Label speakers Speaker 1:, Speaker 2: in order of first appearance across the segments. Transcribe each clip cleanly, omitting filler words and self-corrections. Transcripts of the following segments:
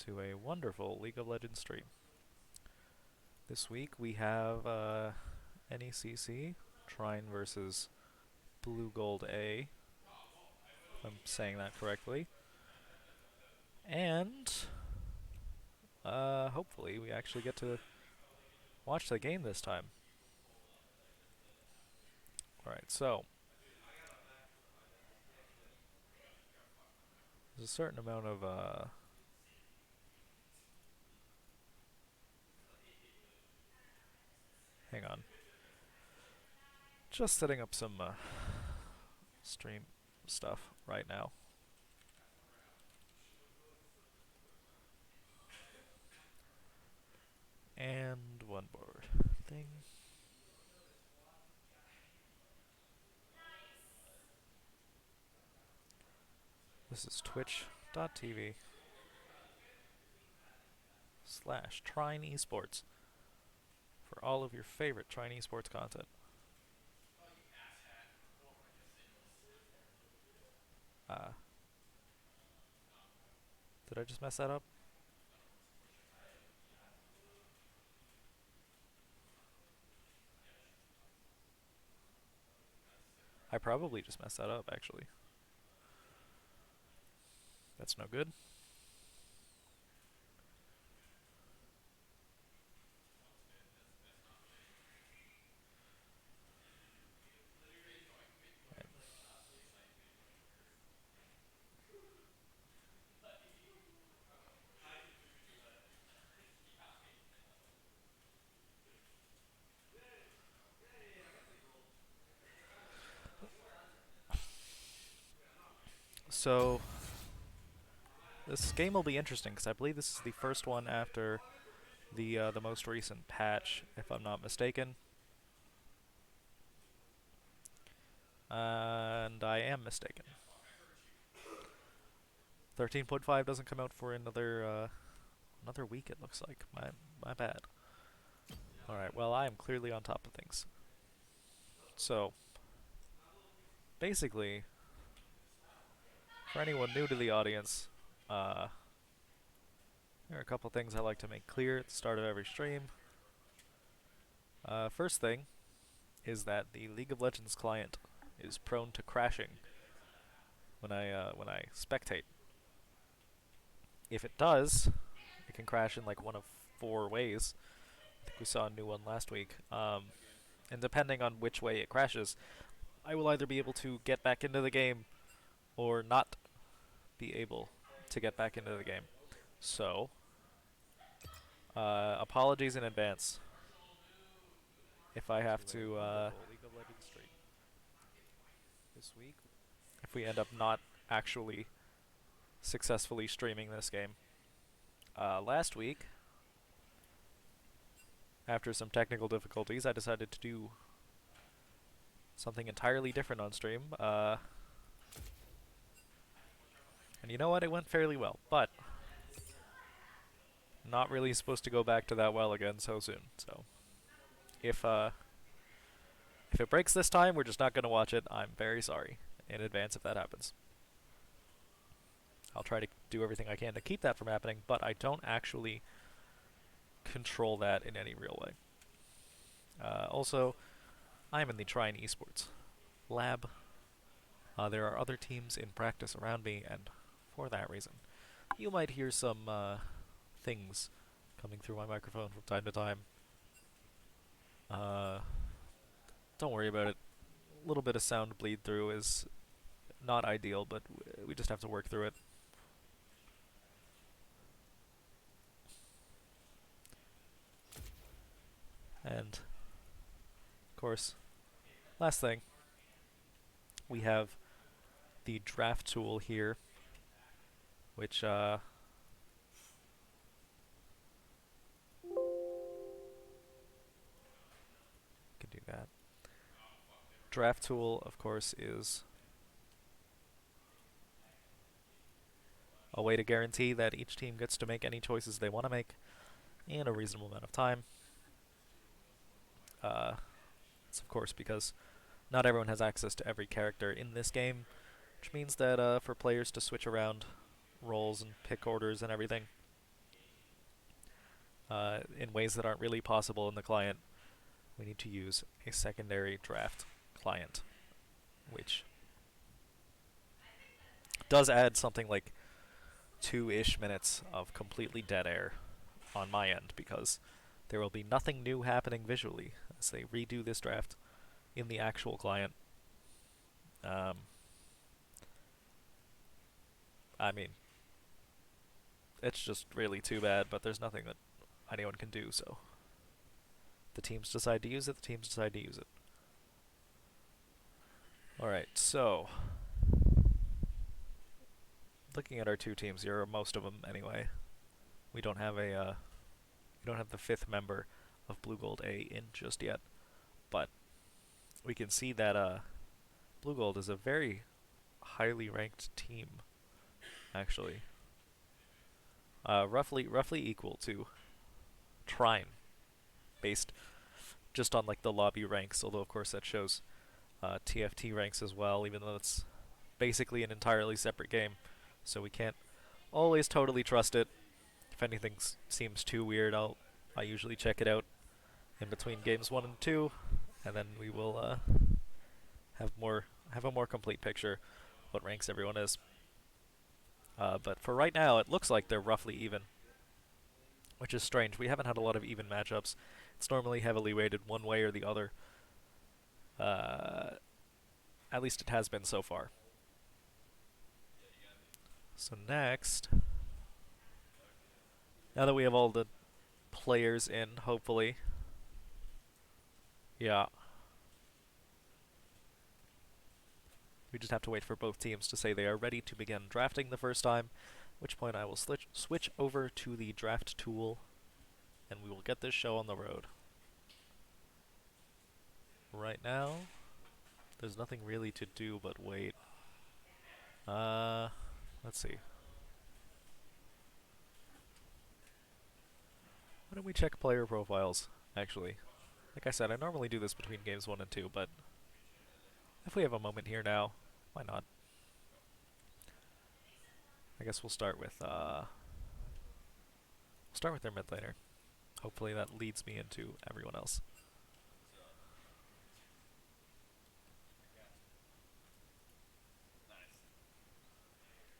Speaker 1: to a wonderful League of Legends stream. This week we have NECC, Trine versus BluGold A, if I'm saying that correctly. And hopefully we actually get to watch the game this time. Alright, so there's a certain amount of hang on. Just setting up some stream stuff right now. And one more thing. This is twitch.tv/Trine Esports for all of your favorite Trine Esports content. Did I just mess that up? I probably just messed that up, actually. That's no good. Right. So this game will be interesting because I believe this is the first one after the most recent patch, if I'm not mistaken. And I am mistaken. 13.5 doesn't come out for another week. It looks like my bad. All right. Well, I am clearly on top of things. So basically, for anyone new to the audience, there are a couple things I like to make clear at the start of every stream. First thing is that the League of Legends client is prone to crashing when I spectate. If it does, it can crash in like one of 4 ways. I think we saw a new one last week. And depending on which way it crashes, I will either be able to get back into the game or not be able to get back into the game. So, apologies in advance if I have to League of Legends stream this week. If we end up not actually successfully streaming this game. Last week, after some technical difficulties, I decided to do something entirely different on stream. And you know what? It went fairly well, but not really supposed to go back to that well again so soon. So, if it breaks this time, we're just not going to watch it. I'm very sorry in advance if that happens. I'll try to do everything I can to keep that from happening, but I don't actually control that in any real way. Also, I'm in the Trine Esports lab. There are other teams in practice around me, and for that reason, you might hear some things coming through my microphone from time to time. Don't worry about it. A little bit of sound bleed through is not ideal, but we just have to work through it. And, of course, last thing, we have the draft tool here, which can do that. Draft tool, of course, is a way to guarantee that each team gets to make any choices they want to make in a reasonable amount of time. It's of course because not everyone has access to every character in this game, which means that for players to switch around roles and pick orders and everything, in ways that aren't really possible in the client, we need to use a secondary draft client, which does add something like 2-ish minutes of completely dead air on my end because there will be nothing new happening visually as they redo this draft in the actual client. Um, I mean, it's just really too bad, but there's nothing that anyone can do, so the teams decide to use it, the teams decide to use it. Alright, so looking at our two teams here, or most of them anyway, we don't have we don't have the fifth member of BluGold A in just yet, but we can see that BluGold is a very highly ranked team, actually. Roughly equal to Trine, based just on like the lobby ranks. Although of course that shows TFT ranks as well, even though it's basically an entirely separate game, so we can't always totally trust it. If anything seems too weird, I usually check it out in between games 1 and 2, and then we will have a more complete picture what ranks everyone is. But for right now, it looks like they're roughly even, which is strange. We haven't had a lot of even matchups. It's normally heavily weighted one way or the other. Uh, at least it has been so far. So next, now that we have all the players in, hopefully, yeah, we just have to wait for both teams to say they are ready to begin drafting the first time, at which point I will switch over to the draft tool, and we will get this show on the road. Right now, there's nothing really to do but wait. Let's see. Why don't we check player profiles, actually? Like I said, I normally do this between games 1 and 2, but if we have a moment here now, why not? I guess we'll start with their mid laner. Hopefully that leads me into everyone else.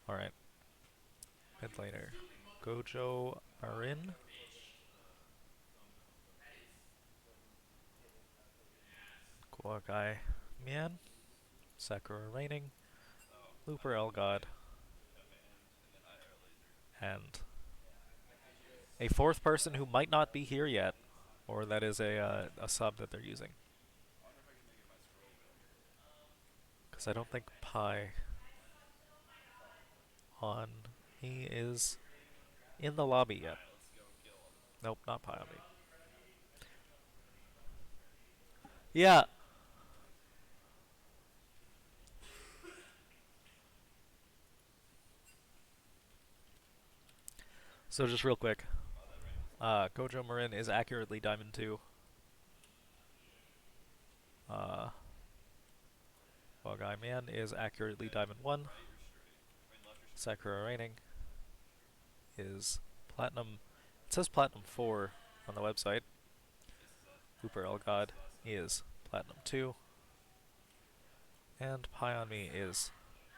Speaker 1: Alright. Mid laner. Gojo Marin. Guagai Mian. Sakura Raining. Looper Elgod. And a fourth person who might not be here yet, or that is a sub that they're using. Because I don't think Pi on me is in the lobby yet. Nope, not Pi on me. Yeah. So just real quick, Gojo Marin is accurately Diamond 2. Uh, Guy Man is accurately Diamond 1. Sakura Raining is Platinum. It says Platinum 4 on the website. Hooper Elgod is Platinum 2. And Pi on Me is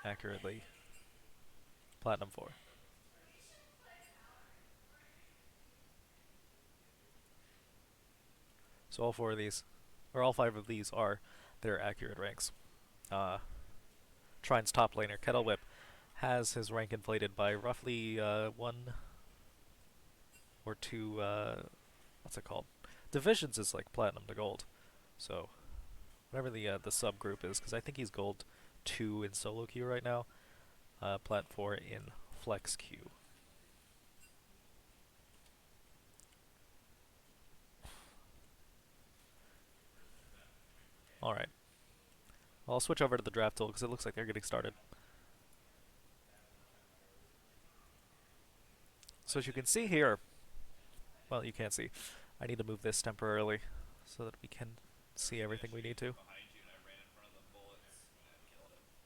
Speaker 1: accurately Platinum 4. So all 4 of these, or all 5 of these are their accurate ranks. Trine's top laner, Kettle Whip, has his rank inflated by roughly 1 or 2, what's it called? Divisions is like Platinum to Gold. So, whatever the subgroup is, because I think he's Gold 2 in solo queue right now, Plat 4 in flex queue. Alright. Well, I'll switch over to the draft tool because it looks like they're getting started. So as you can see here, well, you can't see. I need to move this temporarily so that we can see everything we need to.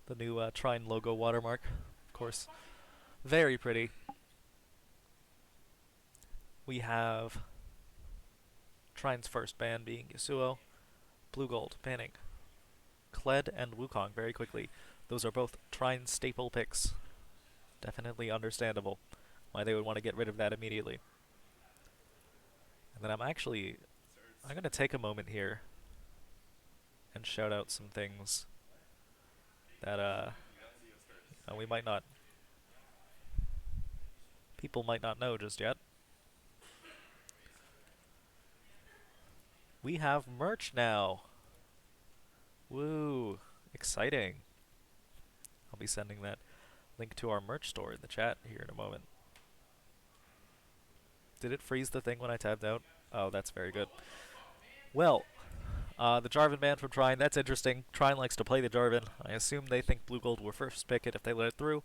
Speaker 1: The new Trine logo watermark, of course. Very pretty. We have Trine's first ban being Yasuo. BluGold banning Kled and Wukong very quickly. Those are both Trine staple picks. Definitely understandable why they would want to get rid of that immediately. And then I'm going to take a moment here and shout out some things that we might not, people might not know just yet. We have merch now. Woo, exciting. I'll be sending that link to our merch store in the chat here in a moment. Did it freeze the thing when I tabbed out? Oh, that's very good. Well, the Jarvan ban from Trine, that's interesting. Trine likes to play the Jarvan. I assume they think BluGold will first pick it if they let it through.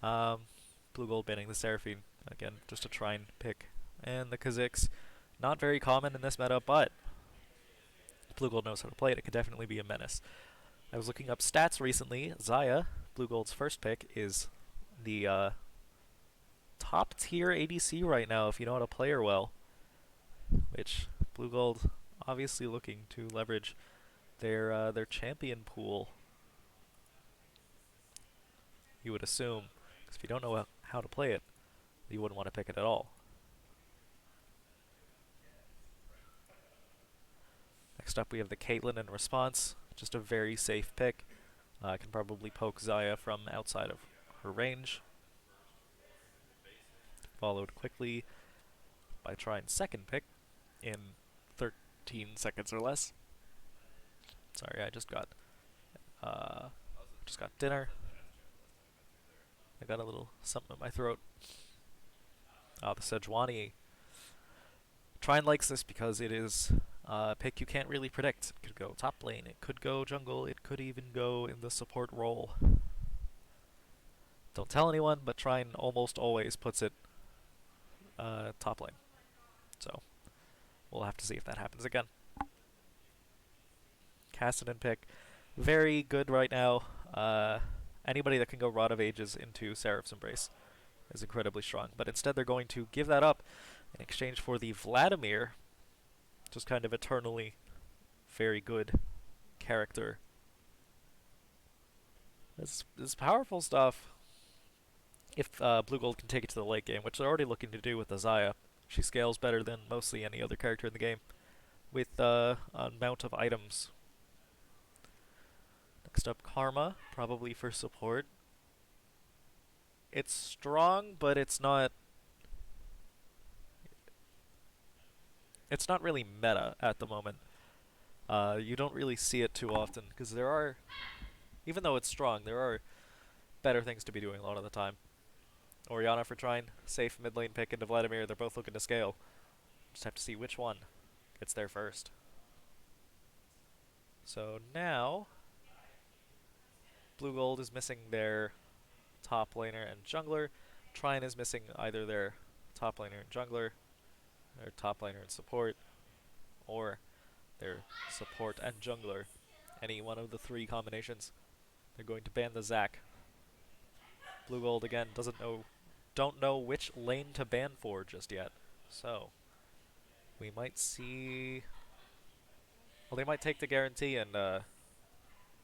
Speaker 1: BluGold banning the Seraphine. Again, just a Trine pick. And the Kha'Zix, not very common in this meta, but BluGold knows how to play it. It could definitely be a menace. I was looking up stats recently. Xayah, BluGold's first pick, is the top tier ADC right now if you know how to play her well. Which BluGold obviously looking to leverage their champion pool. You would assume, because if you don't know how to play it, you wouldn't want to pick it at all. Next up we have the Caitlyn in response. Just a very safe pick. Can probably poke Xayah from outside of her range. Followed quickly by Trine's second pick in 13 seconds or less. Sorry, I just got dinner. I got a little something in my throat. The Sejuani. Trine likes this because it is a pick you can't really predict. It could go top lane, it could go jungle, it could even go in the support role. Don't tell anyone, but Trine almost always puts it top lane. So, we'll have to see if that happens again. Kassadin pick. Very good right now. Anybody that can go Rod of Ages into Seraph's Embrace is incredibly strong. But instead they're going to give that up in exchange for the Vladimir. Just kind of eternally very good character. This is powerful stuff. If BluGold can take it to the late game, which they're already looking to do with the Xayah. She scales better than mostly any other character in the game with a amount of items. Next up, Karma, probably for support. It's strong, but it's not really meta at the moment. You don't really see it too often, because there are, even though it's strong, there are better things to be doing a lot of the time. Orianna for Trine, safe mid lane pick into Vladimir. They're both looking to scale. Just have to see which one gets there first. So now, BluGold is missing their top laner and jungler. Trine is missing either their top laner and jungler, their top laner and support, or their support and jungler. Any one of the three combinations. They're going to ban the Zac. BluGold again don't know which lane to ban for just yet. So we might see. Well, they might take the guarantee and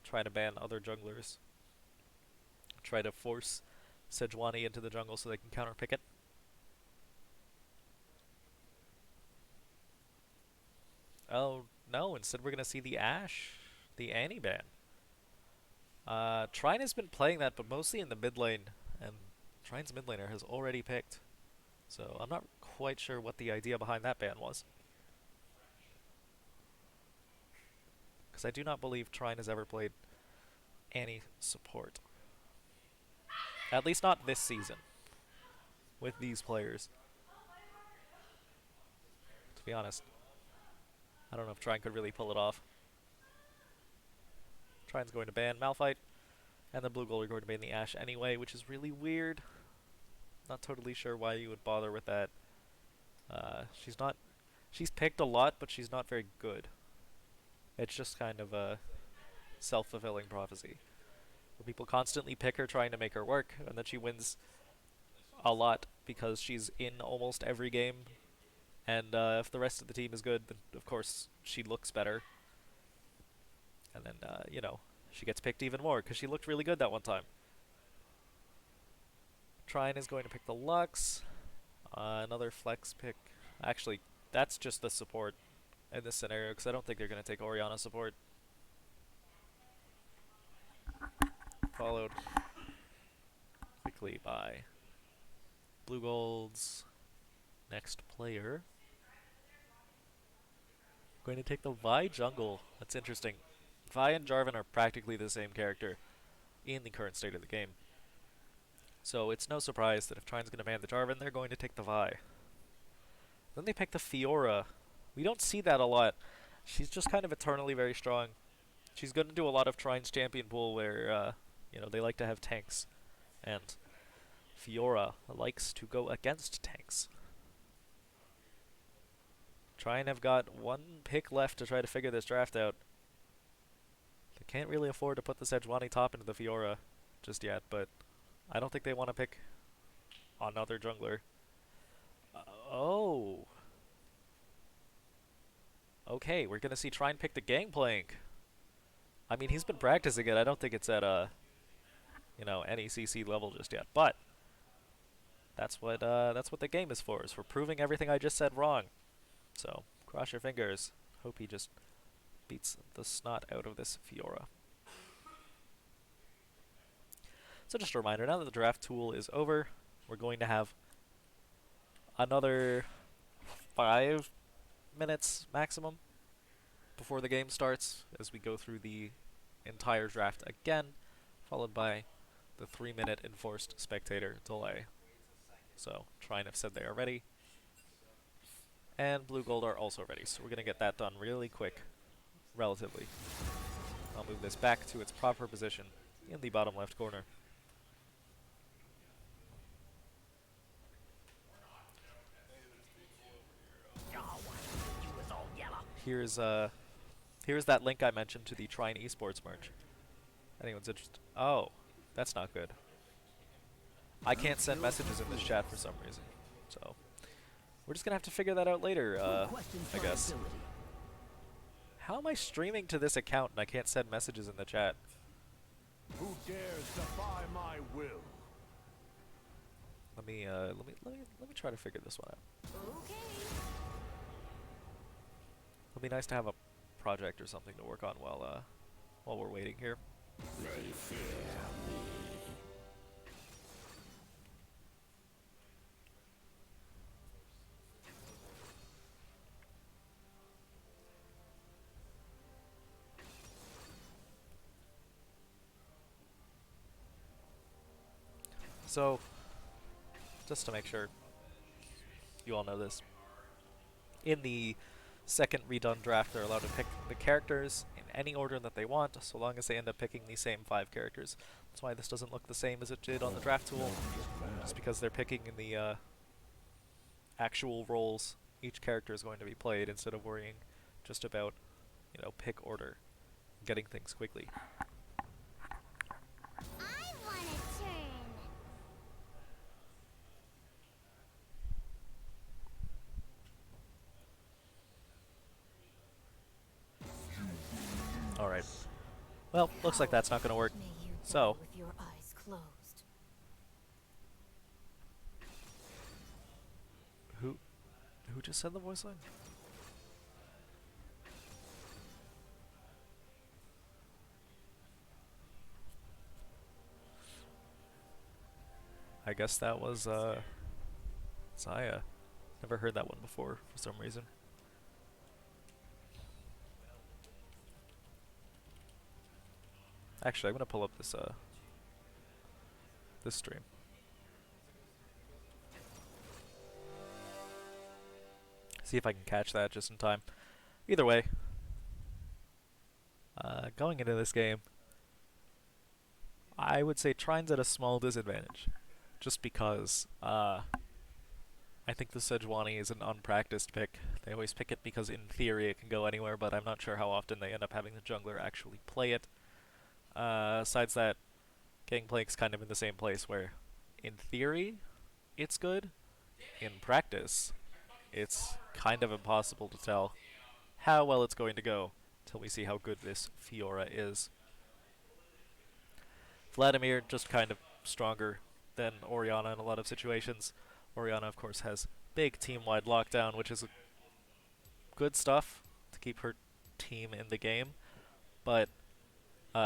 Speaker 1: try to ban other junglers. Try to force Sejuani into the jungle so they can counterpick it. Oh no! Instead, we're gonna see the Annie ban. Trine has been playing that, but mostly in the mid lane, and Trine's mid laner has already picked. So I'm not quite sure what the idea behind that ban was. Because I do not believe Trine has ever played Annie support. At least not this season. With these players. To be honest. I don't know if Trine could really pull it off. Trine's going to ban Malphite. And the BluGold are going to ban the Ashe anyway, which is really weird. Not totally sure why you would bother with that. She's picked a lot, but she's not very good. It's just kind of a self-fulfilling prophecy. Where people constantly pick her trying to make her work, and then she wins a lot because she's in almost every game. And if the rest of the team is good, then of course she looks better. And then, she gets picked even more because she looked really good that one time. Trine is going to pick the Lux. Another flex pick. Actually, that's just the support in this scenario because I don't think they're going to take Orianna support. Followed quickly by BluGold's next player. Going to take the Vi jungle. That's interesting. Vi and Jarvan are practically the same character in the current state of the game. So it's no surprise that if Trine's going to ban the Jarvan, they're going to take the Vi. Then they pick the Fiora. We don't see that a lot. She's just kind of eternally very strong. She's going to do a lot of Trine's champion pool where, they like to have tanks. And Fiora likes to go against tanks. Trine have got one pick left to try to figure this draft out. They can't really afford to put the Sejuani top into the Fiora just yet, but I don't think they want to pick another jungler. Oh. Okay, we're going to see Trine pick the Gangplank. I mean, he's been practicing it. I don't think it's at any CC level just yet, but that's what the game is for proving everything I just said wrong. So, cross your fingers. Hope he just beats the snot out of this Fiora. So just a reminder, now that the draft tool is over, we're going to have another 5 minutes maximum before the game starts as we go through the entire draft again, followed by the 3-minute enforced spectator delay. So, Trine have said they are ready. And BluGold are also ready, so we're going to get that done really quick, relatively. I'll move this back to its proper position in the bottom left corner. Here's that link I mentioned to the Trine Esports merch. Anyone's interested? Oh, that's not good. I can't send messages in this chat for some reason, so we're just gonna have to figure that out later, I guess. How am I streaming to this account and I can't send messages in the chat?
Speaker 2: Who dares defy my will?
Speaker 1: Let me try to figure this one out.
Speaker 3: Okay.
Speaker 1: It'll be nice to have a project or something to work on while we're waiting here.
Speaker 2: They fear me.
Speaker 1: So, just to make sure you all know this, in the second redone draft, they're allowed to pick the characters in any order that they want, so long as they end up picking the same 5 characters. That's why this doesn't look the same as it did on the draft tool, just because they're picking in the actual roles each character is going to be played instead of worrying just about, pick order, getting things quickly.
Speaker 3: I want a turn.
Speaker 1: Alright. Well, looks like that's not going to work.
Speaker 3: May you die
Speaker 1: So,
Speaker 3: with your eyes closed.
Speaker 1: who just said the voice line? I guess that was Zaya. Never heard that one before for some reason. Actually, I'm gonna pull up this stream. See if I can catch that just in time. Either way, going into this game, I would say Trine's at a small disadvantage, just because I think the Sejuani is an unpracticed pick. They always pick it because in theory it can go anywhere, but I'm not sure how often they end up having the jungler actually play it. Besides that, Gangplank's kind of in the same place where, in theory, it's good. In practice, it's kind of impossible to tell how well it's going to go till we see how good this Fiora is. Vladimir just kind of stronger than Oriana in a lot of situations. Oriana, of course, has big team-wide lockdown, which is good stuff to keep her team in the game. But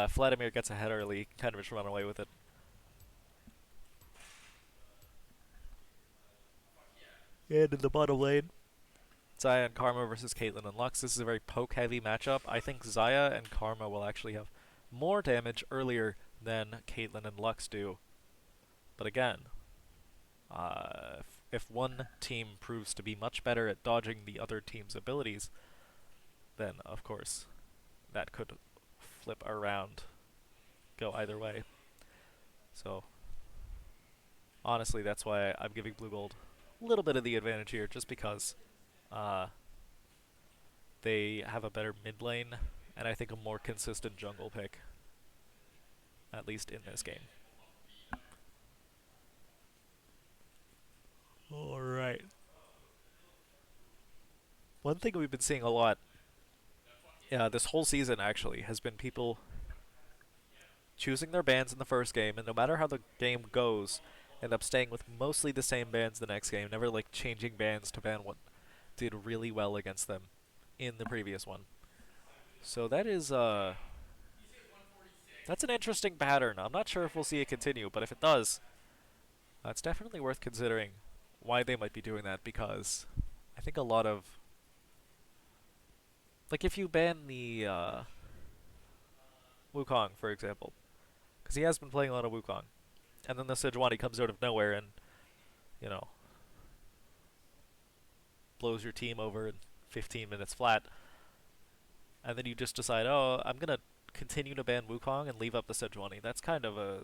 Speaker 1: Vladimir gets ahead early, kind of just run away with it. And in the bottom lane, Xayah and Karma versus Caitlyn and Lux. This is a very poke-heavy matchup. I think Xayah and Karma will actually have more damage earlier than Caitlyn and Lux do. But again, if one team proves to be much better at dodging the other team's abilities, then of course that could flip around, go either way. So honestly, that's why I'm giving BluGold a little bit of the advantage here, just because they have a better mid lane, and I think a more consistent jungle pick, at least in this game. Alright. One thing we've been seeing a lot this whole season, actually, has been people choosing their bans in the first game, and no matter how the game goes, end up staying with mostly the same bans the next game, never like changing bans to ban what did really well against them in the previous one. So that is that's an interesting pattern. I'm not sure if we'll see it continue, but if it does, it's definitely worth considering why they might be doing that, because I think a lot of, like, if you ban the Wukong, for example, because he has been playing a lot of Wukong, and then the Sejuani comes out of nowhere and, you know, blows your team over in 15 minutes flat, and then you just decide, oh, I'm gonna continue to ban Wukong and leave up the Sejuani. That's kind of a...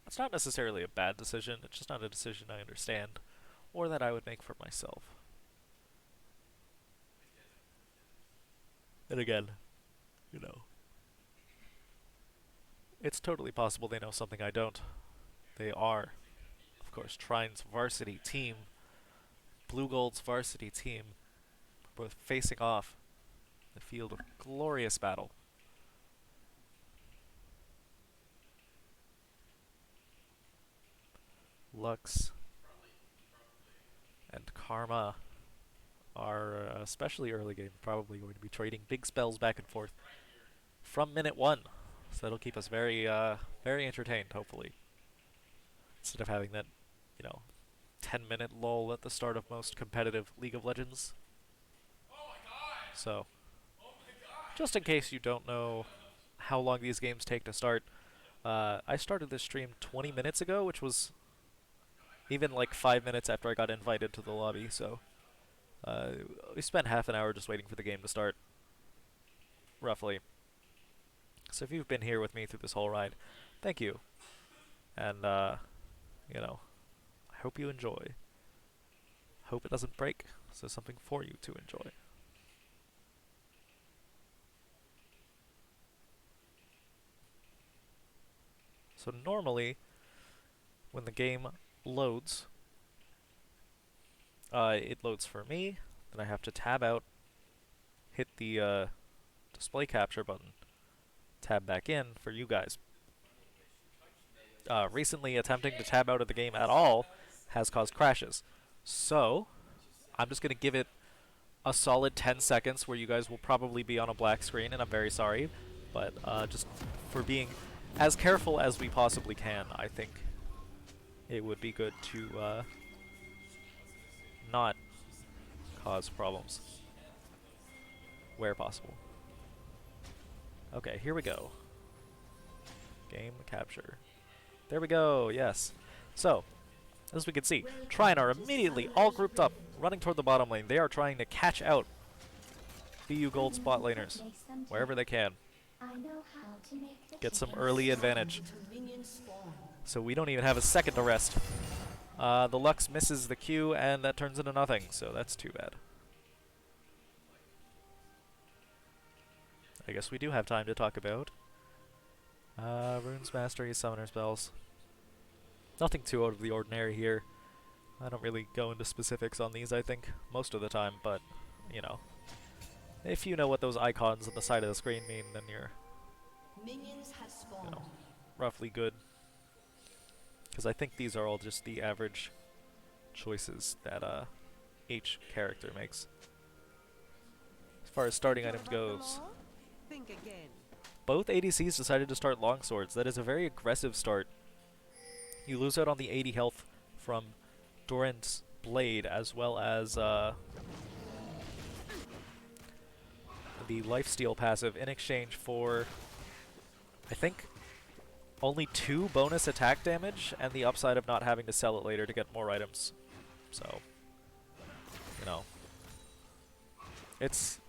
Speaker 1: It's not necessarily a bad decision, it's just not a decision I understand, or that I would make for myself. And again, you know, it's totally possible they know something I don't. They are, of course, Trine's varsity team, BluGold's varsity team, both facing off in the field of glorious battle. Lux and Karma are, especially early game, probably going to be trading big spells back and forth from minute one. So that'll keep us very, very entertained, hopefully. Instead of having that, you know, 10-minute lull at the start of most competitive League of Legends. So, just in case you don't know how long these games take to start, I started this stream 20 minutes ago, which was even like 5 minutes after I got invited to the lobby, so we spent half an hour just waiting for the game to start, roughly. So if you've been here with me through this whole ride, thank you. And, you know, I hope you enjoy. Hope it doesn't break, so something for you to enjoy. So normally, when the game loads, it loads for me, then I have to tab out, hit the display capture button, tab back in for you guys. Recently, attempting to tab out of the game at all has caused crashes. So, I'm just going to give it a solid 10 seconds where you guys will probably be on a black screen, and I'm very sorry, but just for being as careful as we possibly can, I think it would be good to not cause problems where possible. Okay, here we go. Game capture. There we go, yes. So, as we can see, Trine are immediately all grouped up, running toward the bottom lane. They are trying to catch out BluGold spot laners wherever they can. Get some early advantage. So we don't even have a second to rest. The Lux misses the Q, and that turns into nothing, so that's too bad. I guess we do have time to talk about Runes Mastery, Summoner Spells. Nothing too out of the ordinary here. I don't really go into specifics on these, I think, most of the time, but, you know, if you know what those icons on the side of the screen mean, then you're, you know, roughly good. Because I think these are all just the average choices that each character makes. As far as starting items goes,
Speaker 4: Think again.
Speaker 1: both ADCs decided to start longswords. That is a very aggressive start. You lose out on the 80 health from Doran's blade, as well as the lifesteal passive in exchange for, I think, only 2 bonus attack damage and the upside of not having to sell it later to get more items. So, you know, it's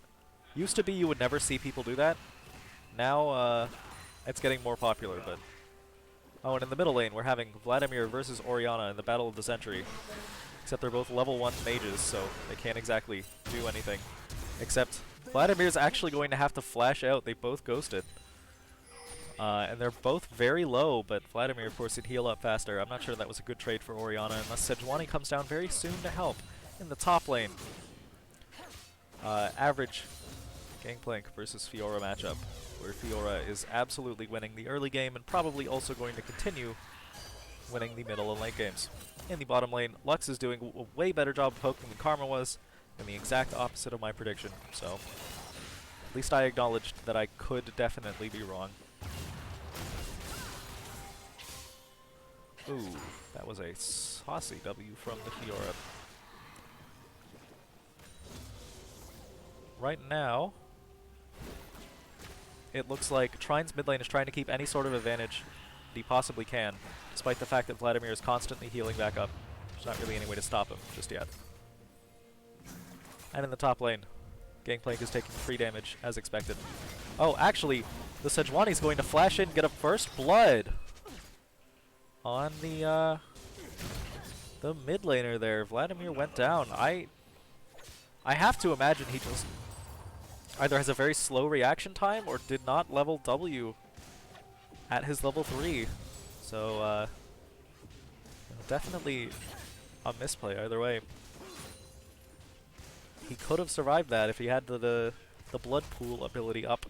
Speaker 1: used to be you would never see people do that. Now it's getting more popular, but oh, and in the middle lane we're having Vladimir versus Orianna in the Battle of the Century. Except they're both level 1 mages, so they can't exactly do anything. Except Vladimir's actually going to have to flash out. They both ghosted. And they're both very low, but Vladimir, of course, can heal up faster. I'm not sure that was a good trade for Orianna, unless Sejuani comes down very soon to help in the top lane. Average Gangplank versus Fiora matchup, where Fiora is absolutely winning the early game and probably also going to continue winning the middle and late games. In the bottom lane, Lux is doing a way better job of poking than Karma was, and the exact opposite of my prediction, so at least I acknowledged that I could definitely be wrong. Ooh, that was a saucy W from the Fiora. Right now, it looks like Trine's mid lane is trying to keep any sort of advantage that he possibly can, despite the fact that Vladimir is constantly healing back up. There's not really any way to stop him just yet. And in the top lane, Gangplank is taking free damage, as expected. Oh, actually, the Sejuani is going to flash in and get a first blood on the mid laner there. Vladimir went down. I have to imagine he just either has a very slow reaction time or did not level W at his level 3. So, definitely a misplay either way. He could have survived that if he had the blood pool ability up.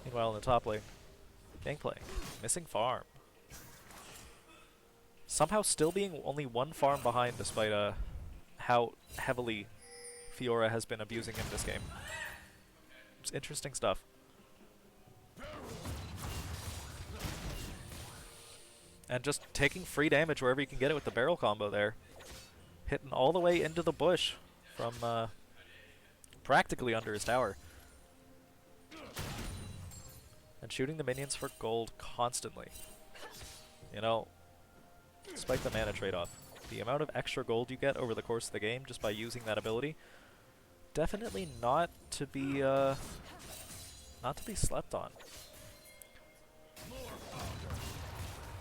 Speaker 1: Meanwhile, in the top lane, Gangplank, missing farm. Somehow still being only 1 farm behind despite how heavily Fiora has been abusing him this game. It's interesting stuff. And just taking free damage wherever you can get it with the barrel combo there. Hitting all the way into the bush from practically under his tower. And shooting the minions for gold constantly. You know, despite the mana trade-off, the amount of extra gold you get over the course of the game just by using that ability, definitely not to be slept on.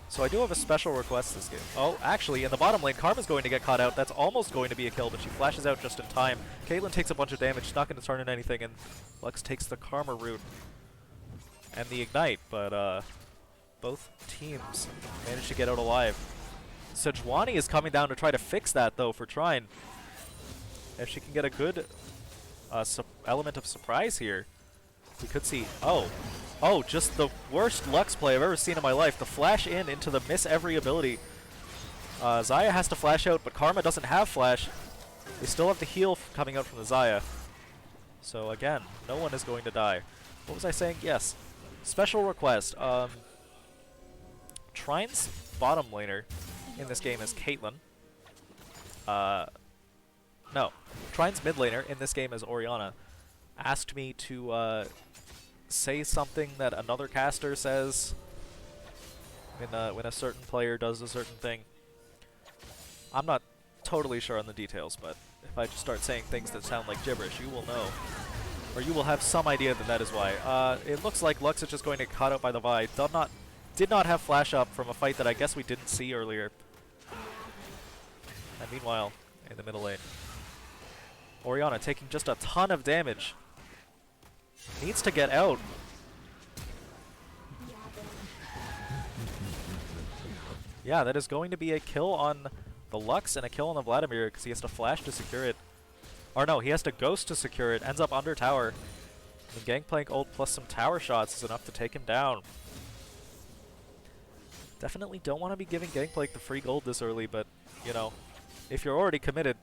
Speaker 1: So I do have a special request this game. Oh, actually, in the bottom lane, Karma's going to get caught out. That's almost going to be a kill, but she flashes out just in time. Caitlyn takes a bunch of damage. She's not going to turn in anything, and Lux takes the Karma route and the Ignite, but both teams managed to get out alive. Sejuani is coming down to try to fix that, though, for Trine. If she can get a good element of surprise here, we could see... Oh, just the worst Lux play I've ever seen in my life. The flash in into the miss every ability. Xayah has to flash out, but Karma doesn't have flash. They still have the heal coming out from the Xayah. So again, no one is going to die. What was I saying? Yes. Special request. Trine's bottom laner in this game is Caitlyn. No. Trine's mid laner in this game is Orianna. Asked me to say something that another caster says when a certain player does a certain thing. I'm not totally sure on the details, but if I just start saying things that sound like gibberish, you will know. Or you will have some idea that that is why. It looks like Lux is just going to get caught out by the Vi. Did not have flash up from a fight that I guess we didn't see earlier. And meanwhile, in the middle lane, Orianna taking just a ton of damage. Needs to get out. Yeah, that is going to be a kill on the Lux and a kill on the Vladimir because he has to flash to secure it. Or no, he has to ghost to secure it. Ends up under tower. The Gangplank ult plus some tower shots is enough to take him down. Definitely don't want to be giving Gangplank the free gold this early, but, you know, if you're already committed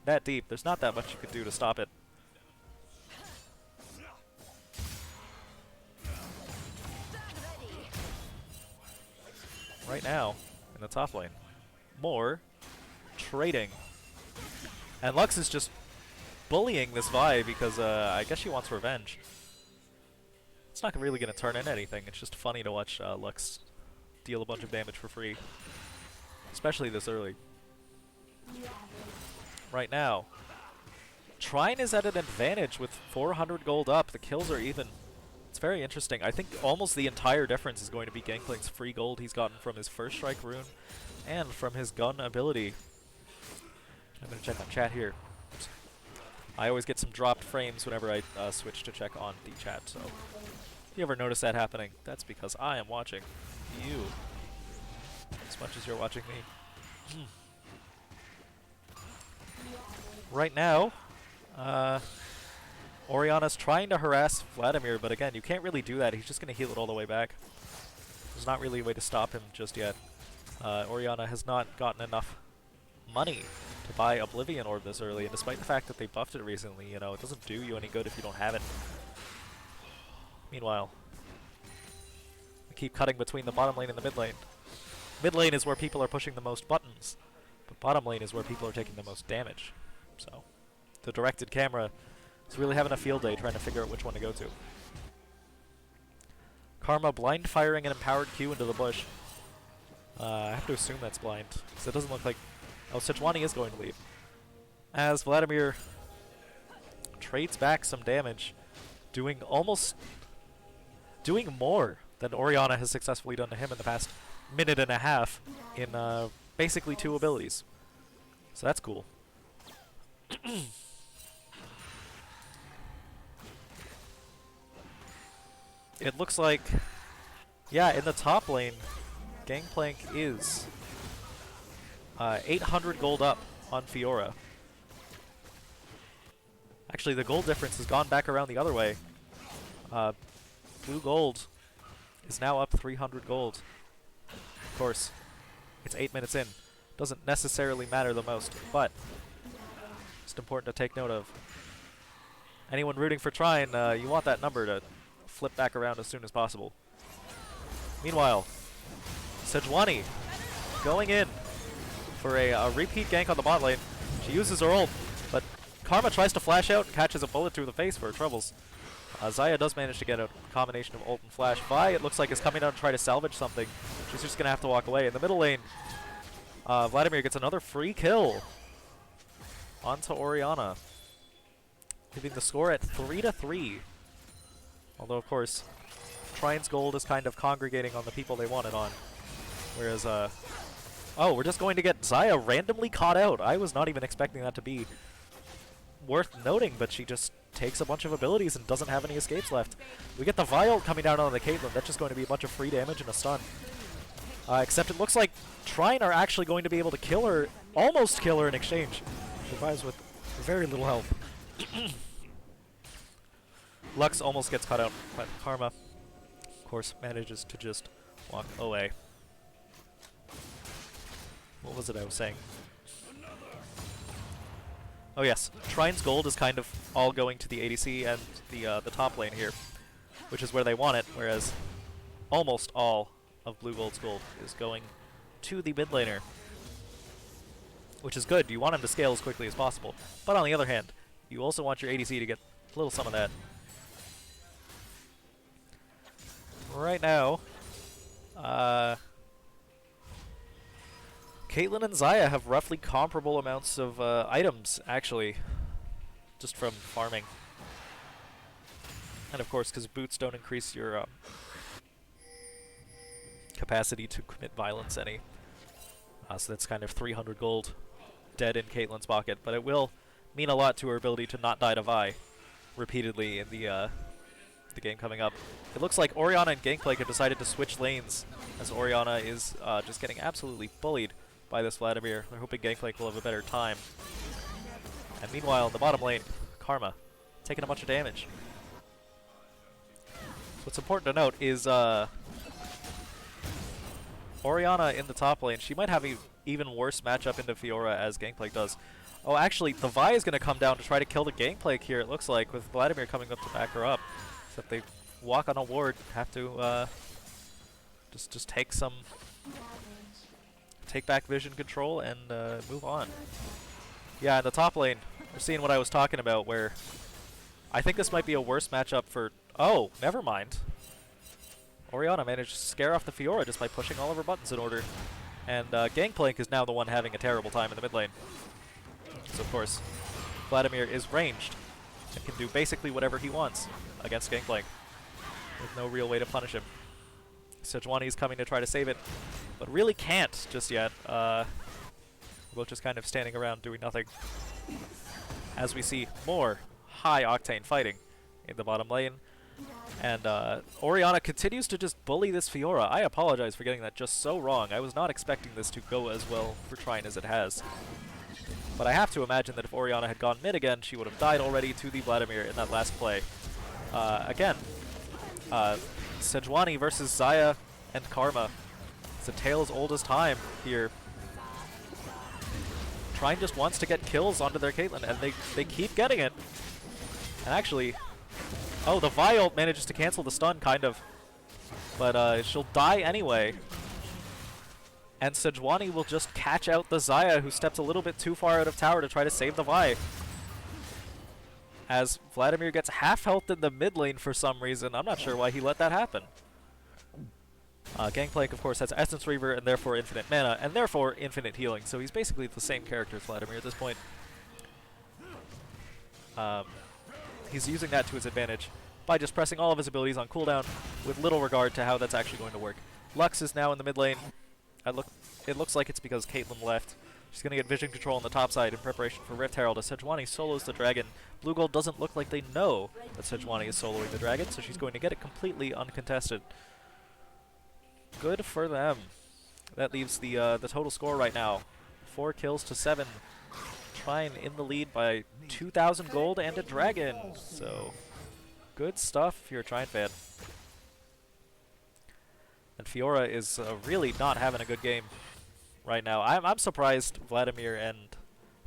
Speaker 1: that deep, there's not that much you could do to stop it. Right now, in the top lane, more trading. And Lux is just bullying this Vi because I guess she wants revenge. It's not really going to turn in anything. It's just funny to watch Lux deal a bunch of damage for free. Especially this early. Right now, Trine is at an advantage with 400 gold up. The kills are even. It's very interesting. I think almost the entire difference is going to be Gangplank's free gold he's gotten from his first strike rune and from his gun ability. I'm going to check on chat here. I always get some dropped frames whenever I switch to check on the chat, so if you ever notice that happening, that's because I am watching you as much as you're watching me. Right now, Orianna's trying to harass Vladimir, but again, you can't really do that. He's just going to heal it all the way back. There's not really a way to stop him just yet. Orianna has not gotten enough money to buy Oblivion Orb this early, and despite the fact that they buffed it recently, you know, it doesn't do you any good if you don't have it. Meanwhile, we keep cutting between the bottom lane and the mid lane. Mid lane is where people are pushing the most buttons, but bottom lane is where people are taking the most damage. So, the directed camera is really having a field day trying to figure out which one to go to. Karma blind firing an empowered Q into the bush. I have to assume that's blind, because it doesn't look like... Oh, Sejuani is going to leave. As Vladimir trades back some damage, doing more than Orianna has successfully done to him in the past minute and a half in basically 2 abilities. So that's cool. It looks like, yeah, in the top lane, Gangplank is 800 gold up on Fiora. Actually, the gold difference has gone back around the other way. BluGold is now up 300 gold. Of course, it's 8 minutes in. Doesn't necessarily matter the most, but just important to take note of. Anyone rooting for Trine, you want that number to flip back around as soon as possible. Meanwhile, Sejuani going in for a repeat gank on the bot lane. She uses her ult, but Karma tries to flash out and catches a bullet through the face for her troubles. Xayah does manage to get a combination of ult and flash. Vi, it looks like, is coming out to try to salvage something. She's just going to have to walk away. In the middle lane, Vladimir gets another free kill onto Orianna, leaving the score at 3-3. Although, of course, Trine's gold is kind of congregating on the people they want it on. Whereas, oh, we're just going to get Xayah randomly caught out. I was not even expecting that to be worth noting, but she just takes a bunch of abilities and doesn't have any escapes left. We get the Viol coming down on the Caitlyn. That's just going to be a bunch of free damage and a stun. Except it looks like Trine are actually going to be able to kill her, almost kill her in exchange. Survives with very little help. Lux almost gets cut out, but Karma, of course, manages to just walk away. What was it I was saying? Oh yes, Trine's gold is kind of all going to the ADC and the top lane here, which is where they want it, whereas almost all of BluGold's gold is going to the mid laner, which is good. You want him to scale as quickly as possible, but on the other hand, you also want your ADC to get a little some of that. Right now, Caitlyn and Xayah have roughly comparable amounts of items, actually, just from farming. And of course, because boots don't increase your capacity to commit violence any. So that's kind of 300 gold dead in Caitlyn's pocket, but it will mean a lot to her ability to not die to Vi repeatedly in the game coming up. It looks like Orianna and Gangplank have decided to switch lanes, as Orianna is just getting absolutely bullied by this Vladimir. They're hoping Gangplank will have a better time. And meanwhile, in the bottom lane, Karma taking a bunch of damage. What's important to note is Orianna in the top lane. She might have an even worse matchup into Fiora as Gangplank does. Oh, actually, the Vi is going to come down to try to kill the Gangplank here, it looks like, with Vladimir coming up to back her up. Except they walk on a ward, have to just take back vision control and move on. Yeah, in the top lane, we're seeing what I was talking about, where I think this might be a worse matchup for... Oh, never mind. Orianna managed to scare off the Fiora just by pushing all of her buttons in order. And Gangplank is now the one having a terrible time in the mid lane. So of course, Vladimir is ranged and can do basically whatever he wants against Gangplank, with no real way to punish him. Sejuani is coming to try to save it, but really can't just yet. Both just kind of standing around doing nothing. As we see more high-octane fighting in the bottom lane. And Orianna continues to just bully this Fiora. I apologize for getting that just so wrong. I was not expecting this to go as well for Trine as it has. But I have to imagine that if Orianna had gone mid again, she would have died already to the Vladimir in that last play. Again, Sejuani versus Xayah and Karma. It's a tale as old as time here. Trine just wants to get kills onto their Caitlyn, and they keep getting it. And actually... Oh, the Vi ult manages to cancel the stun, kind of. But she'll die anyway. And Sejuani will just catch out the Xayah, who steps a little bit too far out of tower to try to save the Vi. As Vladimir gets half health in the mid lane for some reason. I'm not sure why he let that happen. Gangplank, of course, has Essence Reaver and therefore infinite mana, and therefore infinite healing. So he's basically the same character as Vladimir at this point. He's using that to his advantage by just pressing all of his abilities on cooldown with little regard to how that's actually going to work. Lux is now in the mid lane. It looks like it's because Caitlyn left. She's going to get vision control on the top side in preparation for Rift Herald as Sejuani solos the dragon. BluGold doesn't look like they know that Sejuani is soloing the dragon, so she's going to get it completely uncontested. Good for them. That leaves the total score right now. 4 kills to 7. Trine in the lead by 2,000 gold and a dragon. So, good stuff if you're a Trine fan. And Fiora is really not having a good game right now. I'm surprised Vladimir and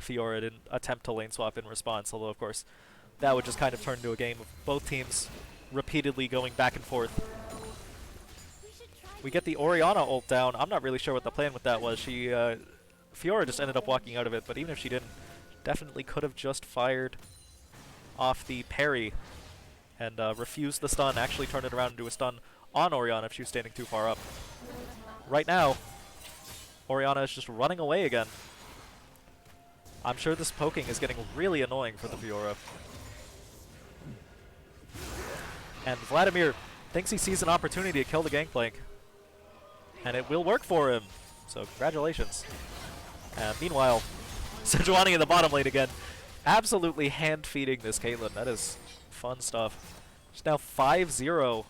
Speaker 1: Fiora didn't attempt to lane swap in response, although of course that would just kind of turn into a game of both teams repeatedly going back and forth. We get the Orianna ult down. I'm not really sure what the plan with that was. Fiora just ended up walking out of it, but even if she didn't, definitely could have just fired off the parry and refused the stun, actually turned it around into a stun on Orianna if she was standing too far up. Right now, Orianna is just running away again. I'm sure this poking is getting really annoying for the Fiora. And Vladimir thinks he sees an opportunity to kill the Gangplank. And it will work for him. So congratulations. Meanwhile, Sejuani in the bottom lane again. Absolutely hand-feeding this Caitlyn. That is fun stuff. She's now 5-0.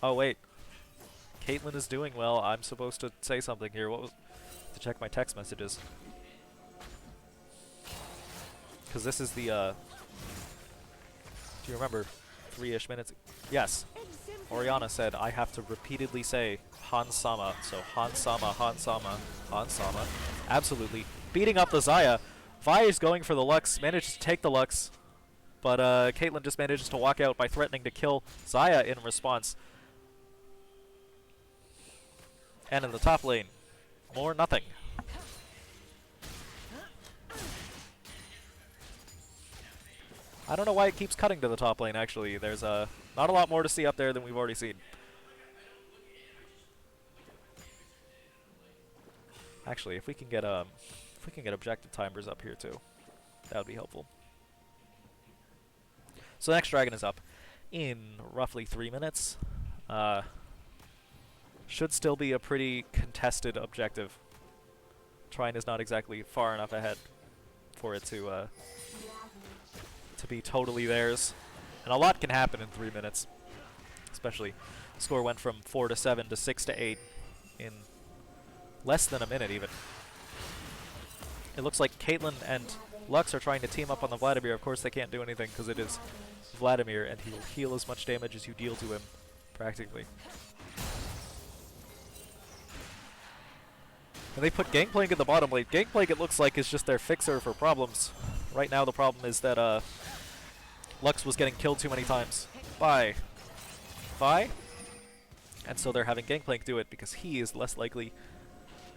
Speaker 1: Oh, wait. Caitlyn is doing well. I'm supposed to say something here. What was... to check my text messages. Because this is the... do you remember? 3-ish minutes... Yes. Orianna said, I have to repeatedly say Han-sama. So Han-sama, Han-sama, Han-sama. Absolutely. Beating up the Xayah. Vi is going for the Lux. Manages to take the Lux. But Caitlyn just manages to walk out by threatening to kill Xayah in response. And in the top lane, more nothing. I don't know why it keeps cutting to the top lane, actually. There's not a lot more to see up there than we've already seen. Actually, if we can get objective timers up here too, that would be helpful. So the next dragon is up in roughly 3 minutes. Should still be a pretty contested objective. Trine is not exactly far enough ahead for it to be totally theirs. And a lot can happen in 3 minutes. Especially, the score went from 4 to 7 to 6 to 8 in less than a minute even. It looks like Caitlyn and Lux are trying to team up on the Vladimir. Of course they can't do anything because it is Vladimir and he will heal as much damage as you deal to him, practically. And they put Gangplank in the bottom lane. Gangplank, it looks like, is just their fixer for problems. Right now the problem is that Lux was getting killed too many times by Vi. And so they're having Gangplank do it because he is less likely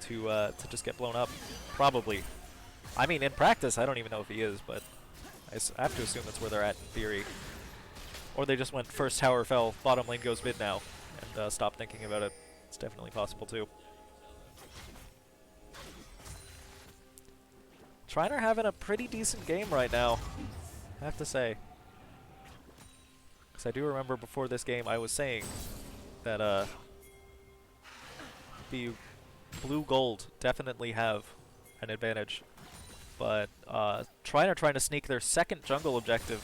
Speaker 1: to just get blown up. Probably. I mean, in practice, I don't even know if he is, but I have to assume that's where they're at in theory. Or they just went first tower fell, bottom lane goes mid now, and stopped thinking about it. It's definitely possible too. Trine are having a pretty decent game right now, I have to say. Because I do remember before this game I was saying that the BluGold definitely have an advantage. But Trine are trying to sneak their second jungle objective.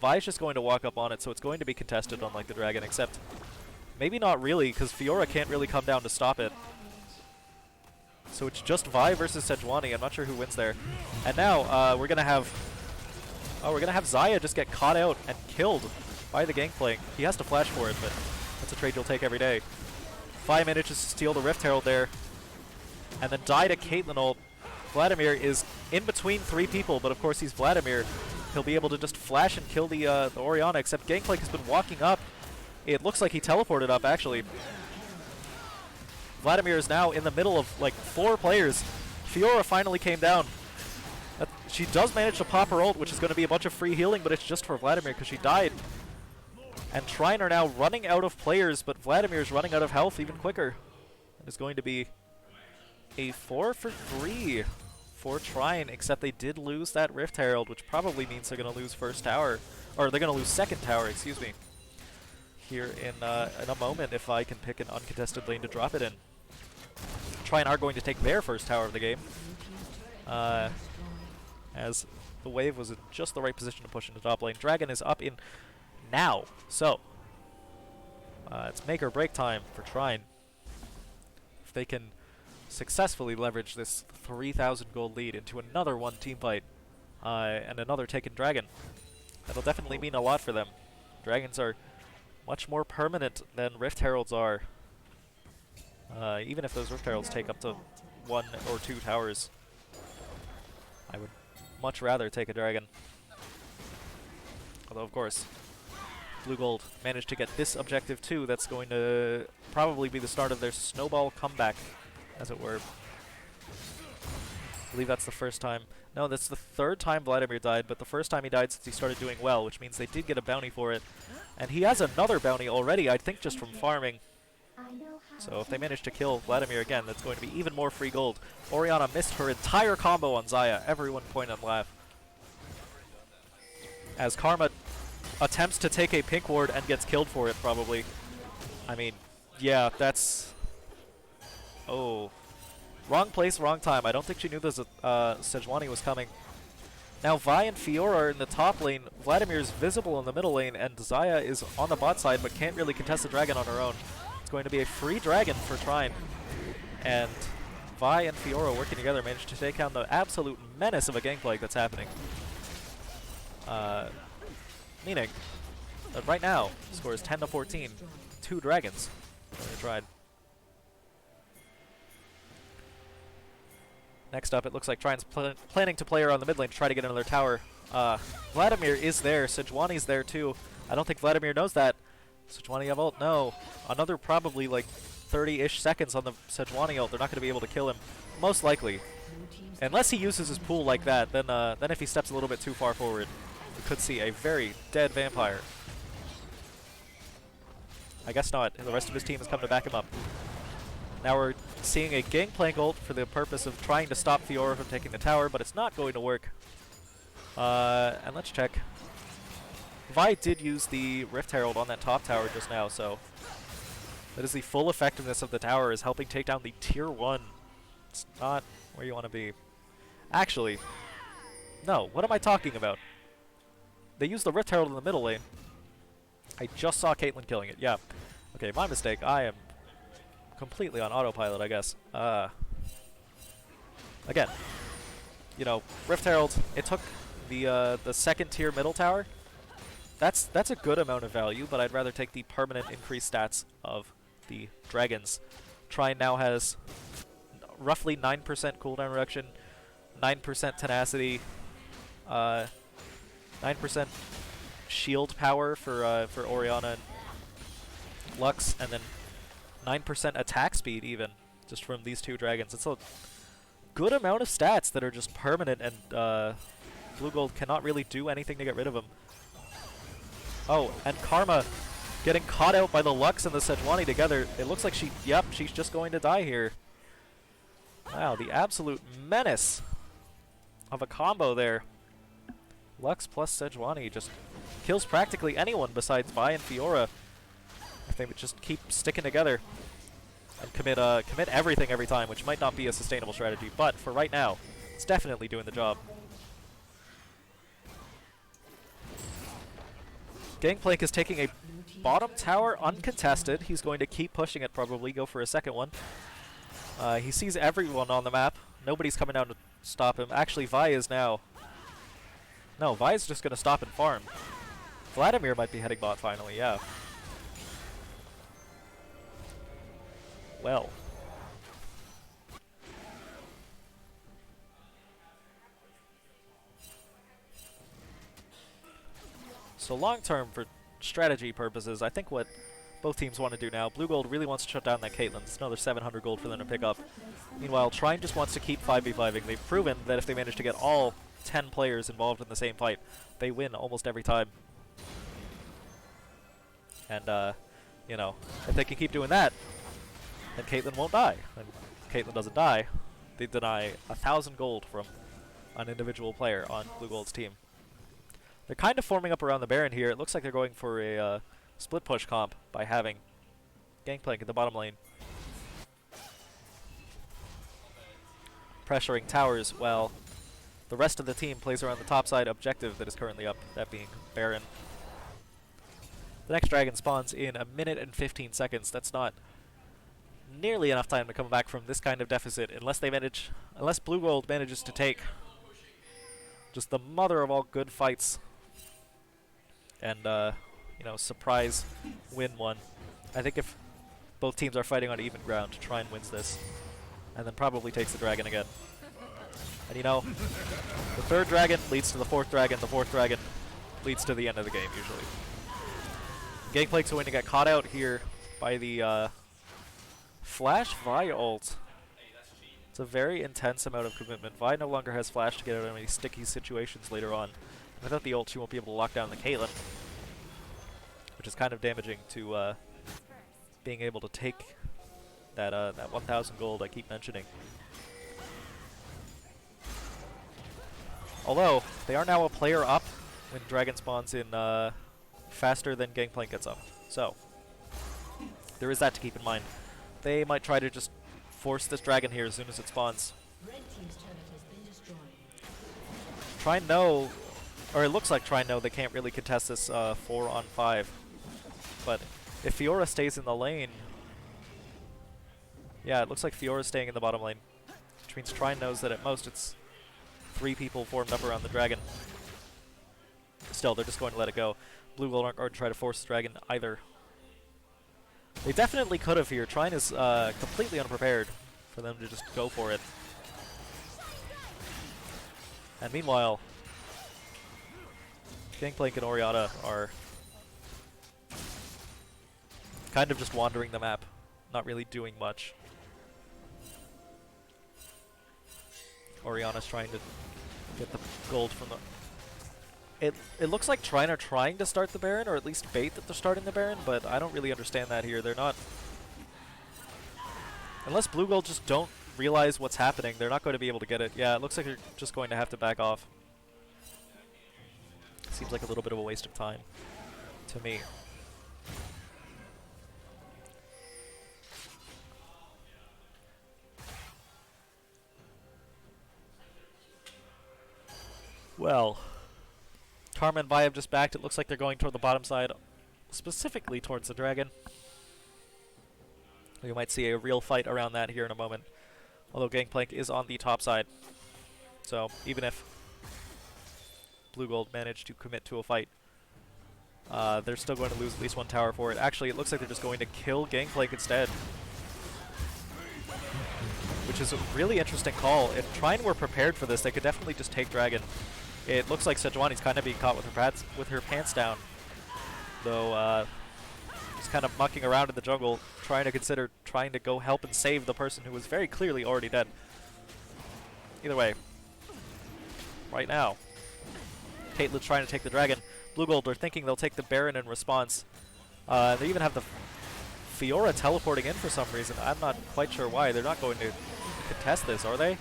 Speaker 1: Vi's just going to walk up on it, so it's going to be contested unlike the dragon, except maybe not really, because Fiora can't really come down to stop it. So it's just Vi versus Sejuani. I'm not sure who wins there. And now we're gonna have Xayah just get caught out and killed by the Gangplank. He has to flash for it, but that's a trade you'll take every day. Vi manages to steal the Rift Herald there, and then die to Caitlyn ult. Vladimir is in between 3 people, but of course he's Vladimir. He'll be able to just flash and kill the Orianna, except Gangplank has been walking up. It looks like he teleported up, actually. Vladimir is now in the middle of, like, 4 players. Fiora finally came down. She does manage to pop her ult, which is going to be a bunch of free healing, but it's just for Vladimir because she died. And Trine are now running out of players, but Vladimir is running out of health even quicker. It is going to be a 4 for 3 for Trine, except they did lose that Rift Herald, which probably means they're going to lose first tower, or they're going to lose second tower, excuse me, here in a moment if I can pick an uncontested lane to drop it in. Trine are going to take their first tower of the game, as the wave was in just the right position to push into top lane. Dragon is up in now, so it's make or break time for Trine. If they can successfully leverage this 3,000 gold lead into another one team fight and another taken dragon, that'll definitely mean a lot for them. Dragons are much more permanent than Rift Heralds are. Even if those Rift Heralds take up to 1 or 2 towers, I would much rather take a dragon. Although, of course, BluGold managed to get this objective too. That's going to probably be the start of their snowball comeback, as it were. I believe that's the first time. No, that's the 3rd time Vladimir died, but the first time he died since he started doing well, which means they did get a bounty for it. And he has another bounty already, I think just from farming. So if they manage to kill Vladimir again, that's going to be even more free gold. Orianna missed her entire combo on Xayah. Everyone point and laugh. As Karma attempts to take a pink ward and gets killed for it, probably. I mean, yeah, that's... Oh. Wrong place, wrong time. I don't think she knew this Sejuani was coming. Now Vi and Fiora are in the top lane. Vladimir is visible in the middle lane, and Xayah is on the bot side, but can't really contest the dragon on her own. It's going to be a free dragon for Trine. And Vi and Fiora working together managed to take down the absolute menace of a Gangplank that's happening. Meaning that right now, the score is 10 to 14. 2 dragons. They tried. Next up, it looks like Trine's planning to play her on the mid lane to try to get another tower. Vladimir is there. Sejuani's there too. I don't think Vladimir knows that. Sejuani have ult? No. Another probably like 30-ish seconds on the Sejuani ult. They're not going to be able to kill him. Most likely. Unless he uses his pool like that, then if he steps a little bit too far forward, we could see a very dead vampire. I guess not. The rest of his team has come to back him up. Now we're seeing a Gangplank ult for the purpose of trying to stop Fiora from taking the tower, but it's not going to work. And let's check. Vi did use the Rift Herald on that top tower just now, so that is the full effectiveness of the tower, is helping take down the tier 1. It's not where you want to be. Actually, no, what am I talking about? They used the Rift Herald in the middle lane. I just saw Caitlyn killing it. Yeah. Okay, my mistake. I am completely on autopilot, I guess. Again, you know, Rift Herald, it took the second tier middle tower. That's a good amount of value, but I'd rather take the permanent increased stats of the dragons. Trine now has roughly 9% cooldown reduction, 9% tenacity, 9% shield power for Orianna and Lux, and then 9% attack speed even, just from these two dragons. It's a good amount of stats that are just permanent, and BluGold cannot really do anything to get rid of them. Oh, and Karma getting caught out by the Lux and the Sejuani together. It looks like she's just going to die here. Wow, the absolute menace of a combo there. Lux plus Sejuani just kills practically anyone besides Vi and Fiora if they would just keep sticking together and commit everything every time, which might not be a sustainable strategy, but for right now, it's definitely doing the job. Gangplank is taking a bottom tower uncontested. He's going to keep pushing it, probably go for a second one. He sees everyone on the map. Nobody's coming down to stop him. Actually, Vi is now. No, Vi is just going to stop and farm. Vladimir might be heading bot finally, yeah. Well. So long term, for strategy purposes, I think what both teams want to do now, BluGold really wants to shut down that Caitlyn. It's another 700 gold for them to pick up. Meanwhile, Trine just wants to keep 5v5ing. They've proven that if they manage to get all 10 players involved in the same fight, they win almost every time. And, you know, if they can keep doing that, then Caitlyn won't die. And if Caitlyn doesn't die, they deny 1,000 gold from an individual player on BluGold's team. They're kind of forming up around the Baron here. It looks like they're going for a split push comp by having Gangplank in the bottom lane. Pressuring towers while the rest of the team plays around the topside objective that is currently up, that being Baron. The next dragon spawns in 1 minute and 15 seconds. That's not nearly enough time to come back from this kind of deficit unless BluGold manages to take just the mother of all good fights and, you know, surprise win one. I think if both teams are fighting on even ground, Trine wins this, and then probably takes the dragon again. And you know, the third dragon leads to the fourth dragon leads to the end of the game, usually. Gangplank's going to get caught out here by the Flash Vi ult. It's a very intense amount of commitment. Vi no longer has Flash to get out of any sticky situations later on. Without the ult, she won't be able to lock down the Caitlyn, which is kind of damaging to being able to take that 1,000 gold I keep mentioning. Although, they are now a player up when Dragon spawns in faster than Gangplank gets up. So, there is that to keep in mind. They might try to just force this dragon here as soon as it spawns. Trine know, or it looks like Trine know they can't really contest this 4-on-5. But if Fiora stays in the lane, yeah, it looks like Fiora's staying in the bottom lane, which means Trine knows that at most it's 3 people formed up around the dragon. Still, they're just going to let it go. BluGold aren't going to try to force the dragon either. They definitely could have here. Trine is completely unprepared for them to just go for it. And meanwhile, Gangplank and Orianna are kind of just wandering the map, not really doing much. Orianna's trying to get the gold from the... It looks like Trine are trying to start the Baron, or at least bait that they're starting the Baron, but I don't really understand that here. They're not... Unless BluGold just don't realize what's happening, they're not going to be able to get it. Yeah, it looks like they're just going to have to back off. Seems like a little bit of a waste of time to me. Well, Karma and Vi have just backed. It looks like they're going toward the bottom side specifically towards the dragon. We might see a real fight around that here in a moment. Although Gangplank is on the top side. So even if BluGold managed to commit to a fight, they're still going to lose at least one tower for it. Actually, it looks like they're just going to kill Gangplank instead. Which is a really interesting call. If Trine were prepared for this, they could definitely just take Dragon. It looks like Sejuani's kind of being caught with her pants down. Though, just kind of mucking around in the jungle, trying to go help and save the person who was very clearly already dead. Either way, right now, Caitlyn's trying to take the Dragon. BluGold are thinking they'll take the Baron in response. They even have the Fiora teleporting in for some reason. I'm not quite sure why. They're not going to contest this, are they?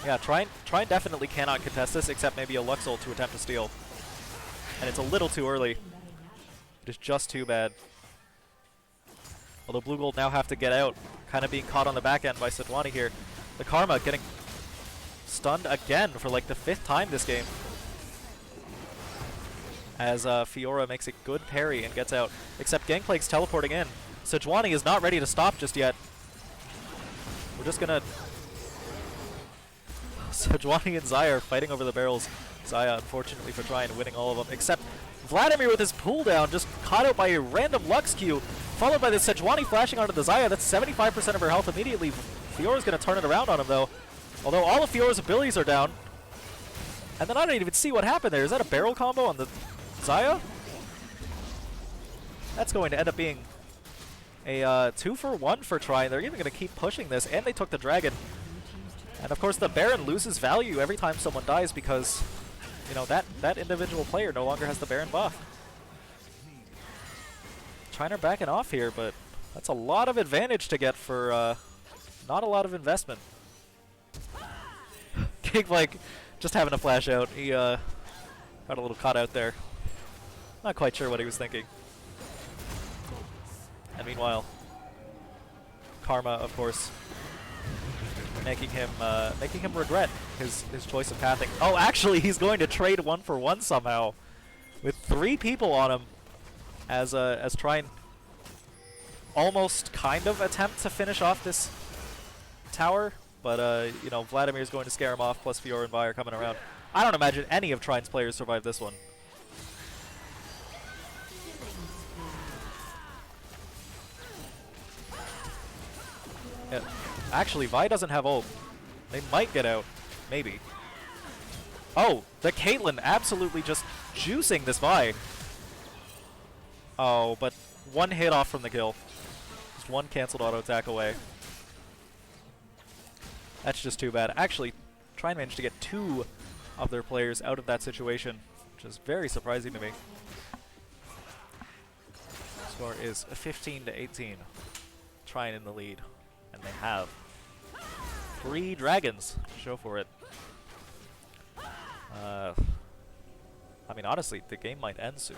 Speaker 1: Yeah, Trine definitely cannot contest this, except maybe a Luxol to attempt to steal. And it's a little too early. It is just too bad. Although BluGold now have to get out, kind of being caught on the back end by Sejuani here. The Karma getting stunned again for like the 5th time this game. As Fiora makes a good parry and gets out. Except Gangplank's teleporting in. Sejuani is not ready to stop just yet. We're just gonna... Sejuani and Xayah are fighting over the barrels. Xayah, unfortunately for Trine, winning all of them. Except Vladimir with his pull down, just caught out by a random Lux Q, followed by the Sejuani flashing onto the Xayah. That's 75% of her health immediately. Fiora's gonna turn it around on him though. Although all of Fiora's abilities are down. And then I don't even see what happened there. Is that a barrel combo on the Xayah? That's going to end up being a 2-for-1 for Trine. They're even going to keep pushing this, and they took the Dragon. And of course the Baron loses value every time someone dies because, you know, that individual player no longer has the Baron buff. Trine are backing off here, but that's a lot of advantage to get for not a lot of investment. Gangplank just having a flash out. He got a little caught out there. Not quite sure what he was thinking. And meanwhile, Karma, of course, making him regret his choice of pathing. Oh, actually, he's going to trade 1-for-1 somehow, with 3 people on him, as Trine almost kind of attempt to finish off this tower, but you know, Vladimir's going to scare him off. Plus, Fiora and Vi are coming around. I don't imagine any of Trine's players survive this one. Yeah. Actually, Vi doesn't have ult. They might get out. Maybe. Oh, the Caitlyn absolutely just juicing this Vi. Oh, but 1 hit off from the kill. Just 1 cancelled auto attack away. That's just too bad. Actually, Trine managed to get 2 of their players out of that situation, which is very surprising to me. Score is 15-18. Trine in the lead. And they have 3 dragons to show for it. I mean, honestly, the game might end soon.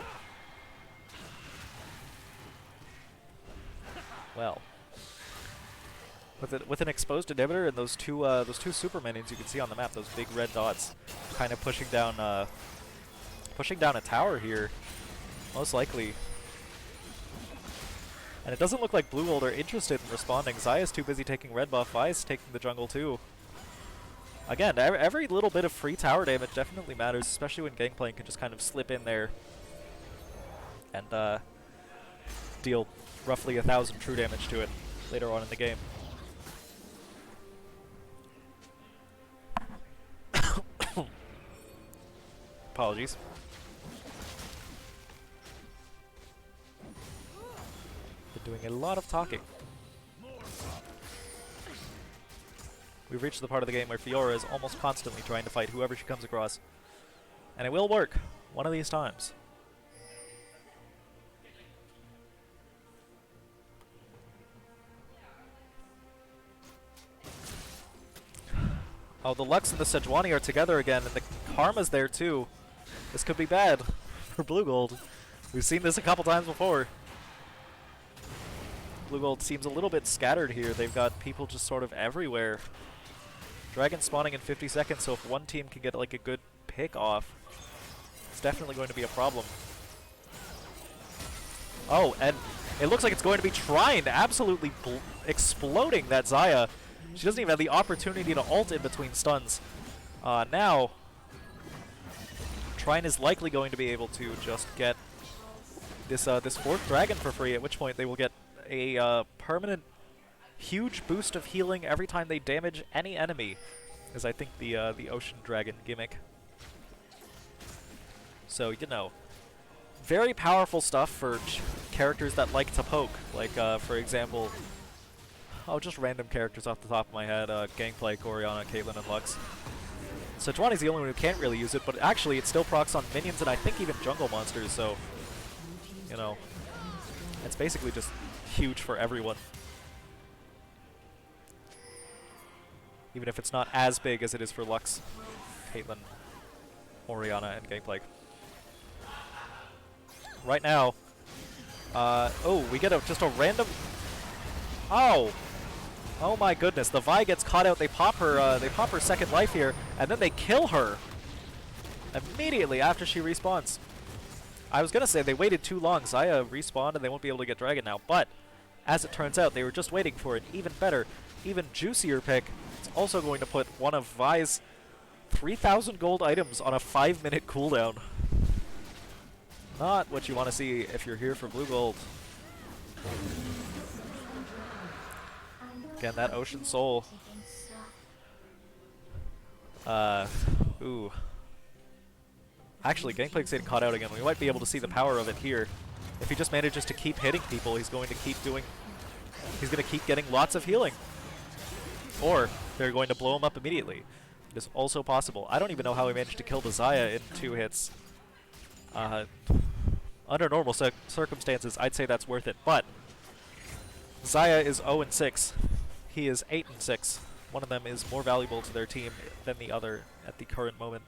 Speaker 1: Well, with an exposed inhibitor and those two super minions you can see on the map, those big red dots, kind of pushing down a tower here, most likely. And it doesn't look like BluGold are interested in responding. Xayah's too busy taking red buff. Vi's taking the jungle too. Again, every little bit of free tower damage definitely matters, especially when Gangplank can just kind of slip in there and deal roughly 1,000 true damage to it later on in the game. Apologies. Been doing a lot of talking. We've reached the part of the game where Fiora is almost constantly trying to fight whoever she comes across. And it will work one of these times. Oh, the Lux and the Sejuani are together again, and the Karma's there too. This could be bad for BluGold. We've seen this a couple times before. BluGold seems a little bit scattered here. They've got people just sort of everywhere. Dragon spawning in 50 seconds, so if one team can get like a good pick off, it's definitely going to be a problem. Oh, and it looks like it's going to be Trine absolutely exploding that Xayah. She doesn't even have the opportunity to ult in between stuns. Now, Trine is likely going to be able to just get this this 4th dragon for free, at which point they will get a permanent huge boost of healing every time they damage any enemy, is I think the ocean dragon gimmick. So, you know, very powerful stuff for characters that like to poke. Like, for example, just random characters off the top of my head, Gangplank, Orianna, Caitlyn, and Lux. Sejuani's the only one who can't really use it, but actually it still procs on minions and I think even jungle monsters, so, you know, it's basically just huge for everyone. Even if it's not as big as it is for Lux, Caitlyn, Orianna, and Gangplank. Right now, oh, we get just a random... Oh! Oh my goodness, the Vi gets caught out, they pop her 2nd life here, and then they kill her immediately after she respawns. I was gonna say they waited too long, Xayah respawned and they won't be able to get Dragon now, but as it turns out, they were just waiting for an even better, even juicier pick. It's also going to put one of Vi's 3,000 gold items on a 5-minute cooldown. Not what you want to see if you're here for BluGold. Again, that Ocean Soul. Ooh. Actually, Gangplank's getting caught out again. We might be able to see the power of it here. If he just manages to keep hitting people, he's going to keep getting lots of healing. Or they're going to blow him up immediately. It is also possible. I don't even know how he managed to kill the Xayah in 2 hits. Under normal circumstances, I'd say that's worth it, but Xayah is 0-6. He is 8-6. One of them is more valuable to their team than the other at the current moment.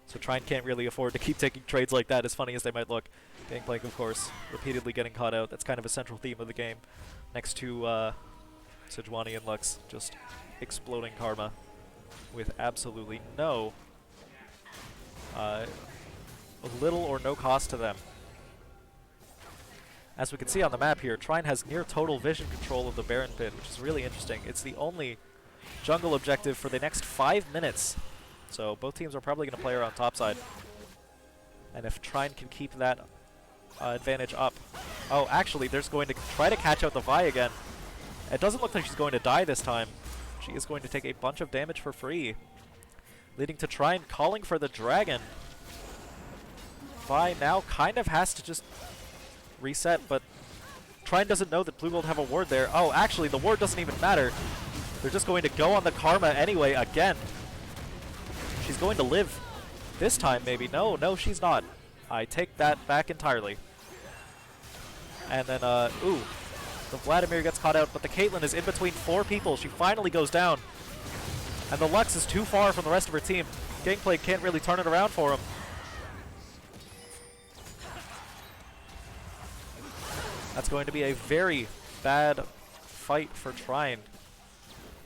Speaker 1: So Trine can't really afford to keep taking trades like that, as funny as they might look. Gangplank, of course, repeatedly getting caught out. That's kind of a central theme of the game. Next to Sejuani and Lux, just exploding karma with absolutely no little or no cost to them. As we can see on the map here, Trine has near total vision control of the Baron pit, which is really interesting. It's the only jungle objective for the next 5 minutes. So both teams are probably going to play her on topside. And if Trine can keep that advantage up... Oh, actually, they're going to try to catch out the Vi again. It doesn't look like she's going to die this time. She is going to take a bunch of damage for free, leading to Trine calling for the dragon. Vi now kind of has to just reset, but Trine doesn't know that BluGold have a ward there. Oh, actually, the ward doesn't even matter. They're just going to go on the karma anyway again. She's going to live this time, maybe. No, she's not. I take that back entirely. And then, ooh, the Vladimir gets caught out, but the Caitlyn is in between 4 people. She finally goes down. And the Lux is too far from the rest of her team. Gangplank can't really turn it around for him. That's going to be a very bad fight for Trine.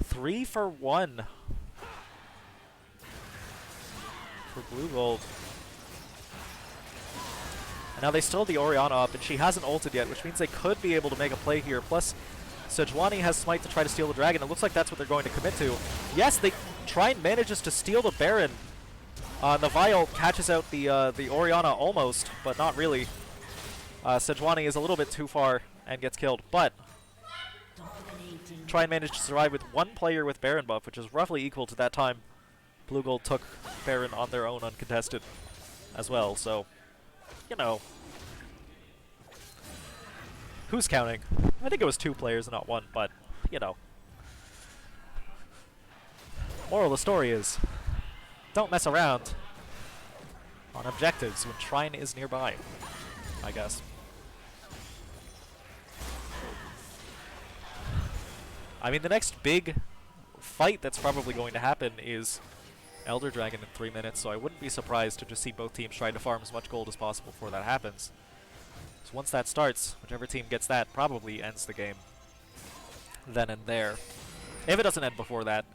Speaker 1: 3 for 1 for BluGold. And now they still have the Orianna up, and she hasn't ulted yet, which means they could be able to make a play here. Plus, Sejuani has Smite to try to steal the dragon. It looks like that's what they're going to commit to. Yes, Trine manages to steal the Baron. The Vial catches out the Orianna almost, but not really. Sejuani is a little bit too far and gets killed, but Trine managed to survive with 1 player with Baron buff, which is roughly equal to that time BluGold took Baron on their own uncontested as well, so, you know. Who's counting? I think it was 2 players and not 1, but, you know. Moral of the story is, don't mess around on objectives when Trine is nearby, I guess. I mean, the next big fight that's probably going to happen is Elder Dragon in 3 minutes, so I wouldn't be surprised to just see both teams trying to farm as much gold as possible before that happens. So once that starts, whichever team gets that probably ends the game then and there. If it doesn't end before that.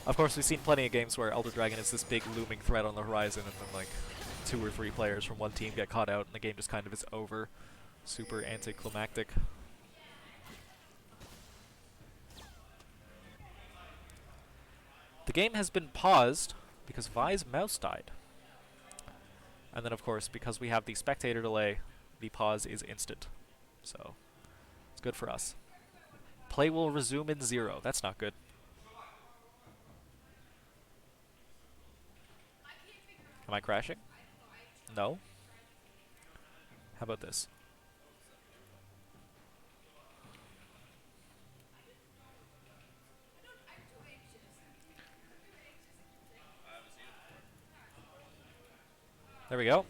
Speaker 1: Of course, we've seen plenty of games where Elder Dragon is this big looming threat on the horizon, and then, like, 2 or 3 players from one team get caught out and the game just kind of is over. Super anticlimactic. The game has been paused because Vi's mouse died. And then, of course, because we have the spectator delay, the pause is instant. So, it's good for us. Play will resume in 0. That's not good. Am I crashing? No. How about this? There we go.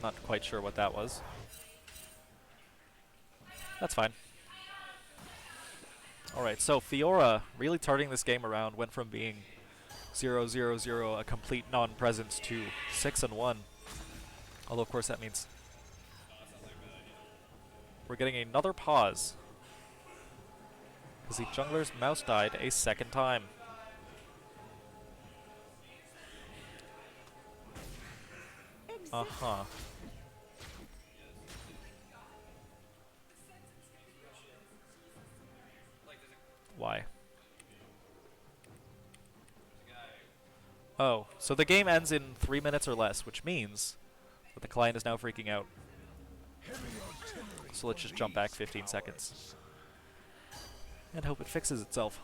Speaker 1: Not quite sure what that was. That's fine. Alright, so Fiora really turning this game around, went from being 0-0-0, a complete non-presence, to 6-1. Although, of course, that means we're getting another pause. Because the jungler's mouse died a second time. Uh-huh. Why? Oh, so the game ends in 3 minutes or less, which means that the client is now freaking out. So let's just jump back 15 seconds. And hope it fixes itself.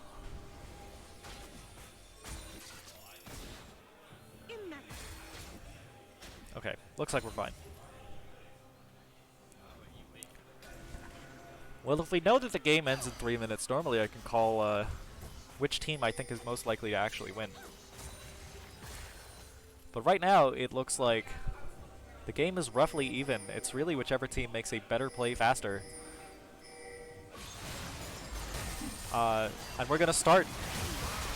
Speaker 1: Okay, looks like we're fine. Well, if we know that the game ends in 3 minutes, normally I can call which team I think is most likely to actually win. But right now, it looks like the game is roughly even. It's really whichever team makes a better play faster. And we're going to start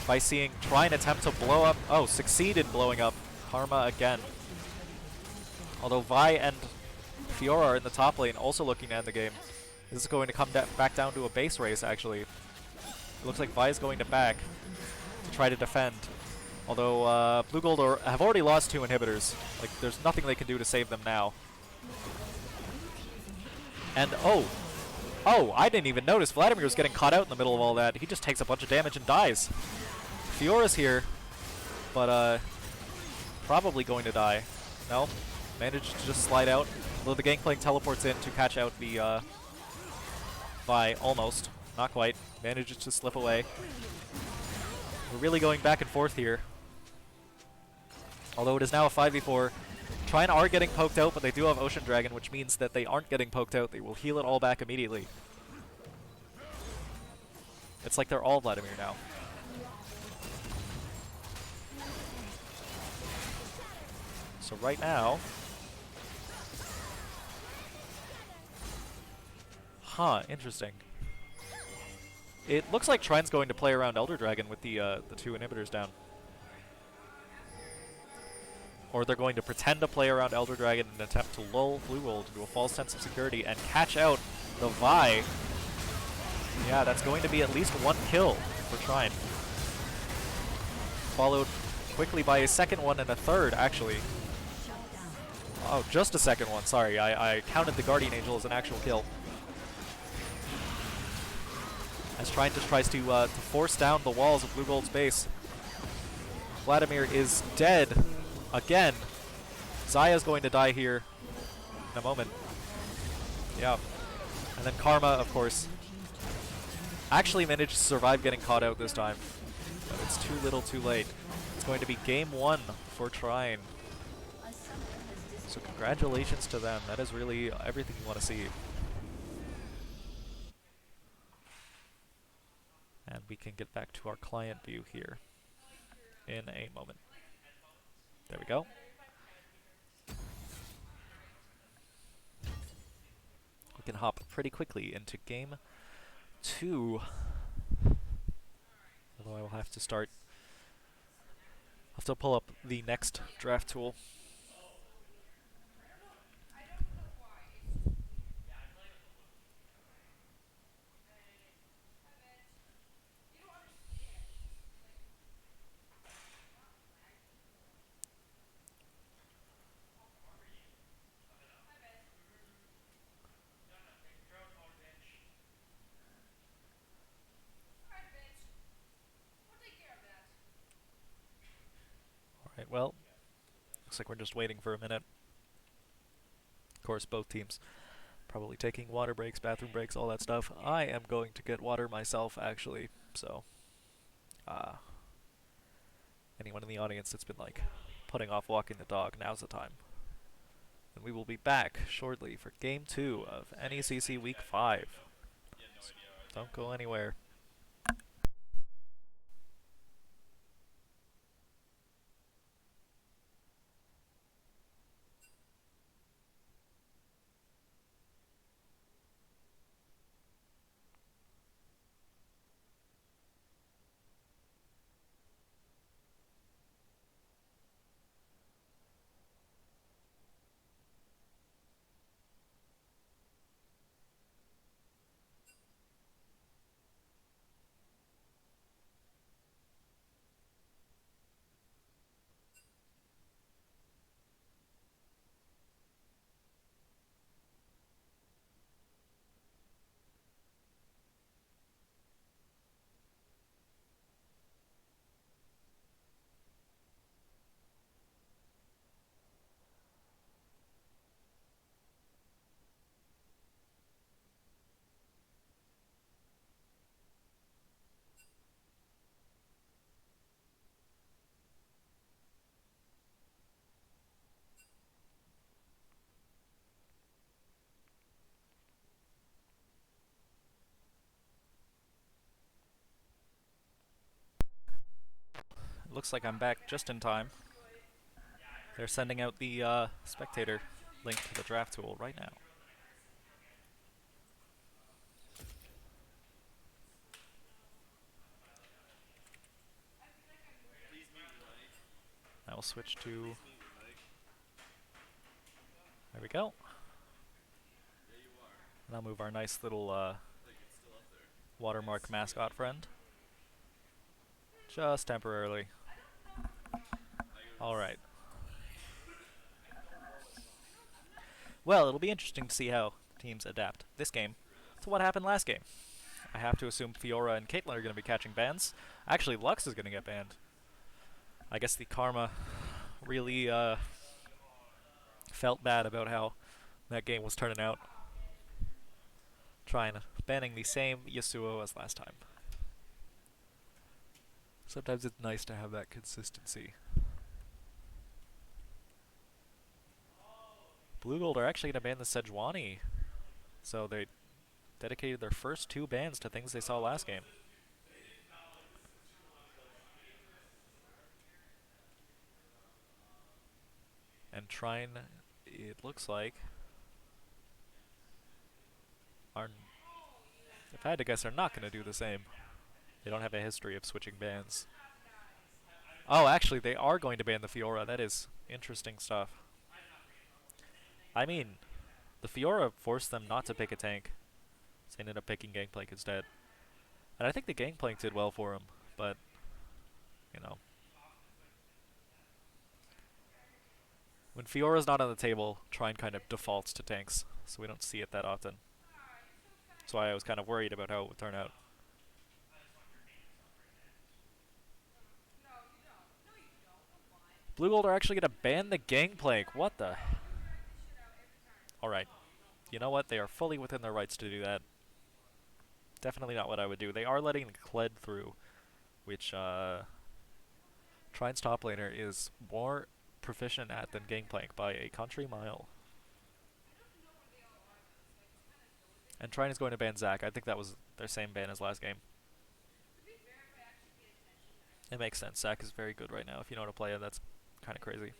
Speaker 1: by seeing Trine attempt to blow up. Oh, succeed in blowing up Karma again. Although Vi and Fiora are in the top lane, also looking to end the game. This is going to come back down to a base race, actually. It looks like Vi is going to back to try to defend. Although BluGold have already lost 2 inhibitors. Like, there's nothing they can do to save them now. And, oh, I didn't even notice. Vladimir was getting caught out in the middle of all that. He just takes a bunch of damage and dies. Fiora's here, but probably going to die. No, managed to just slide out. Although the Gangplank teleports in to catch out the Vi, almost. Not quite. Manages to slip away. We're really going back and forth here. Although it is now a 5v4. Trine are getting poked out, but they do have Ocean Dragon, which means that they aren't getting poked out. They will heal it all back immediately. It's like they're all Vladimir now. So right now... Huh, interesting. It looks like Trine's going to play around Elder Dragon with the 2 inhibitors down. Or they're going to pretend to play around Elder Dragon and attempt to lull BluGold into a false sense of security and catch out the Vi. Yeah, that's going to be at least 1 kill for Trine. Followed quickly by a second one and a third, actually. Oh, just a second one, sorry. I counted the Guardian Angel as an actual kill. As Trine just tries to force down the walls of BluGold's base. Vladimir is dead. Again, Zaya's going to die here in a moment. Yeah. And then Karma, of course, actually managed to survive getting caught out this time. But it's too little too late. It's going to be game 1 for Trine. So congratulations to them. That is really everything you want to see. And we can get back to our client view here in a moment. There we go. We can hop pretty quickly into game 2. Although I will have to start. I'll have to pull up the next draft tool. Well, looks like we're just waiting for a minute. Of course, both teams probably taking water breaks, bathroom breaks, all that stuff. I am going to get water myself, actually. So, uh, anyone in the audience that's been like putting off walking the dog, now's the time. And we will be back shortly for Game 2 of NECC Week 5. Don't go anywhere. It looks like I'm back just in time. They're sending out the spectator link to the draft tool right now. I will switch to. There we go. And I'll move our nice little watermark mascot friend. Just temporarily. Alright. Well, it'll be interesting to see how teams adapt this game to what happened last game. I have to assume Fiora and Caitlyn are going to be catching bans. Actually, Lux is going to get banned. I guess the karma really felt bad about how that game was turning out. Trine banning the same Yasuo as last time. Sometimes it's nice to have that consistency. BluGold are actually going to ban the Sejuani. So they dedicated their first 2 bans to things they saw last game. And Trine, it looks like, are, if I had to guess, they're not going to do the same. They don't have a history of switching bans. Oh, actually, they are going to ban the Fiora. That is interesting stuff. I mean, the Fiora forced them not to pick a tank. So they ended up picking Gangplank instead. And I think the Gangplank did well for him, but, you know. When Fiora's not on the table, Trine kind of defaults to tanks, so we don't see it that often. That's why I was kind of worried about how it would turn out. BluGold are actually going to ban the Gangplank. What the? Alright. You know what? They are fully within their rights to do that. Definitely not what I would do. They are letting the Kled through, which Trine's top laner is more proficient at than Gangplank by a country mile. And Trine is going to ban Zac. I think that was their same ban as last game. It makes sense. Zac is very good right now. If you know how to play it, that's kind of crazy.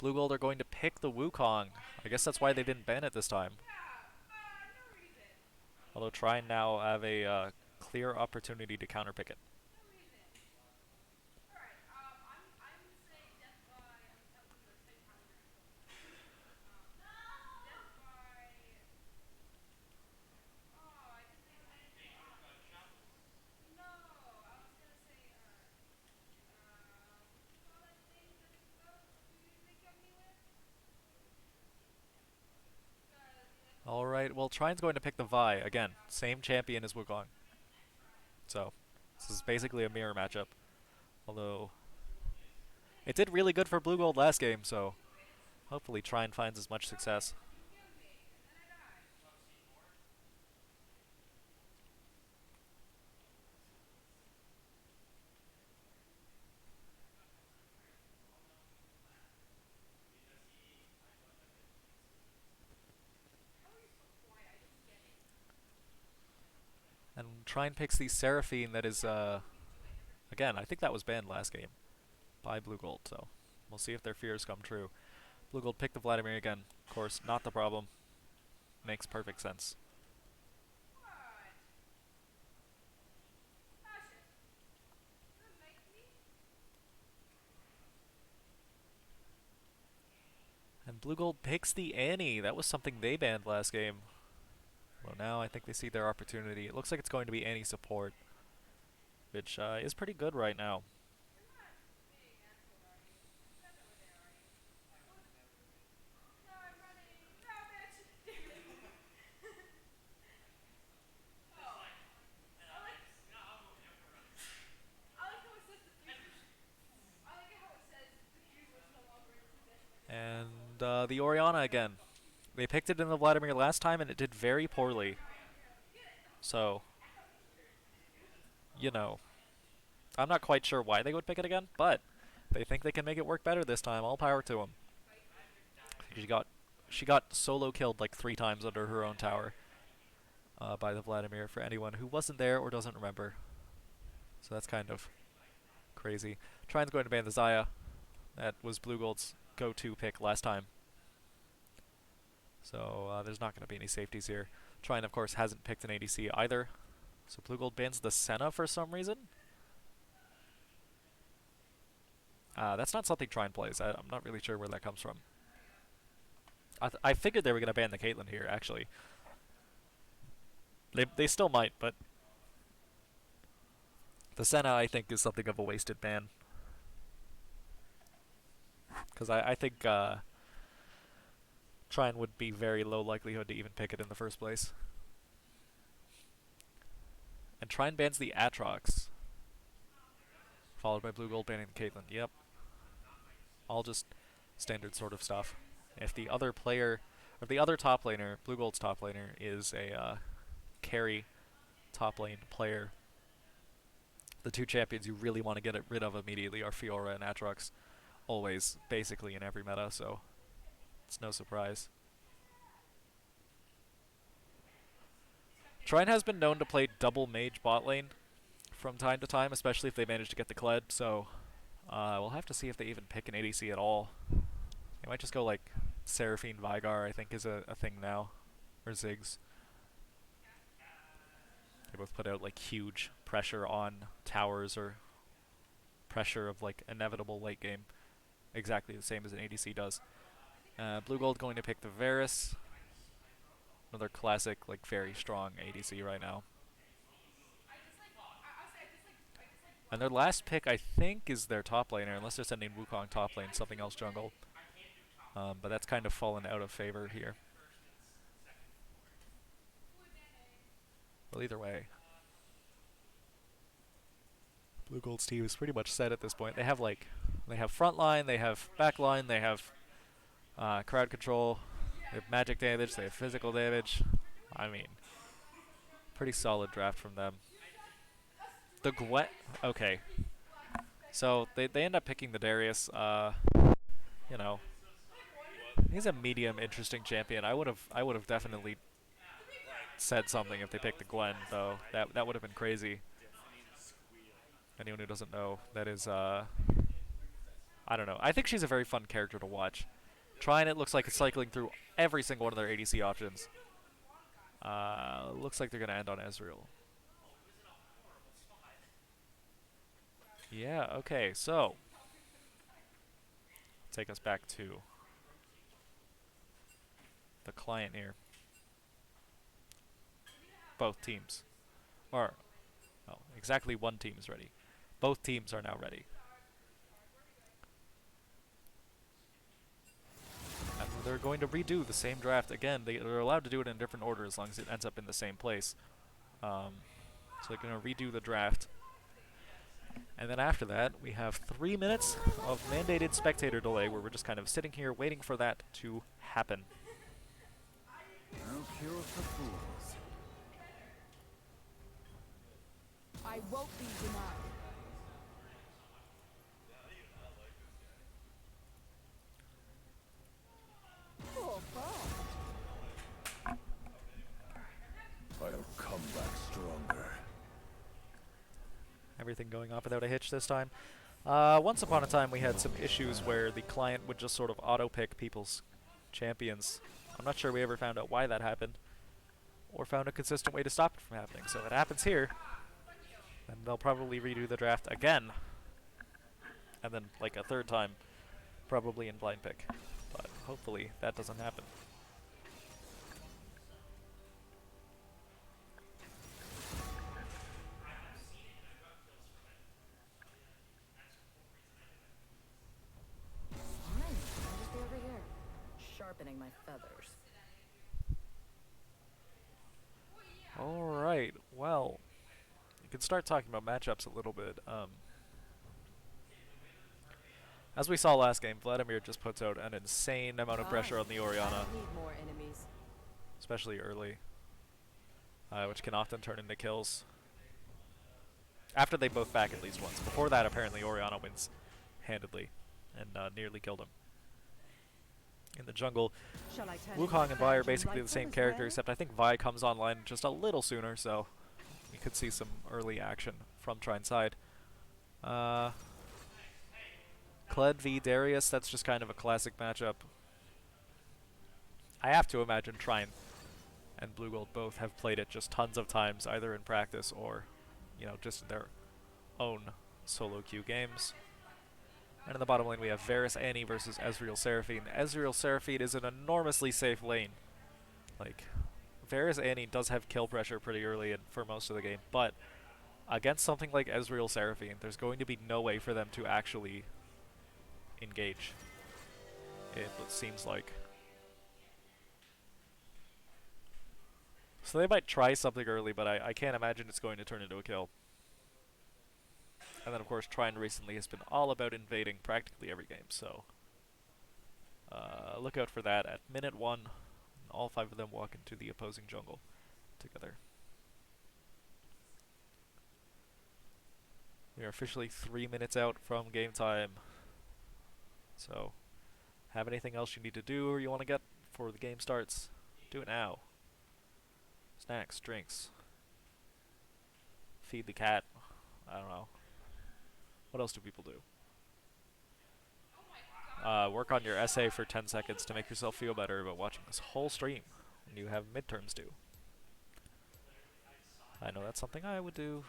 Speaker 1: BluGold are going to pick the Wukong. I guess that's why they didn't ban it this time. Although Trine now have a clear opportunity to counterpick it. Alright, well, Trine's going to pick the Vi. Again, same champion as Wukong. So, this is basically a mirror matchup. Although, it did really good for BluGold last game, so hopefully Trine finds as much success. And Trine picks the Seraphine that is, again, I think that was banned last game by BluGold, so we'll see if their fears come true. BluGold picked the Vladimir again. Of course, not the problem. Makes perfect sense. And BluGold picks the Annie. That was something they banned last game. Well, now I think they see their opportunity. It looks like it's going to be Annie support, which is pretty good right now. And the Orianna again. They picked it in the Vladimir last time, and it did very poorly. So, you know, I'm not quite sure why they would pick it again, but they think they can make it work better this time. All power to them. She got solo killed like 3 times under her own tower by the Vladimir. For anyone who wasn't there or doesn't remember, so that's kind of crazy. Trine's going to ban the Xayah. That was BluGold's go-to pick last time. So there's not going to be any safeties here. Trine, of course, hasn't picked an ADC either. So BluGold bans the Senna for some reason. That's not something Trine plays. I'm not really sure where that comes from. I figured they were going to ban the Caitlyn here, actually. They still might, but the Senna, I think, is something of a wasted ban. Because I think Trine would be very low likelihood to even pick it in the first place. And Trine bans the Aatrox, followed by BluGold banning the Caitlyn. Yep. All just standard sort of stuff. If the other player, or the other top laner, BluGold's top laner, is a carry top lane player, the 2 champions you really want to get rid of immediately are Fiora and Aatrox. Always, basically, in every meta, so it's no surprise. Trine has been known to play double mage bot lane from time to time, especially if they manage to get the Kled, so we'll have to see if they even pick an ADC at all. They might just go like Seraphine Vigar, I think is a thing now, or Ziggs. They both put out like huge pressure on towers or pressure of like inevitable late game, exactly the same as an ADC does. BluGold going to pick the Varus, another classic, like very strong ADC right now. And their last pick, I think, is their top laner, unless they're sending Wukong top lane, something else jungle. But that's kind of fallen out of favor here. Well, either way, BluGold's team is pretty much set at this point. They have front line, they have back line, they have crowd control, they have magic damage, they have physical damage. I mean, pretty solid draft from them. The Gwen, okay. So they end up picking the Darius. You know, he's a medium interesting champion. I would have definitely said something if they picked the Gwen, though. That would have been crazy. Anyone who doesn't know, that is I don't know. I think she's a very fun character to watch. Trine, it looks like it's cycling through every single one of their ADC options. Looks like they're gonna end on Ezreal. Yeah, okay, so take us back to the client here. Both teams. Or, oh, exactly one team is ready. Both teams are now ready. And they're going to redo the same draft again. They're allowed to do it in a different order as long as it ends up in the same place. So they're going to redo the draft. And then after that, we have 3 minutes of mandated spectator delay where we're just kind of sitting here waiting for that to happen.
Speaker 2: No cure for fools.
Speaker 4: I won't be denied. Oh, wow.
Speaker 2: I'll come back stronger.
Speaker 1: Everything going off without a hitch this time. Once upon a time, we had some issues where the client would just sort of auto-pick people's champions. I'm not sure we ever found out why that happened, or found a consistent way to stop it from happening. So if it happens here, then they'll probably redo the draft again, and then like a third time, probably in blind pick. But hopefully that doesn't happen.
Speaker 4: Fine. I'll just be over here, sharpening my feathers.
Speaker 1: Alright, well, you can start talking about matchups a little bit. As we saw last game, Vladimir just puts out an insane amount of pressure on the
Speaker 4: I
Speaker 1: Orianna,
Speaker 4: don't need more enemies.
Speaker 1: especially early, which can often turn into kills. After they both back at least once. Before that, apparently Orianna wins handedly and nearly killed him. In the jungle,
Speaker 4: Shall I turn
Speaker 1: Wukong and Vi are
Speaker 4: into
Speaker 1: basically the
Speaker 4: rifle
Speaker 1: same
Speaker 4: as
Speaker 1: character,
Speaker 4: well?
Speaker 1: except I think Vi comes online just a little sooner, so we could see some early action from Trine's side. Kled v Darius, that's just kind of a classic matchup. I have to imagine Trine and BluGold both have played it just tons of times, either in practice or, you know, just in their own solo queue games. And in the bottom lane we have Varus Annie versus Ezreal Seraphine. Ezreal Seraphine is an enormously safe lane. Like, Varus Annie does have kill pressure pretty early and for most of the game, but against something like Ezreal Seraphine, there's going to be no way for them to actually engage. It seems like. So they might try something early, but I can't imagine it's going to turn into a kill. And then, of course, Trine recently has been all about invading practically every game, so look out for that at minute 1. All 5 of them walk into the opposing jungle together. We are officially 3 minutes out from game time. So, have anything else you need to do or you want to get before the game starts? Do it now. Snacks, drinks. Feed the cat. I don't know. What else do people do? Work on your essay for 10 seconds to make yourself feel better about watching this whole stream when you have midterms due. I know that's something I would do.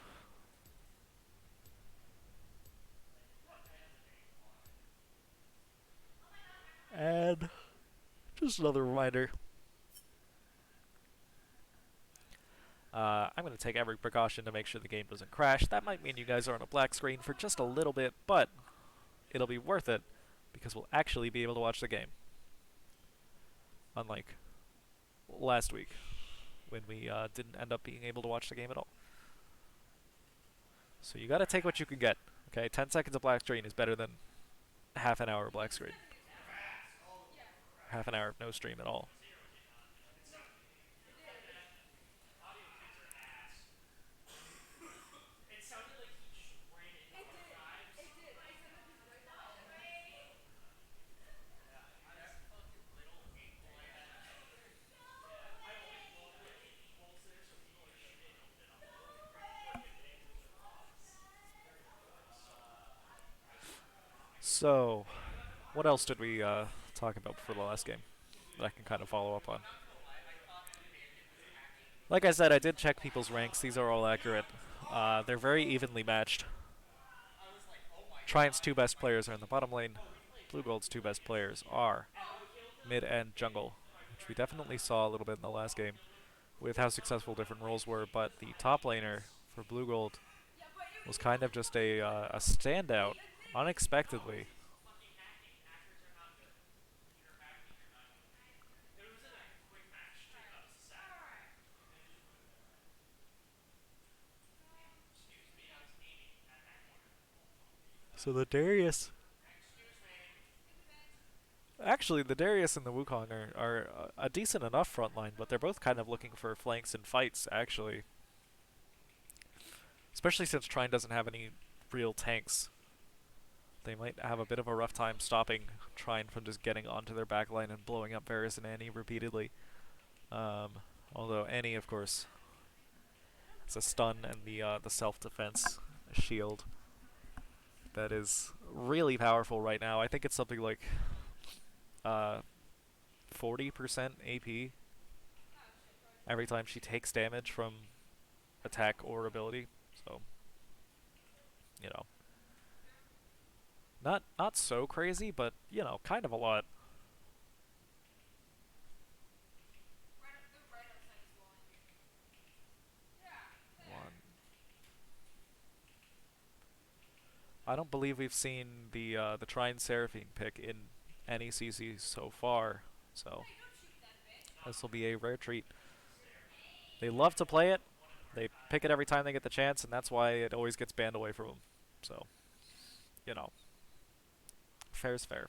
Speaker 1: And just another reminder. I'm going to take every precaution to make sure the game doesn't crash. That might mean you guys are on a black screen for just a little bit, but it'll be worth it because we'll actually be able to watch the game. Unlike last week when we didn't end up being able to watch the game at all. So you got to take what you can get. Okay, 10 seconds of black screen is better than half an hour of black screen. Half an hour of no stream at all. So, what else did we talk about before the last game that I can kind of follow up on? Like I said, I did check people's ranks. These are all accurate. They're very evenly matched. Trine's 2 best players are in the bottom lane. BluGold's 2 best players are mid and jungle, which we definitely saw a little bit in the last game with how successful different roles were, but the top laner for BluGold was kind of just a standout, unexpectedly. So the Darius. Actually, the Darius and the Wukong are a decent enough front line, but they're both kind of looking for flanks and fights, actually. Especially since Trine doesn't have any real tanks. They might have a bit of a rough time stopping Trine from just getting onto their backline and blowing up Varus and Annie repeatedly. Although Annie, of course, has a stun and the self-defense shield that is really powerful right now. I think it's something like 40% AP every time she takes damage from attack or ability. So, you know, not so crazy, but you know, kind of a lot. One. I don't believe we've seen the Trine Seraphine pick in any CC so far, so this will be a rare treat. They love to play it. They pick it every time they get the chance, and that's why it always gets banned away from them. So, you know, fair's fair.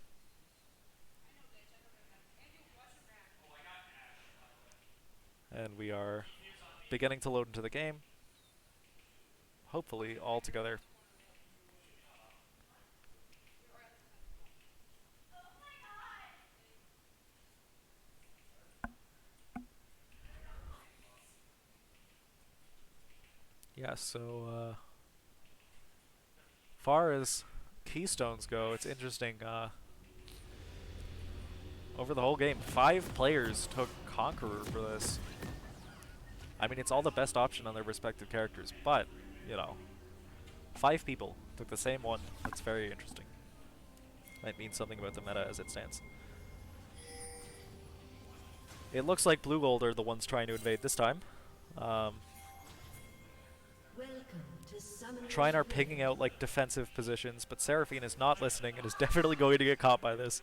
Speaker 1: And we are beginning to load into the game. Hopefully all together. Yeah, so far as keystones go, it's interesting. Over the whole game, 5 players took Conqueror for this. I mean, it's all the best option on their respective characters, but, you know, 5 people took the same one. That's very interesting. Might mean something about the meta as it stands. It looks like BluGold are the ones trying to invade this time. Trine are picking out like defensive positions, but Seraphine is not listening and is definitely going to get caught by this,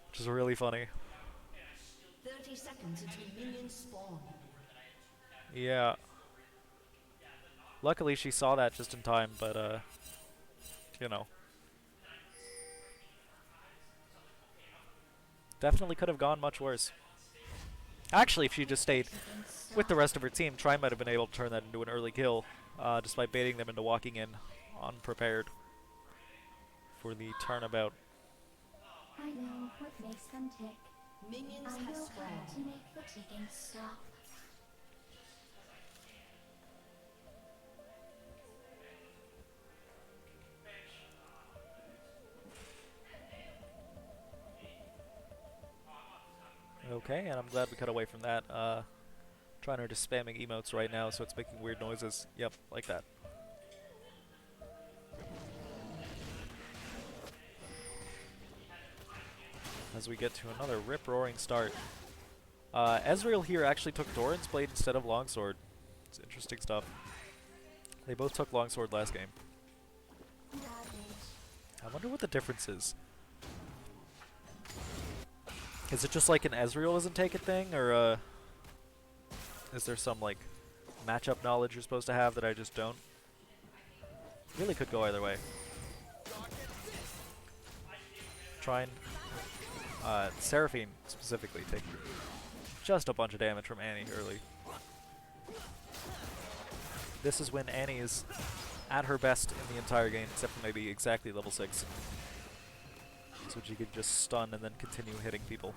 Speaker 1: which is really funny.
Speaker 5: 30 seconds until minions spawn.
Speaker 1: Yeah. Luckily she saw that just in time, but you know. Definitely could have gone much worse. Actually, if she just stayed with the rest of her team, Trine might have been able to turn that into an early kill, just by baiting them into walking in unprepared for the turnabout.
Speaker 3: I know what makes them tick.
Speaker 5: Minions
Speaker 3: I
Speaker 5: have
Speaker 3: will help
Speaker 5: spawned.
Speaker 3: to make the ticking stop.
Speaker 1: Okay, and I'm glad we cut away from that. Trying to just spamming emotes right now, so it's making weird noises. Yep, like that. As we get to another rip-roaring start. Ezreal here actually took Doran's Blade instead of Longsword. It's interesting stuff. They both took Longsword last game. I wonder what the difference is. Is it just like an Ezreal doesn't take it thing, or is there some like matchup knowledge you're supposed to have that I just don't? Really could go either way. Trine, Seraphine specifically taking just a bunch of damage from Annie early. This is when Annie is at her best in the entire game, except for maybe exactly level 6. So she could just stun and then continue hitting people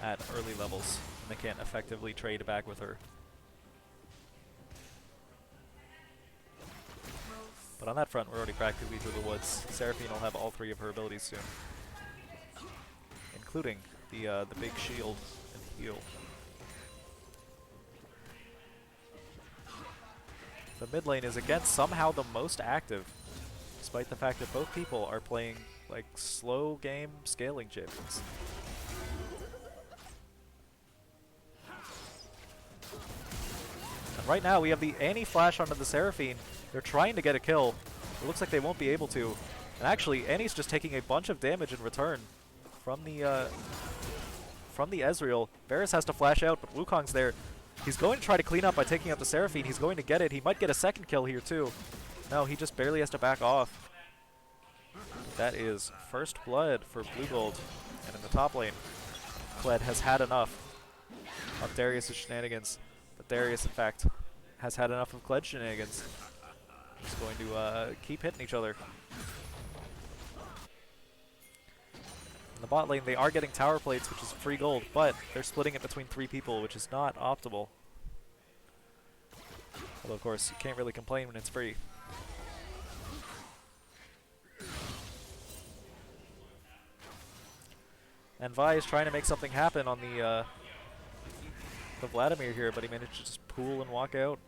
Speaker 1: at early levels, and they can't effectively trade back with her. But on that front, we're already practically through the woods. Seraphine will have all 3 of her abilities soon, including the big shield and heal. The mid lane is again somehow the most active, despite the fact that both people are playing like slow game scaling champions. And right now we have the Annie flash onto the Seraphine. They're trying to get a kill. It looks like they won't be able to. And actually, Annie's just taking a bunch of damage in return from the Ezreal. Varus has to flash out, but Wukong's there. He's going to try to clean up by taking out the Seraphine. He's going to get it. He might get a second kill here too. No, he just barely has to back off. That is first blood for BluGold. And in the top lane, Kled has had enough of Darius' shenanigans. But Darius, in fact, has had enough of Kled's shenanigans. He's going to keep hitting each other. In the bot lane, they are getting tower plates, which is free gold, but they're splitting it between 3 people, which is not optimal. Although, of course, you can't really complain when it's free. And Vi is trying to make something happen on the Vladimir here, but he managed to just pool and walk out.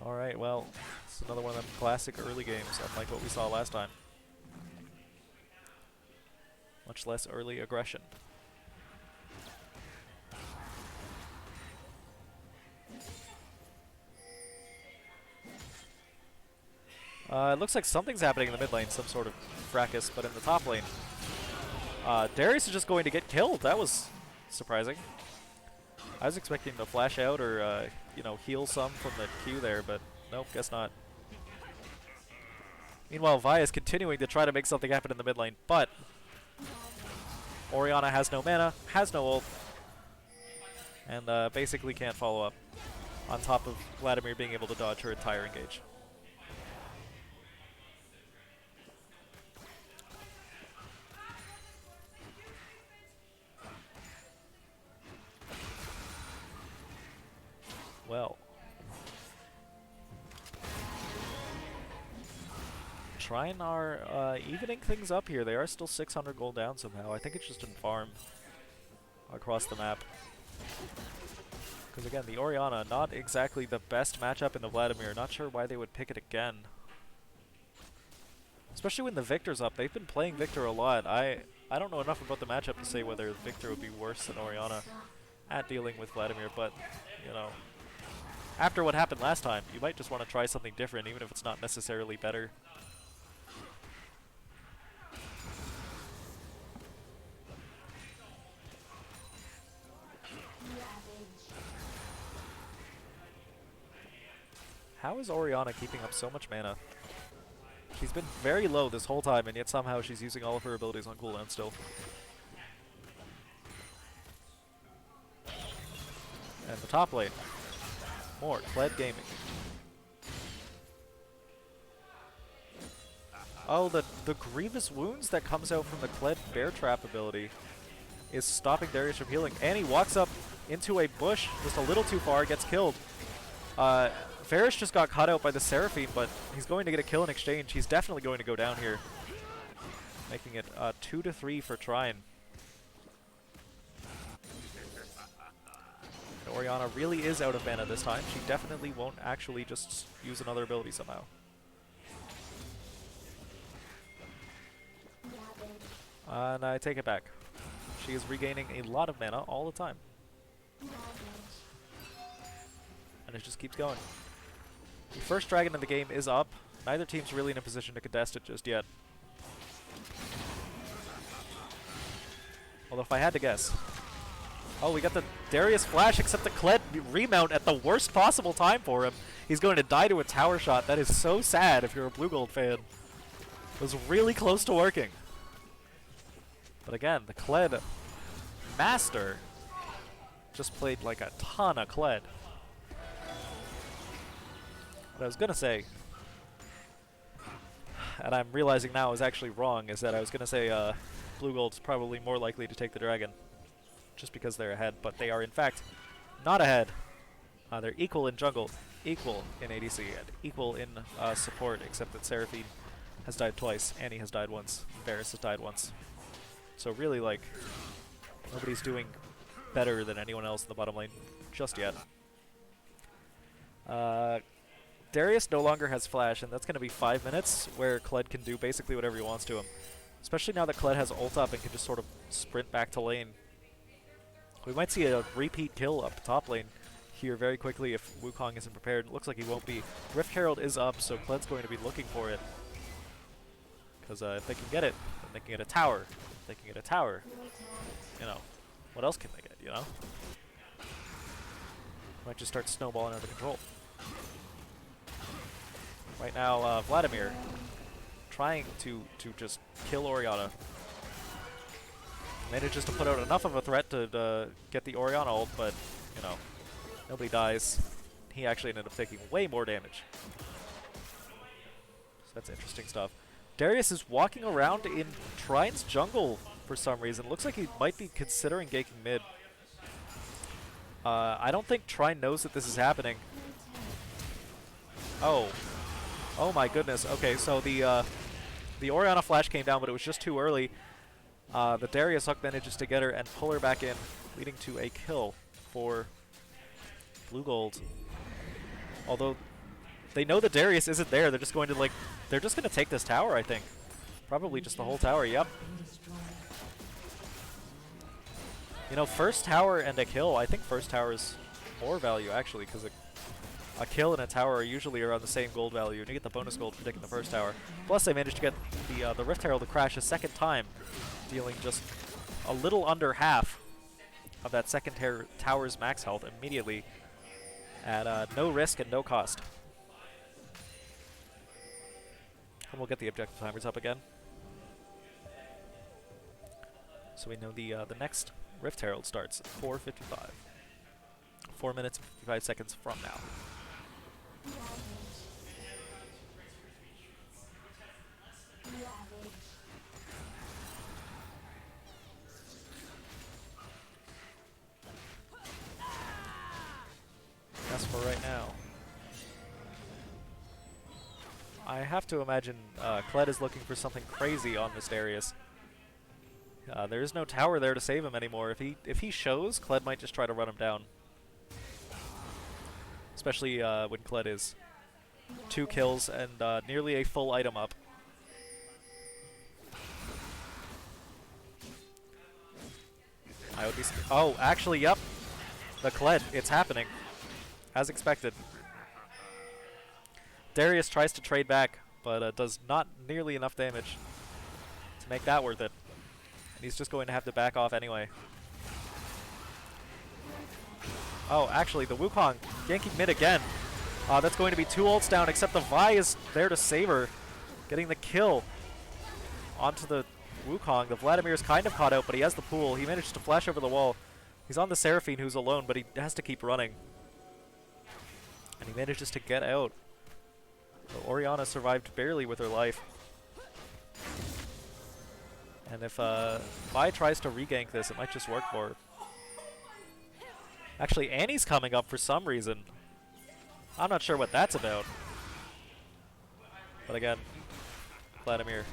Speaker 1: Alright, well, it's another one of them classic early games, unlike what we saw last time. Much less early aggression. It looks like something's happening in the mid lane, some sort of fracas, but in the top lane, Darius is just going to get killed. That was surprising. I was expecting him to flash out or, you know, heal some from the Q there, but nope, guess not. Meanwhile, Vi is continuing to try to make something happen in the mid lane, but Orianna has no mana, has no ult, and basically can't follow up, on top of Vladimir being able to dodge her entire engage. Well, Trine are evening things up here. They are still 600 gold down somehow. I think it's just in farm across the map. Because again, the Orianna, not exactly the best matchup in the Vladimir. Not sure why they would pick it again. Especially when the Victor's up. They've been playing Victor a lot. I don't know enough about the matchup to say whether Victor would be worse than Orianna at dealing with Vladimir, but, you know, after what happened last time, you might just want to try something different, even if it's not necessarily better. How is Orianna keeping up so much mana? She's been very low this whole time, and yet somehow she's using all of her abilities on cooldown still. And the top lane. More Kled Gaming. Oh, the grievous wounds that comes out from the Kled Bear Trap ability is stopping Darius from healing. And he walks up into a bush just a little too far, gets killed. Varus just got caught out by the Seraphine, but he's going to get a kill in exchange. He's definitely going to go down here, making it 2-3 for Trine. Orianna really is out of mana this time. She definitely won't actually just use another ability somehow. And I take it back. She is regaining a lot of mana all the time. And it just keeps going. The first dragon of the game is up. Neither team's really in a position to contest it just yet. Although if I had to guess... Oh, we got the Darius flash, except the Kled remount at the worst possible time for him. He's going to die to a tower shot. That is so sad if you're a BluGold fan. It was really close to working. But again, the Kled master just played like a ton of Kled. What I was going to say, and I'm realizing now I was actually wrong, is that I was going to say BluGold's probably more likely to take the dragon. Just because they're ahead, but they are in fact not ahead. They're equal in jungle, equal in ADC, and equal in support, except that Seraphine has died twice, Annie has died once, Varus has died once. So really, like, nobody's doing better than anyone else in the bottom lane just yet. Darius no longer has flash, and that's going to be 5 minutes where Kled can do basically whatever he wants to him. Especially now that Kled has ult up and can just sort of sprint back to lane. We might see a repeat kill up the top lane here very quickly if Wukong isn't prepared. It looks like he won't be. Rift Herald is up, so Kled's going to be looking for it. Because if they can get it, then they can get a tower. If they can get a tower, you know, what else can they get, you know? Might just start snowballing out of control. Right now, Vladimir trying to just kill Orianna. Manages to put out enough of a threat to get the Orianna ult, but, you know, nobody dies. He actually ended up taking way more damage. So that's interesting stuff. Darius is walking around in Trine's jungle for some reason. Looks like he might be considering ganking mid. I don't think Trine knows that this is happening. Oh. Oh my goodness. Okay, so the Orianna flash came down, but it was just too early. The Darius hook manages to get her and pull her back in, leading to a kill for BluGold. Although they know the Darius isn't there, they're just going to they're just going to take this tower, I think. Probably just the whole tower. Yep. You know, first tower and a kill. I think first tower is more value actually, because a kill and a tower are usually around the same gold value, and you get the bonus gold for taking the first tower. Plus, they managed to get the Rift Herald to crash a second time, dealing just a little under half of that second tower's max health immediately at no risk and no cost. And we'll get the objective timers up again. So we know the next Rift Herald starts at 4:55. 4 minutes and 55 seconds from now. That's for right now. I have to imagine Kled is looking for something crazy on this Darius. There is no tower there to save him anymore. If he shows, Kled might just try to run him down. Especially when Kled is 2 kills and nearly a full item up. I would be oh, actually, yep. The Kled, it's happening. As expected. Darius tries to trade back, but does not nearly enough damage to make that worth it. And he's just going to have to back off anyway. Oh, actually, the Wukong ganking mid again. That's going to be 2 ults down, except the Vi is there to save her, getting the kill onto the Wukong. The Vladimir is kind of caught out, but he has the pool. He managed to flash over the wall. He's on the Seraphine, who's alone, but he has to keep running. And he manages to get out. So Orianna survived barely with her life. And if Vi tries to regank this, it might just work for her. Actually, Annie's coming up for some reason. I'm not sure what that's about. But again, Vladimir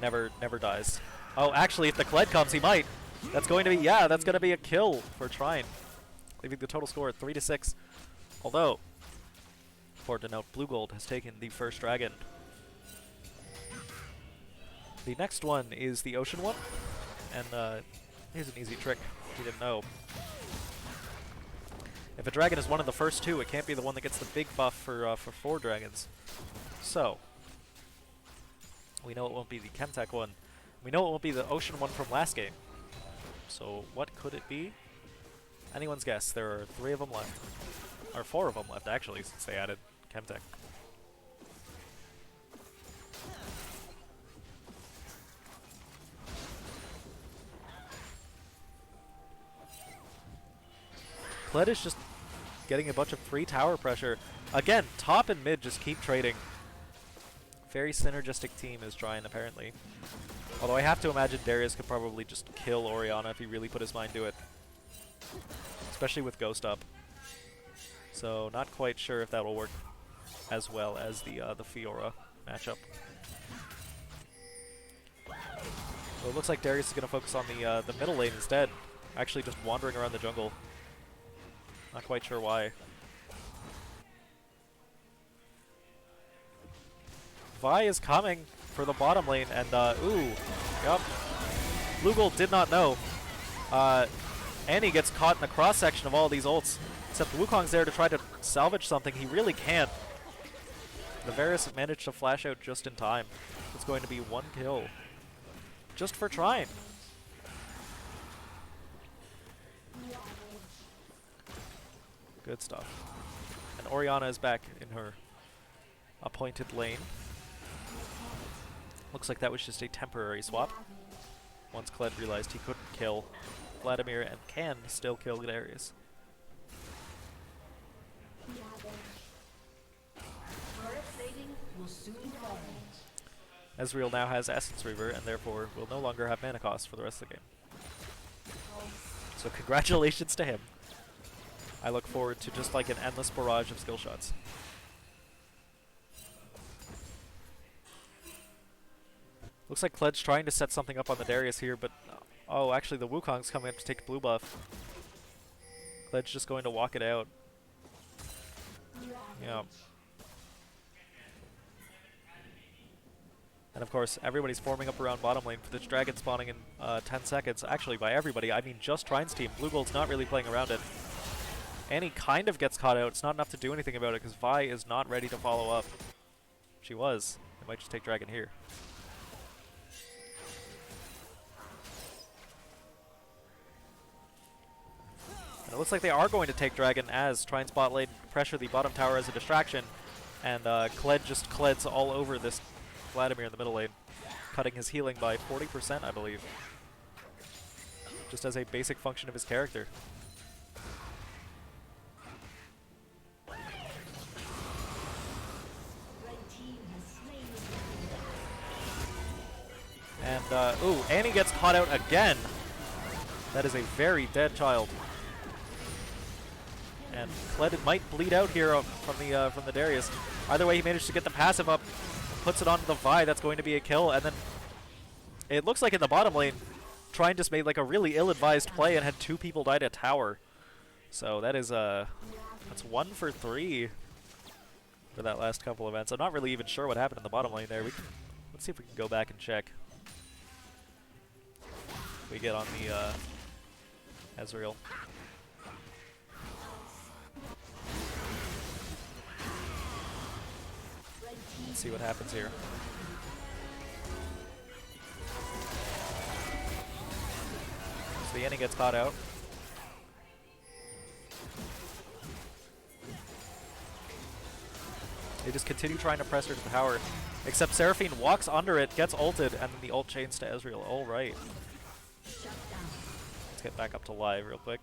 Speaker 1: never dies. Oh, actually, if the Kled comes, he might. That's going to be, yeah, that's going to be a kill for Trine, leaving the total score at 3-6. Although, important to note, BluGold has taken the first dragon. The next one is the Ocean one, and here's an easy trick if you didn't know. If a dragon is one of the first 2, it can't be the one that gets the big buff for 4 dragons. So, we know it won't be the Chemtech one. We know it won't be the Ocean one from last game. So, what could it be? Anyone's guess. There are 3 of them left. Or 4 of them left, actually, since they added Chemtech. Kled is just getting a bunch of free tower pressure. Again, top and mid just keep trading. Very synergistic team is Trine, apparently. Although I have to imagine Darius could probably just kill Orianna if he really put his mind to it. Especially with Ghost up. So, not quite sure if that will work as well as the Fiora matchup. So it looks like Darius is going to focus on the middle lane instead. Actually just wandering around the jungle. Not quite sure why. Vi is coming for the bottom lane, and ooh, yep. BluGold did not know. Annie gets caught in the cross-section of all these ults. Except Wukong's there to try to salvage something. He really can't. The Varus managed to flash out just in time. It's going to be 1 kill. Just for Trine. Good stuff. And Orianna is back in her appointed lane. Looks like that was just a temporary swap. Once Kled realized he couldn't kill Vladimir and can still kill Darius.
Speaker 5: Turret plating will soon fall.
Speaker 1: Ezreal now has Essence Reaver and therefore will no longer have mana cost for the rest of the game. So congratulations to him. I look forward to just like an endless barrage of skill shots. Looks like Kled's trying to set something up on the Darius here, but oh, actually the Wukong's coming up to take blue buff. Kled's just going to walk it out. Yeah. And of course, everybody's forming up around bottom lane for this dragon spawning in 10 seconds. Actually, by everybody, I mean just Trine's team. BluGold's not really playing around it. Annie kind of gets caught out. It's not enough to do anything about it because Vi is not ready to follow up. She was. They might just take dragon here. And it looks like they are going to take dragon as Trine's bot lane pressure the bottom tower as a distraction. And Kled just Kleds all over this Vladimir in the middle lane, cutting his healing by 40%, I believe. Just as a basic function of his character. And, ooh, Annie gets caught out again. That is a very dead child. And Kled might bleed out here from the Darius. Either way, he managed to get the passive up, puts it onto the Vi. That's going to be a kill. And then it looks like in the bottom lane, Trine just made like a really ill-advised play and had 2 people die to tower. So that is that's 1 for 3 for that last couple events. I'm not really even sure what happened in the bottom lane there. Let's see if we can go back and check. We get on the Ezreal. Let's see what happens here. So the Annie gets caught out. They just continue trying to press her to the tower. Except Seraphine walks under it, gets ulted, and then the ult chains to Ezreal. Alright. Let's get back up to live real quick.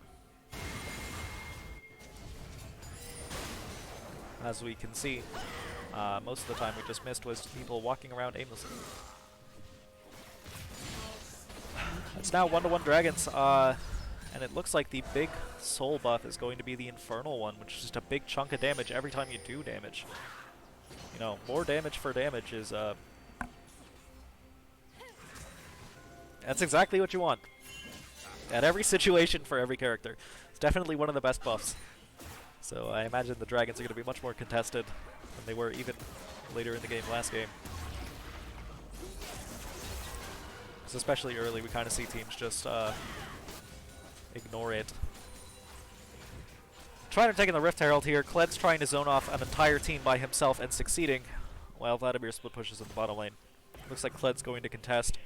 Speaker 1: As we can see, most of the time we just missed was people walking around aimlessly. It's now 1-to-1 dragons, and it looks like the big soul buff is going to be the infernal one, which is just a big chunk of damage every time you do damage. You know, more damage for damage is, that's exactly what you want. At every situation for every character. It's definitely one of the best buffs. So I imagine the dragons are going to be much more contested than they were even later in the game last game. Because especially early, we kind of see teams just ignore it. Trine taking the Rift Herald here. Kled's trying to zone off an entire team by himself and succeeding, while Vladimir split pushes in the bottom lane. Looks like Kled's going to contest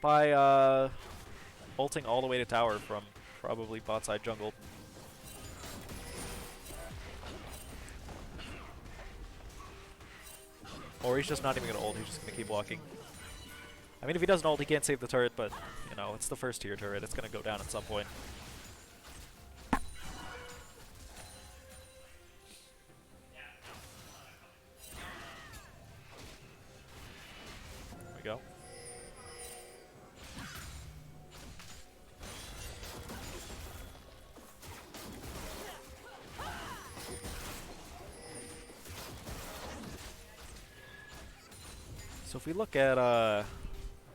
Speaker 1: by ulting all the way to tower from probably bot side jungle. Or he's just not even going to ult, he's just going to keep walking. I mean, if he doesn't ult, he can't save the turret, but, you know, it's the first tier turret. It's going to go down at some point. There we go. So if we look at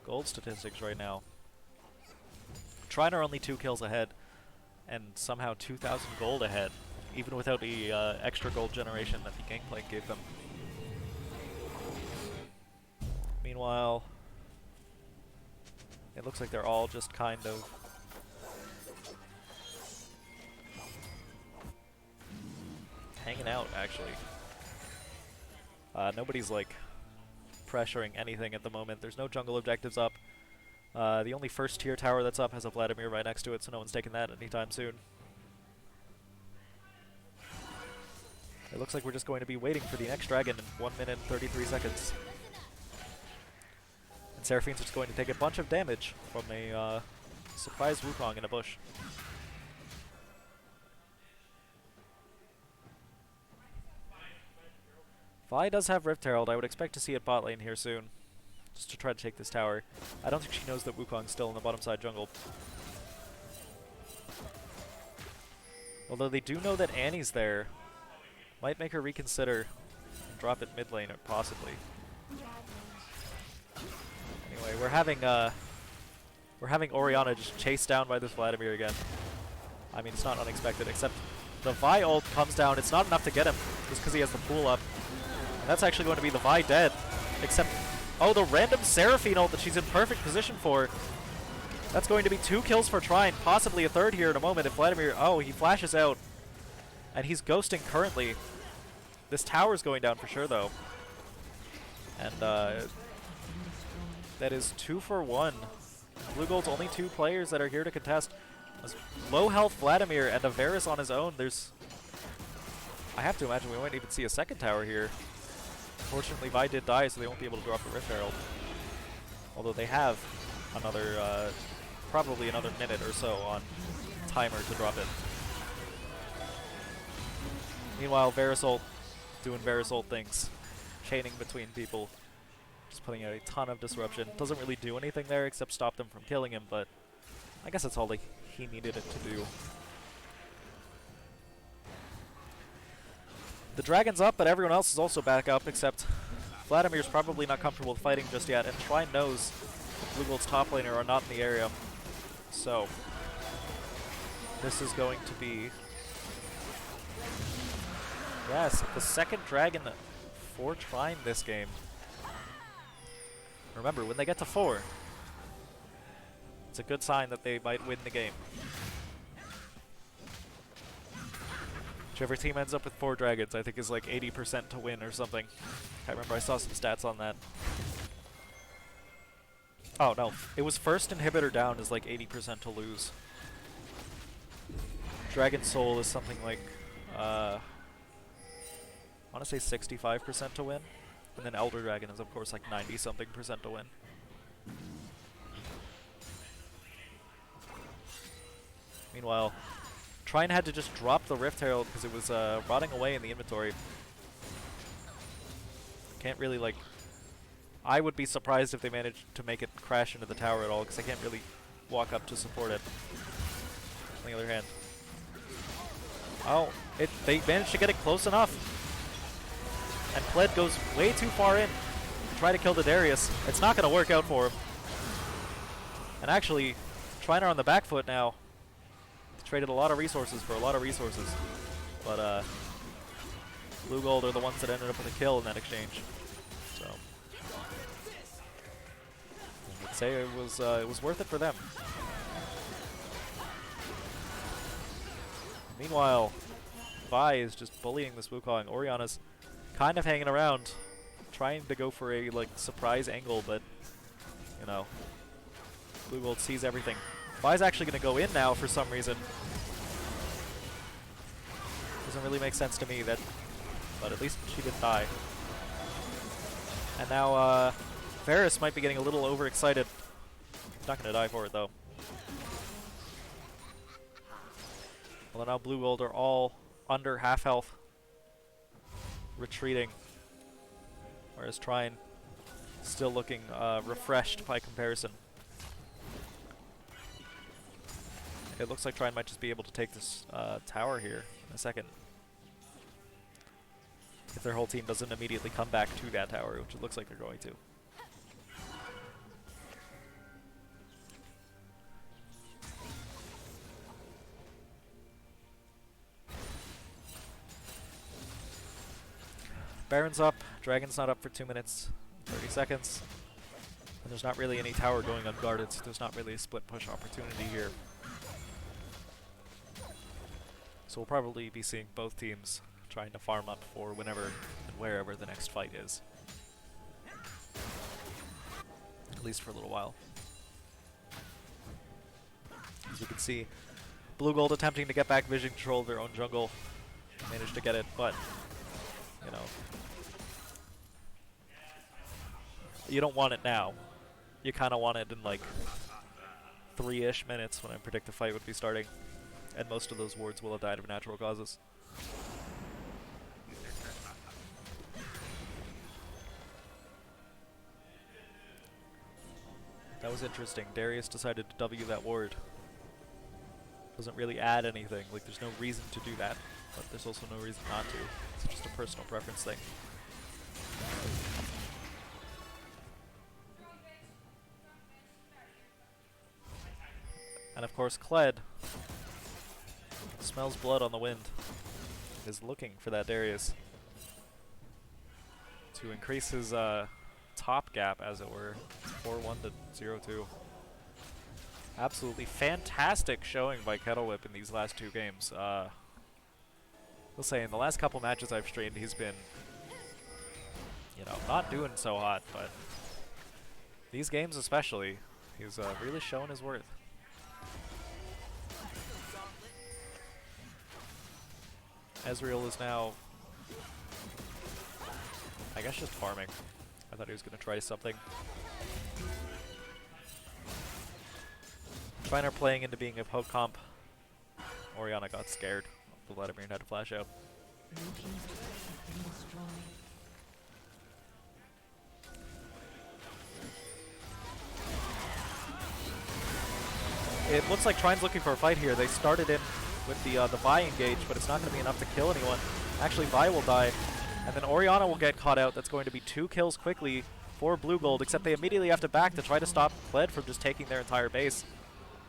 Speaker 1: gold statistics right now, Trine are only 2 kills ahead, and somehow 2,000 gold ahead, even without the extra gold generation that the Gangplank gave them. Meanwhile, it looks like they're all just kind of hanging out, actually. Nobody's like pressuring anything at the moment. There's no jungle objectives up. The only first tier tower that's up has a Vladimir right next to it, so no one's taking that anytime soon. It looks like we're just going to be waiting for the next dragon in 1 minute and 33 seconds. And Seraphine's just going to take a bunch of damage from a surprise Wukong in a bush. Vi does have Rift Herald. I would expect to see it bot lane here soon, just to try to take this tower. I don't think she knows that Wukong's still in the bottom side jungle. Although they do know that Annie's there. Might make her reconsider and drop it mid lane, or possibly. Anyway, we're having Orianna just chased down by this Vladimir again. I mean, it's not unexpected, except the Vi ult comes down. It's not enough to get him, just because he has the pool up. And that's actually going to be the Vi dead. Except, oh, the random Seraphine ult that she's in perfect position for. That's going to be 2 kills for Trine, possibly a 3rd here in a moment if Vladimir... Oh, he flashes out. And he's ghosting currently. This tower's going down for sure, though. And, that is 2 for 1. BluGold's only 2 players that are here to contest. Low health Vladimir and a Varus on his own. There's... I have to imagine we might even see a second tower here. Unfortunately, Vi did die, so they won't be able to drop the Rift Herald. Although they have another, probably another minute or so on timer to drop it. Meanwhile, Varus ult doing Varus ult things. Chaining between people. Just putting out a ton of disruption. Doesn't really do anything there except stop them from killing him, but I guess that's all he needed it to do. The dragon's up, but everyone else is also back up, except Vladimir's probably not comfortable with fighting just yet, and Trine knows that BluGold's top laner are not in the area. So, this is going to be... Yes, the second dragon for Trine this game. Remember, when they get to 4, it's a good sign that they might win the game. Whichever team ends up with 4 dragons, I think is like 80% to win or something. I remember I saw some stats on that. Oh no, it was first inhibitor down is like 80% to lose. Dragon Soul is something like, I want to say 65% to win. And then Elder Dragon is of course like 90-something% to win. Meanwhile, Trine had to just drop the Rift Herald because it was rotting away in the inventory. Can't really, like... I would be surprised if they managed to make it crash into the tower at all because I can't really walk up to support it. On the other hand... Oh, they managed to get it close enough. And Pled goes way too far in to try to kill the Darius. It's not going to work out for him. And actually, Trine are on the back foot now. Traded a lot of resources for a lot of resources, but BluGold are the ones that ended up with a kill in that exchange. So I'd say it was worth it for them. Meanwhile, Vi is just bullying this Wukong. Orianna's kind of hanging around, trying to go for a like surprise angle, but you know, BluGold sees everything. Vi's actually going to go in now for some reason. Doesn't really make sense to me, that, but at least she didn't die. And now Varus might be getting a little overexcited. He's not going to die for it though. Well, now BluGold are all under half health, retreating, whereas Trine still looking refreshed by comparison. It looks like Trine might just be able to take this tower here in a second. If their whole team doesn't immediately come back to that tower, which it looks like they're going to. Baron's up, Dragon's not up for 2 minutes, 30 seconds. And there's not really any tower going unguarded, so there's not really a split push opportunity here. So we'll probably be seeing both teams trying to farm up for whenever and wherever the next fight is. At least for a little while. As you can see, BluGold attempting to get back vision control of their own jungle. Managed to get it, but you know, you don't want it now. You kind of want it in like 3-ish minutes when I predict the fight would be starting, and most of those wards will have died of natural causes. That was interesting. Darius decided to W that ward. Doesn't really add anything. Like, there's no reason to do that, but there's also no reason not to. It's just a personal preference thing. And of course, Kled smells blood on the wind. Is looking for that Darius to increase his top gap, as it were. 4-1 to 0-2. Absolutely fantastic showing by Kettlewhip in these last 2 games. I'll say in the last couple matches I've streamed, he's been, you know, not doing so hot, but these games especially, he's really showing his worth. Ezreal is now, I guess, just farming. I thought he was going to try something. Trine are playing into being a poke comp. Orianna got scared. The Vladimir had to flash out. It looks like Trine's looking for a fight here. They started in with the Vi engage, but it's not going to be enough to kill anyone. Actually, Vi will die, and then Orianna will get caught out. That's going to be 2 kills quickly for BluGold, except they immediately have to back to try to stop Kled from just taking their entire base.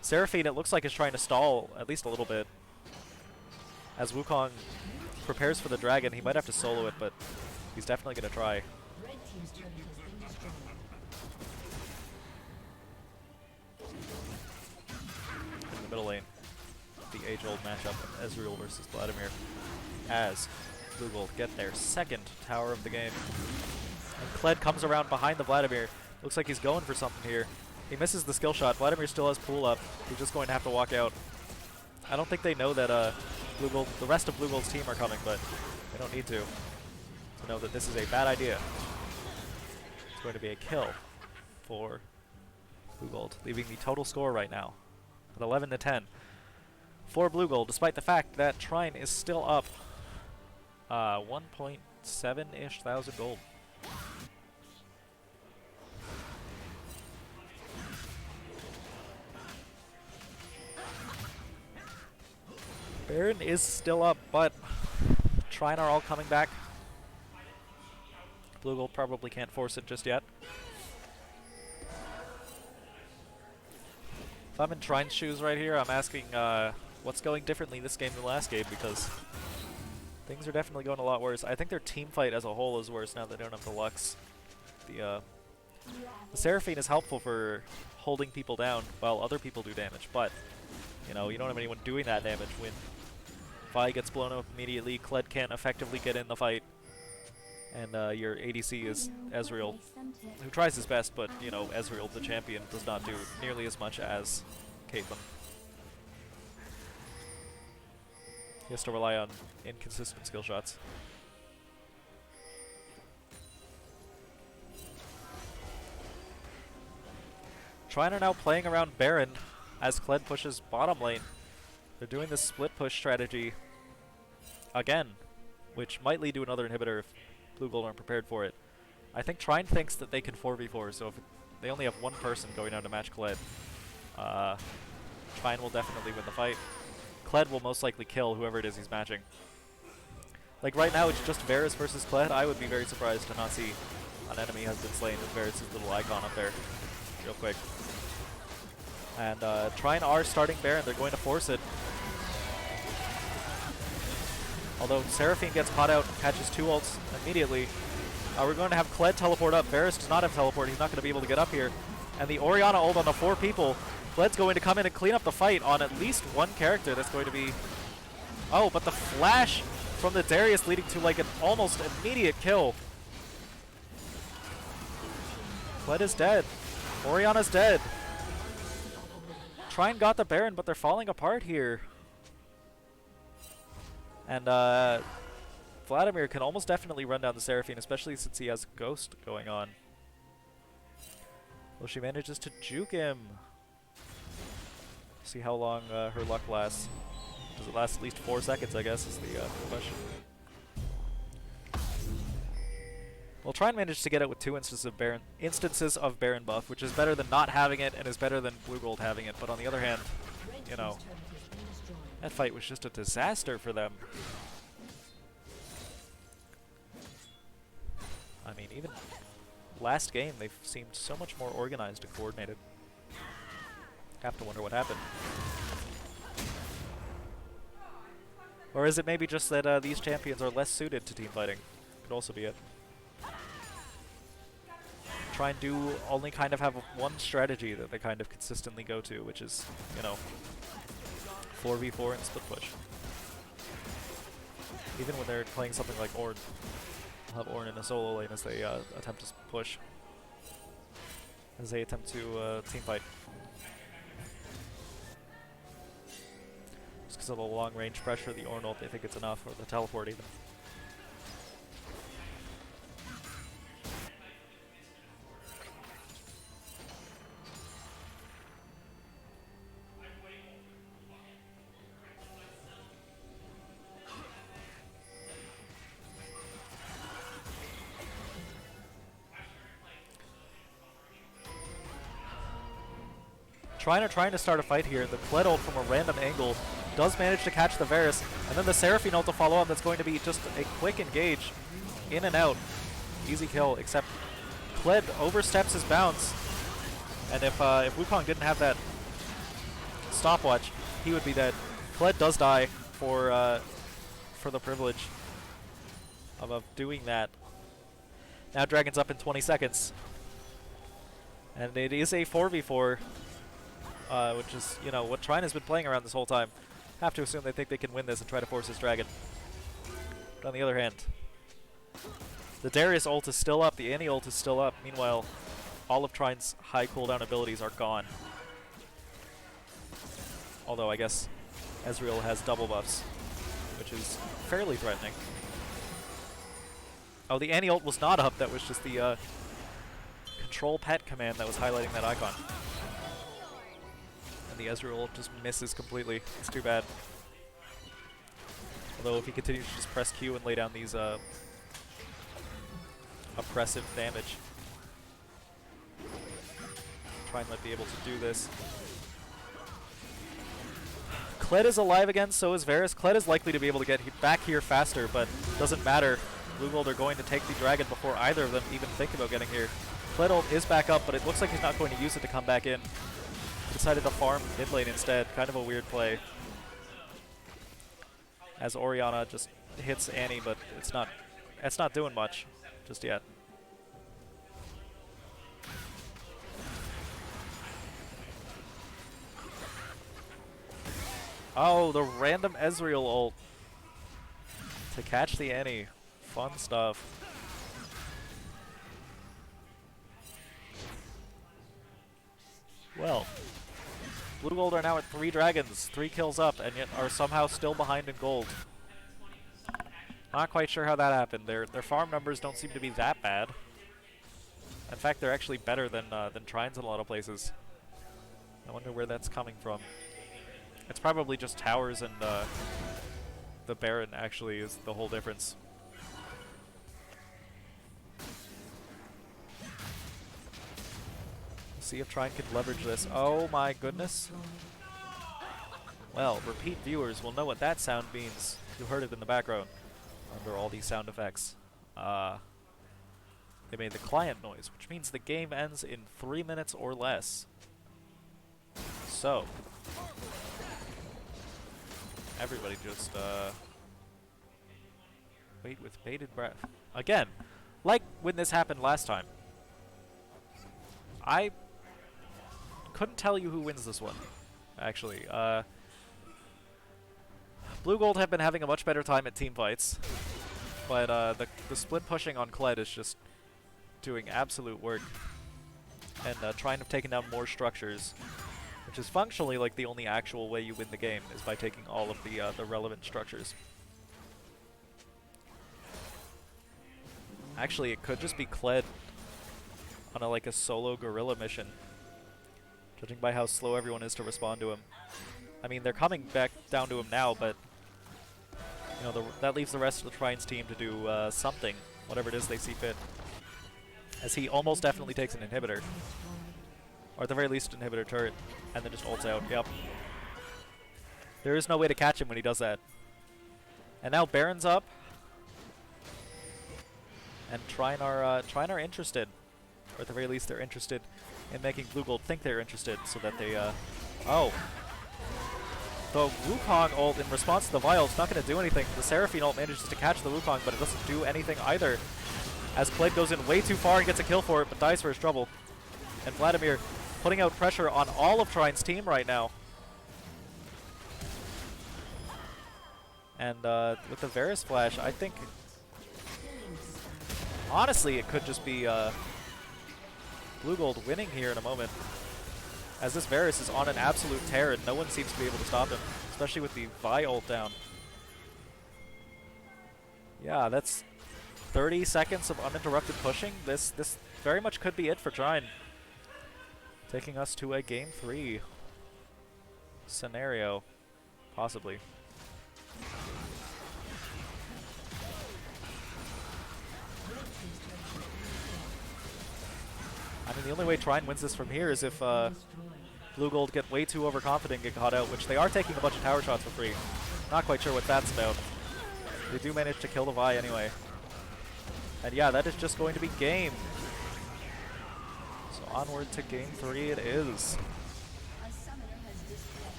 Speaker 1: Seraphine, it looks like, is trying to stall at least a little bit. As Wukong prepares for the dragon, he might have to solo it, but he's definitely going to try.
Speaker 5: Red team's turret has been destroyed.
Speaker 1: In the middle lane, the age-old matchup of Ezreal versus Vladimir, as BluGold get their 2nd tower of the game. And Kled comes around behind the Vladimir. Looks like he's going for something here. He misses the skill shot. Vladimir still has pool up. He's just going to have to walk out. I don't think they know that BluGold, the rest of BluGold's team are coming, but they don't need to know that this is a bad idea. It's going to be a kill for BluGold, leaving the total score right now at 11-10 for BluGold, despite the fact that Trine is still up 1.7-ish thousand gold. Baron is still up, but Trine are all coming back. BluGold probably can't force it just yet. If I'm in Trine's shoes right here, I'm asking what's going differently this game than last game, because things are definitely going a lot worse. I think their team fight as a whole is worse now that they don't have the Lux. The Seraphine is helpful for holding people down while other people do damage, but you know, you don't have anyone doing that damage when Vi gets blown up immediately, Kled can't effectively get in the fight, and your ADC is Ezreal, who tries his best, but, you know, Ezreal, the champion, does not do nearly as much as Caitlyn. He has to rely on inconsistent skill shots. Trine are now playing around Baron as Kled pushes bottom lane. They're doing this split push strategy again, which might lead to another inhibitor if BluGold aren't prepared for it. I think Trine thinks that they can 4v4, so if they only have one person going down to match Kled, Trine will definitely win the fight. Kled will most likely kill whoever it is he's matching. Like right now it's just Varus versus Kled. I would be very surprised to not see an enemy has been slain with Varus' little icon up there real quick. And Trine are starting Baron. They're going to force it. Although Seraphine gets caught out and catches 2 ults immediately. We're going to have Kled teleport up. Varus does not have teleport. He's not going to be able to get up here. And the Orianna ult on the 4 people. Kled's going to come in and clean up the fight on at least one character. That's going to be... Oh, but the flash from the Darius leading to like an almost immediate kill. Kled is dead. Orianna's dead. Trine got the Baron, but they're falling apart here. And Vladimir can almost definitely run down the Seraphine, especially since he has Ghost going on. Well, she manages to juke him. See how long her luck lasts. Does it last at least 4 seconds, I guess, is the question. Well, Trine managed to get it with 2 instances of Baron buff, which is better than not having it and is better than BluGold having it. But on the other hand, you know, that fight was just a disaster for them. I mean, even last game, they seemed so much more organized and coordinated. Have to wonder what happened. Or is it maybe just that these champions are less suited to team fighting? Could also be it. Try and do only kind of have one strategy that they kind of consistently go to, which is, you know, 4v4 and split push. Even when they're playing something like Ornn, they'll have Ornn in a solo lane as they attempt to push. As they attempt to team fight. Just because of the long range pressure, the Ornn ult, they think it's enough, or the teleport even. Trying to start a fight here. The Kled ult from a random angle does manage to catch the Varus, and then the Seraphine ult to follow up. That's going to be just a quick engage, in and out, easy kill. Except Kled oversteps his bounce, and if Wukong didn't have that stopwatch, he would be dead. Kled does die for the privilege of doing that. Now Dragon's up in 20 seconds, and it is a 4v4. Which is, you know, what Trine has been playing around this whole time. Have to assume they think they can win this and try to force his dragon. But on the other hand, the Darius ult is still up, the Annie ult is still up. Meanwhile, all of Trine's high cooldown abilities are gone. Although I guess Ezreal has double buffs, which is fairly threatening. Oh, the Annie ult was not up, that was just the control pet command that was highlighting that icon. The Ezreal just misses completely. It's too bad. Although if he continues to just press Q and lay down these oppressive damage, Trine might be able to do this. Kled is alive again, so is Varus. Kled is likely to be able to get back here faster, but doesn't matter. BluGold are going to take the dragon before either of them even think about getting here. Kled ult is back up, but it looks like he's not going to use it to come back in. Decided to farm mid lane instead. Kind of a weird play. As Orianna just hits Annie, but it's not doing much just yet. Oh, the random Ezreal ult to catch the Annie. Fun stuff. Well, BluGold are now at 3 dragons, 3 kills up, and yet are somehow still behind in gold. Not quite sure how that happened. Their farm numbers don't seem to be that bad. In fact, they're actually better than Trine's in a lot of places. I wonder where that's coming from. It's probably just towers and the Baron actually is the whole difference. See if Trine can leverage this. Oh my goodness. Well, repeat viewers will know what that sound means. You heard it in the background under all these sound effects. They made the client noise, which means the game ends in 3 minutes or less. So, everybody just wait with bated breath. Again, like when this happened last time. I couldn't tell you who wins this one, actually. BluGold have been having a much better time at team fights, but the split pushing on Kled is just doing absolute work, and Trine have taken down more structures, which is functionally like the only actual way you win the game is by taking all of the relevant structures. Actually, it could just be Kled on a, like a solo guerrilla mission, judging by how slow everyone is to respond to him. I mean, they're coming back down to him now, but you know, that leaves the rest of the Trine's team to do something, whatever it is they see fit. As he almost definitely takes an inhibitor, or at the very least an inhibitor turret, and then just ults out. Yep. There is no way to catch him when he does that. And now Baron's up, and Trine are interested, or at the very least they're interested in making BluGold think they're interested, so that they oh. The Wukong ult in response to the Vial is not going to do anything. The Seraphine ult manages to catch the Wukong, but it doesn't do anything either. As Kled goes in way too far and gets a kill for it, but dies for his trouble. And Vladimir putting out pressure on all of Trine's team right now. And with the Varus flash, I think... honestly, it could just be BluGold winning here in a moment. As this Varus is on an absolute tear and no one seems to be able to stop him, especially with the Vi ult down. Yeah, that's 30 seconds of uninterrupted pushing. This very much could be it for Trine. Taking us to a Game 3 scenario, possibly. I mean, the only way Trine wins this from here is if BluGold get way too overconfident and get caught out, which they are taking a bunch of tower shots for free. Not quite sure what that's about. They do manage to kill the Vi anyway. And yeah, that is just going to be game. So onward to Game 3 it is.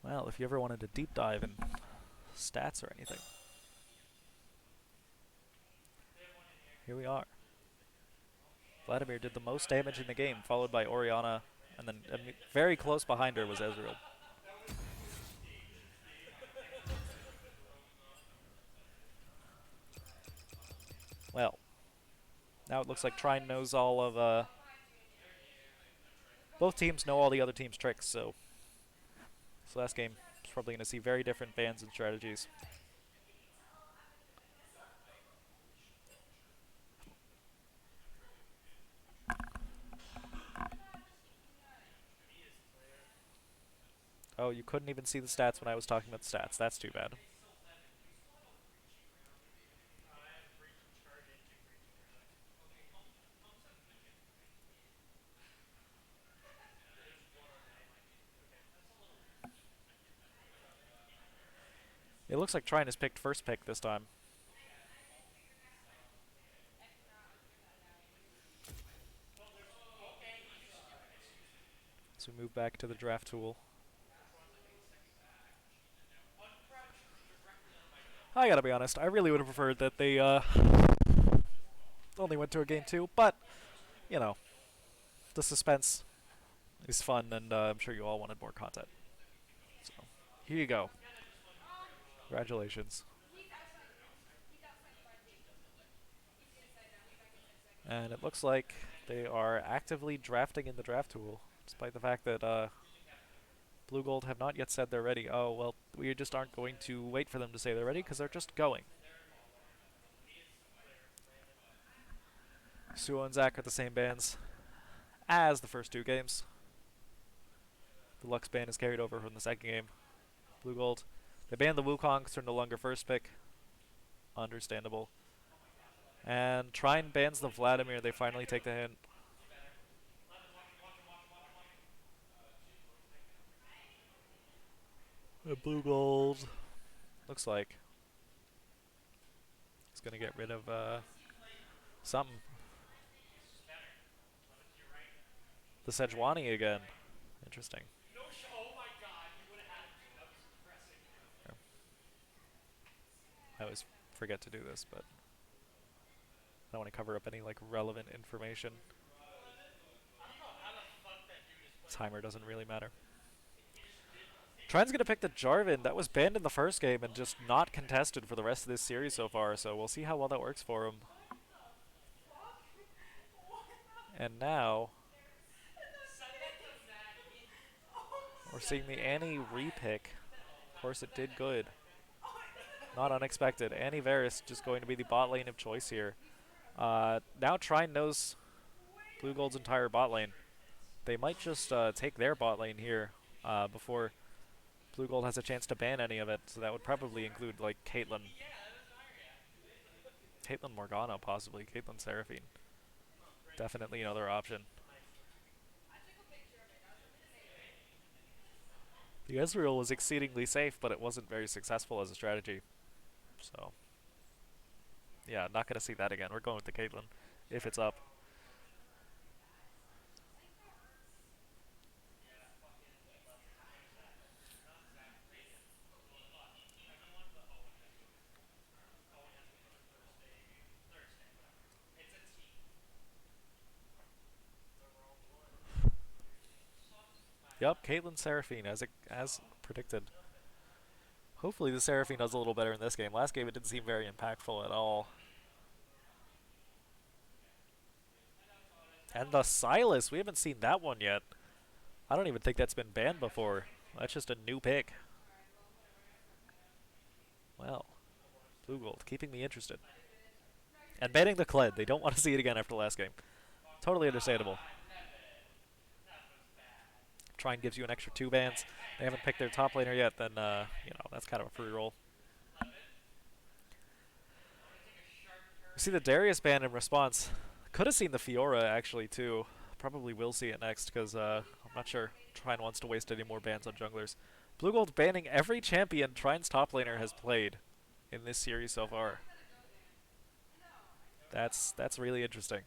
Speaker 1: Well, if you ever wanted to deep dive in stats or anything, here we are. Vladimir did the most damage in the game, followed by Orianna, and then very close behind her was Ezreal. Well, now it looks like Trine knows all of, both teams know all the other team's tricks, so this last game is probably going to see very different bans and strategies. Oh, you couldn't even see the stats when I was talking about the stats. That's too bad. It looks like Trine has picked first pick this time. So we move back to the draft tool. I gotta be honest, I really would have preferred that they only went to a Game 2, but, you know, the suspense is fun, and I'm sure you all wanted more content. So, here you go. Congratulations. And it looks like they are actively drafting in the draft tool, despite the fact that BluGold have not yet said they're ready. Oh, well, we just aren't going to wait for them to say they're ready, because they're just going. Suo and Zach are the same bans as the first two games. The Lux ban is carried over from the second game. BluGold, they banned the Wukong because they're no longer first pick. Understandable. And Trine bans the Vladimir. They finally take the hint. The BluGold looks like it's gonna get rid of something. The Sejuani again. Interesting. Yeah. I always forget to do this, but I don't want to cover up any like relevant information. Timer doesn't really matter. Trine's gonna pick the Jarvan. That was banned in the first game and just not contested for the rest of this series so far, so we'll see how well that works for him. And now We're seeing the Annie repick. Of course, it did good. Not unexpected. Annie Varus just going to be the bot lane of choice here. Now Trine knows BluGold's entire bot lane. They might just take their bot lane here before BluGold has a chance to ban any of it. So that would probably include like Caitlyn Morgana, possibly. Caitlyn Seraphine. Definitely another option. The Ezreal was exceedingly safe, but it wasn't very successful as a strategy. So, yeah, not going to see that again. We're going with the Caitlyn if it's up. Yup, Caitlyn Seraphine as predicted. Hopefully the Seraphine does a little better in this game. Last game it didn't seem very impactful at all. And the Silas, we haven't seen that one yet. I don't even think that's been banned before. That's just a new pick. Well, BluGold, keeping me interested. And banning the Kled. They don't want to see it again after the last game. Totally understandable. Trine gives you an extra 2 bans. They haven't picked their top laner yet, then, that's kind of a free roll. We see the Darius ban in response. Could have seen the Fiora, actually, too. Probably will see it next, because I'm not sure Trine wants to waste any more bans on junglers. BluGold banning every champion Trine's top laner has played in this series so far. That's really interesting.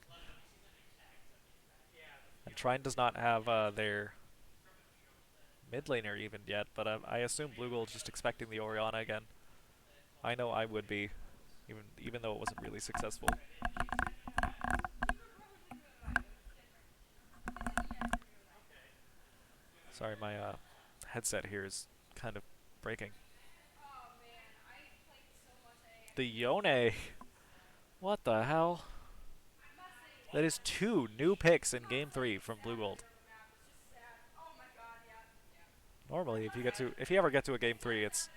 Speaker 1: And Trine does not have their mid laner even yet, but I assume BluGold's just expecting the Orianna again. I know I would be, even though it wasn't really successful. Sorry, my headset here is kind of breaking. The Yone. What the hell? That is 2 new picks in Game 3 from BluGold. Normally, if you ever get to a Game 3, it's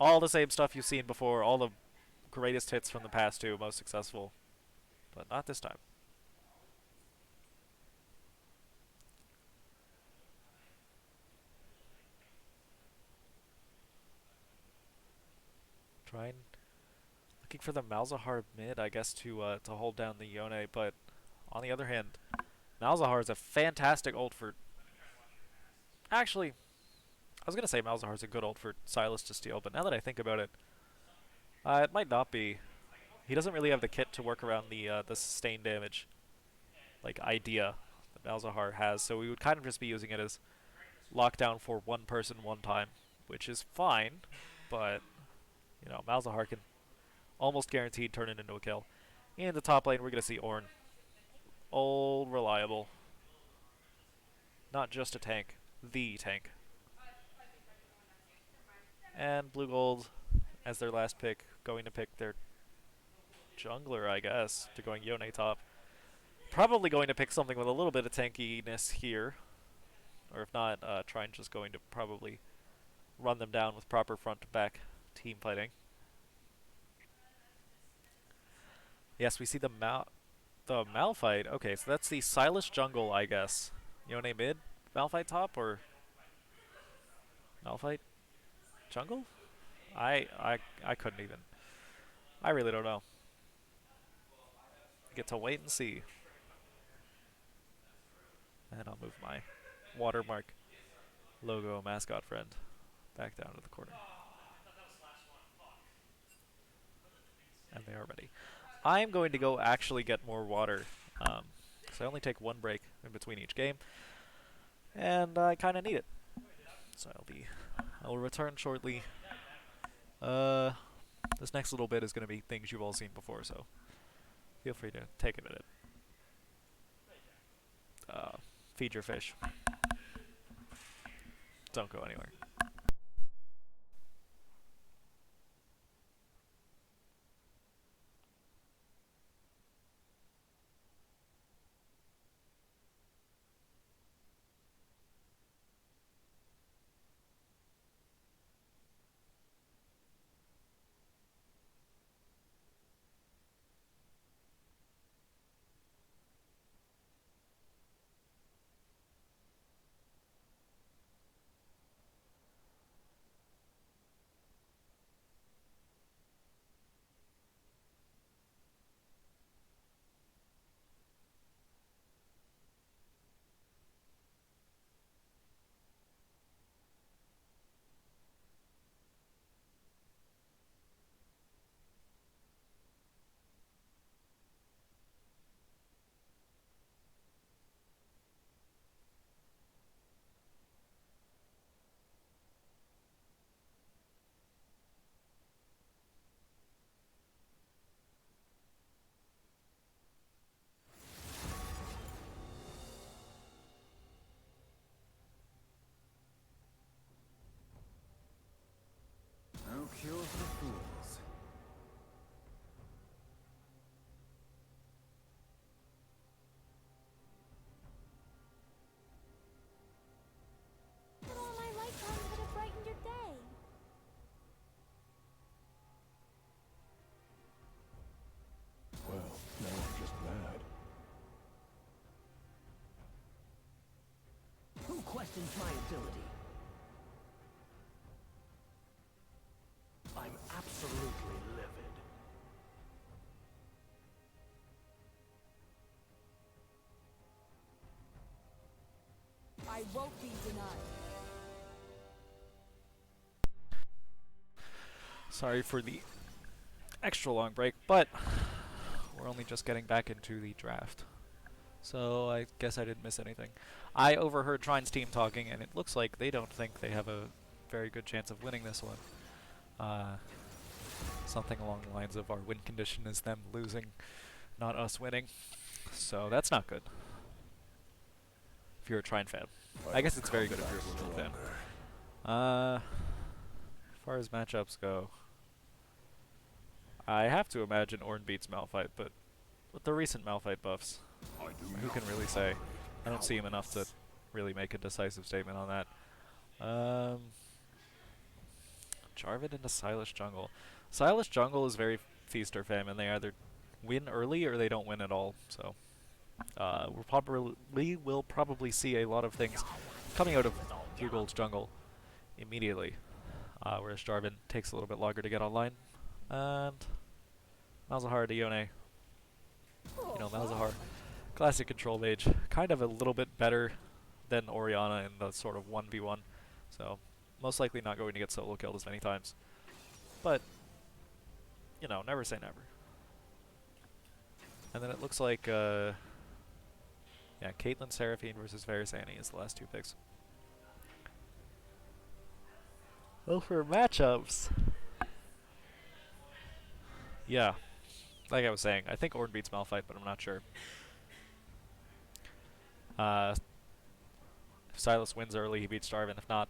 Speaker 1: all the same stuff you've seen before, all the greatest hits from the past 2, most successful. But not this time. Trine looking for the Malzahar mid, I guess, to hold down the Yone, but on the other hand, Malzahar is a fantastic ult for... Actually, I was going to say Malzahar is a good ult for Silas to steal, but now that I think about it, it might not be. He doesn't really have the kit to work around the sustained damage, like, idea that Malzahar has, so we would kind of just be using it as lockdown for one person one time, which is fine, but, Malzahar can almost guaranteed turn it into a kill. In the top lane, we're going to see Ornn. Old reliable. Not just a tank, the tank. And BluGold, as their last pick, going to pick their jungler, I guess, to going Yone top. Probably going to pick something with a little bit of tankiness here. Or if not, Trine just going to probably run them down with proper front-to-back team fighting. Yes, we see the Malphite. Okay, so that's the Silas jungle, I guess. Yone mid, Malphite top, or Malphite jungle? I couldn't even. I really don't know. Get to wait and see. And I'll move my watermark logo mascot friend back down to the corner. And they are ready. I'm going to go actually get more water. So I only take 1 break in between each game. And I kind of need it. So I'll return shortly. This next little bit is going to be things you've all seen before, so feel free to take a minute. Feed your fish. Don't go anywhere.
Speaker 5: questions my ability.
Speaker 2: I'm absolutely livid.
Speaker 4: I won't be denied.
Speaker 1: Sorry for the extra long break, but we're only just getting back into the draft. So I guess I didn't miss anything. I overheard Trine's team talking, and it looks like they don't think they have a very good chance of winning this one. Something along the lines of our win condition is them losing, not us winning. So that's not good. If you're a Trine fan. I guess it's very good if you're a BluGold fan. As far as matchups go, I have to imagine Ornn beats Malphite, but with the recent Malphite buffs, who can really say? I don't see him enough to really make a decisive statement on that. Jarvan into Silas jungle. Silas jungle is very feast or famine. They either win early or they don't win at all. So we will probably see a lot of things coming out of BluGold's jungle immediately, whereas Jarvan takes a little bit longer to get online. And Malzahar to Yone. You know, Malzahar, classic control mage, kind of a little bit better than Orianna in the sort of 1v1. So most likely not going to get solo killed as many times. But, you know, never say never. And then it looks like, yeah, Caitlyn Seraphine versus Varys Annie is the last two picks. Well, for matchups, yeah, like I was saying, I think Ornn beats Malphite, but I'm not sure. If Silas wins early, he beats Jarvan. If not,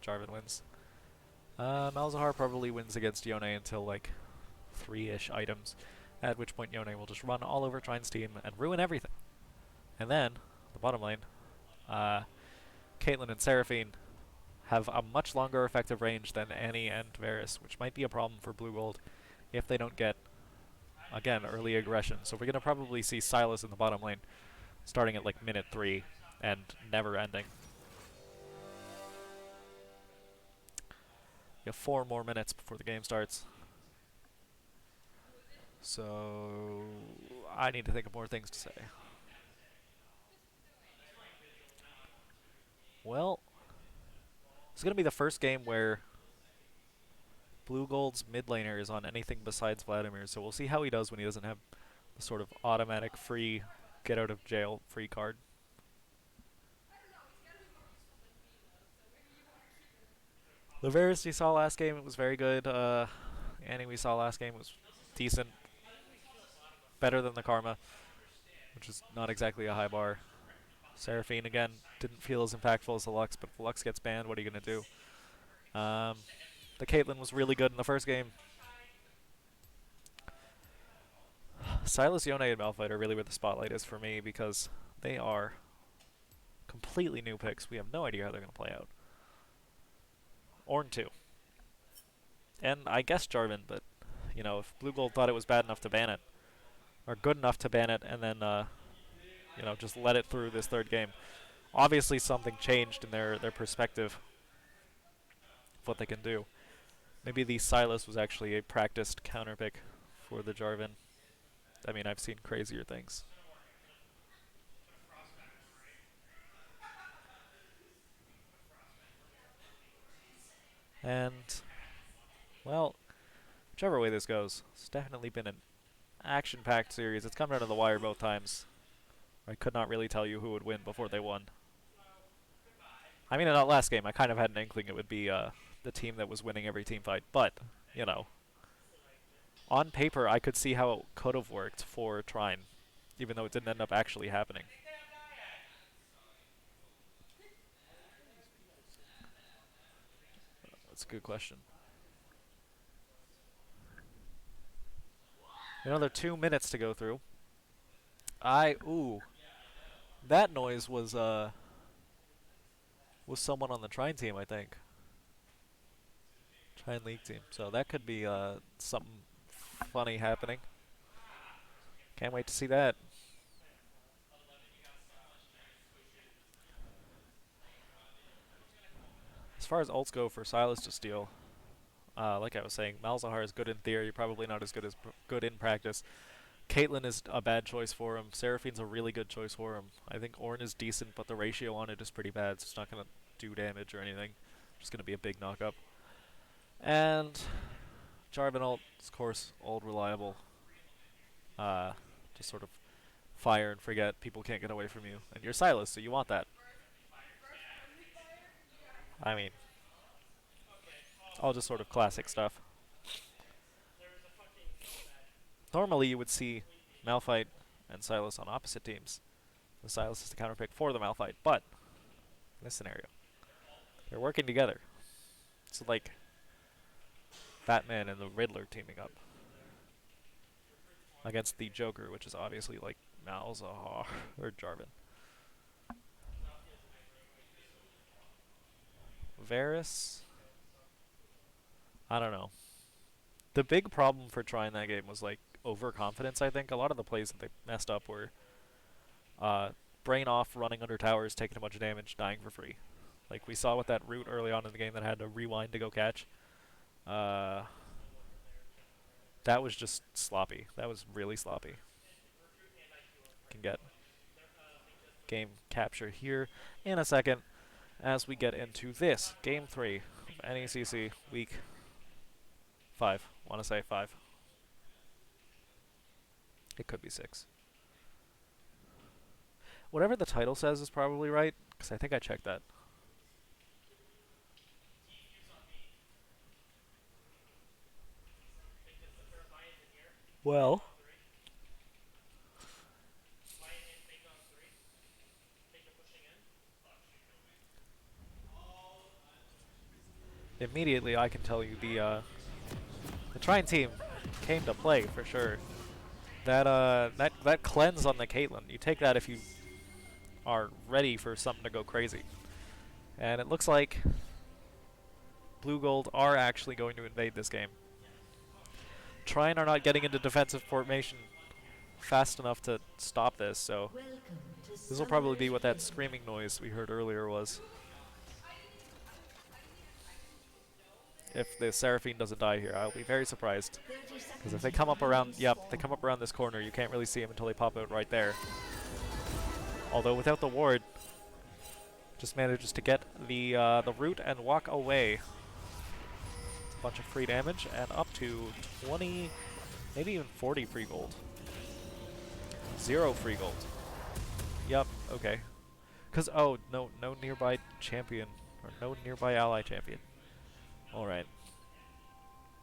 Speaker 1: Jarvan wins. Malzahar probably wins against Yone until like 3-ish items, at which point Yone will just run all over Trine's team and ruin everything. And then, the bottom lane, Caitlyn and Seraphine have a much longer effective range than Annie and Varys, which might be a problem for BluGold if they don't get, again, early aggression. So we're going to probably see Silas in the bottom lane starting at like minute 3 and never ending. You have 4 more minutes before the game starts. So I need to think of more things to say. Well, it's going to be the first game where BluGold's mid laner is on anything besides Vladimir, so we'll see how he does when he doesn't have the sort of automatic free get out of jail free card. The Varys we saw last game, it was very good. Annie we saw last game was decent. Better than the Karma, which is not exactly a high bar. Seraphine, again, didn't feel as impactful as the Lux, but if the Lux gets banned, what are you going to do? The Caitlyn was really good in the first game. Silas, Yone, and Malphite are really where the spotlight is for me because they are completely new picks. We have no idea how they're going to play out. Ornn too. And I guess Jarvan, but, you know, if BluGold thought it was bad enough to ban it, or good enough to ban it, and then, you know, just let it through this third game, obviously something changed in their perspective of what they can do. Maybe the Silas was actually a practiced counter pick for the Jarvan. I mean, I've seen crazier things. And, well, whichever way this goes, it's definitely been an action-packed series. It's come down to the wire both times. I could not really tell you who would win before they won. I mean, in that last game, I kind of had an inkling it would be the team that was winning every team fight. But, you know, on paper, I could see how it could have worked for Trine, even though it didn't end up actually happening. That's a good question. Another 2 minutes to go through. Ooh. That noise was someone on the Trine team, I think. Trine League team. So that could be something funny happening. Can't wait to see that. As far as ults go for Sylas to steal, like I was saying, Malzahar is good in theory, probably not as good as good in practice. Caitlyn is a bad choice for him. Seraphine's a really good choice for him. I think Ornn is decent, but the ratio on it is pretty bad, so it's not going to do damage or anything. Just going to be a big knock-up. And Jarvan ult, of course, old reliable. Just sort of fire and forget. People can't get away from you. And you're Sylas, so you want that. I mean, all just sort of classic stuff. Normally you would see Malphite and Sylas on opposite teams. The Sylas is the counterpick for the Malphite, but in this scenario, they're working together. It's like Batman and the Riddler teaming up against the Joker, which is obviously like Malzahar or Jarvan. Varus, I don't know. The big problem for Trine that game was like overconfidence, I think. A lot of the plays that they messed up were brain off, running under towers, taking a bunch of damage, dying for free. Like we saw with that root early on in the game that had to rewind to go catch. That was just sloppy. That was really sloppy. Can get game capture here in a second as we get into this game 3 of NECC week 5. Want to say 5. It could be 6. Whatever the title says is probably right, because I think I checked that. Well, immediately I can tell you the Trine team came to play for sure. That cleanse on the Caitlyn, you take that if you are ready for something to go crazy. And it looks like BluGold are actually going to invade this game. Trine are not getting into defensive formation fast enough to stop this, so this will probably be what that screaming noise we heard earlier was. If the Seraphine doesn't die here, I'll be very surprised. Because if they come up around, yep, they come up around this corner, you can't really see them until they pop out right there. Although without the ward, just manages to get the root and walk away. It's a bunch of free damage and up to 20, maybe even 40 free gold. 0 free gold. Yep, okay. Because, oh, no nearby champion, or no nearby ally champion. Alright.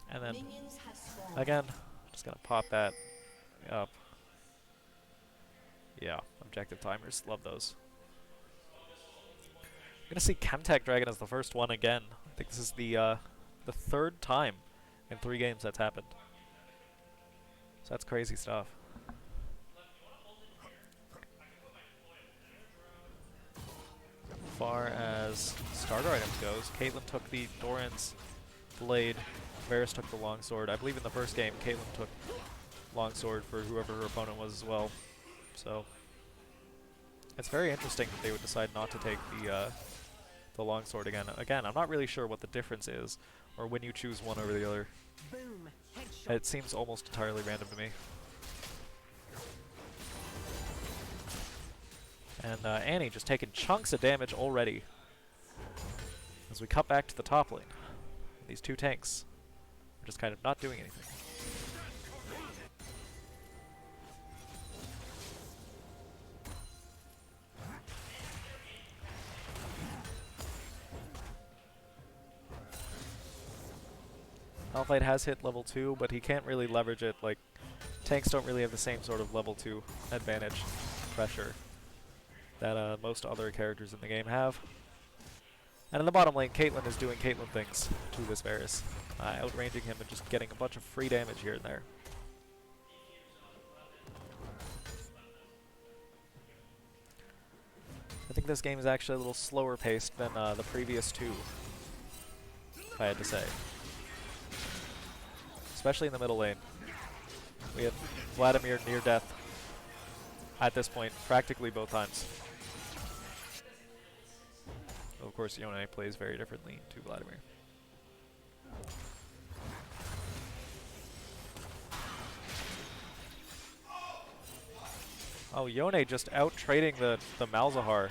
Speaker 1: And then, again, just gonna pop that up. Yeah, objective timers, love those. I'm gonna see Chemtech Dragon as the first one again. I think this is the 3rd time in 3 games that's happened. So that's crazy stuff. As far as starter items goes, Caitlyn took the Doran's blade, Varus took the longsword. I believe in the first game, Caitlyn took longsword for whoever her opponent was as well. So it's very interesting that they would decide not to take the longsword again. Again, I'm not really sure what the difference is, or when you choose one over the other.
Speaker 4: Boom.
Speaker 1: It seems almost entirely random to me. And Annie just taking chunks of damage already. As we cut back to the top lane, these 2 tanks are just kind of not doing anything. Malphite has hit level 2, but he can't really leverage it. Like, tanks don't really have the same sort of level 2 advantage pressure that most other characters in the game have. And in the bottom lane, Caitlyn is doing Caitlyn things to this Varus, outranging him and just getting a bunch of free damage here and there. I think this game is actually a little slower paced than the previous 2, if I had to say. Especially in the middle lane. We have Vladimir near death at this point, practically both times. Of course, Yone plays very differently to Vladimir. Oh, Yone just out-trading the Malzahar.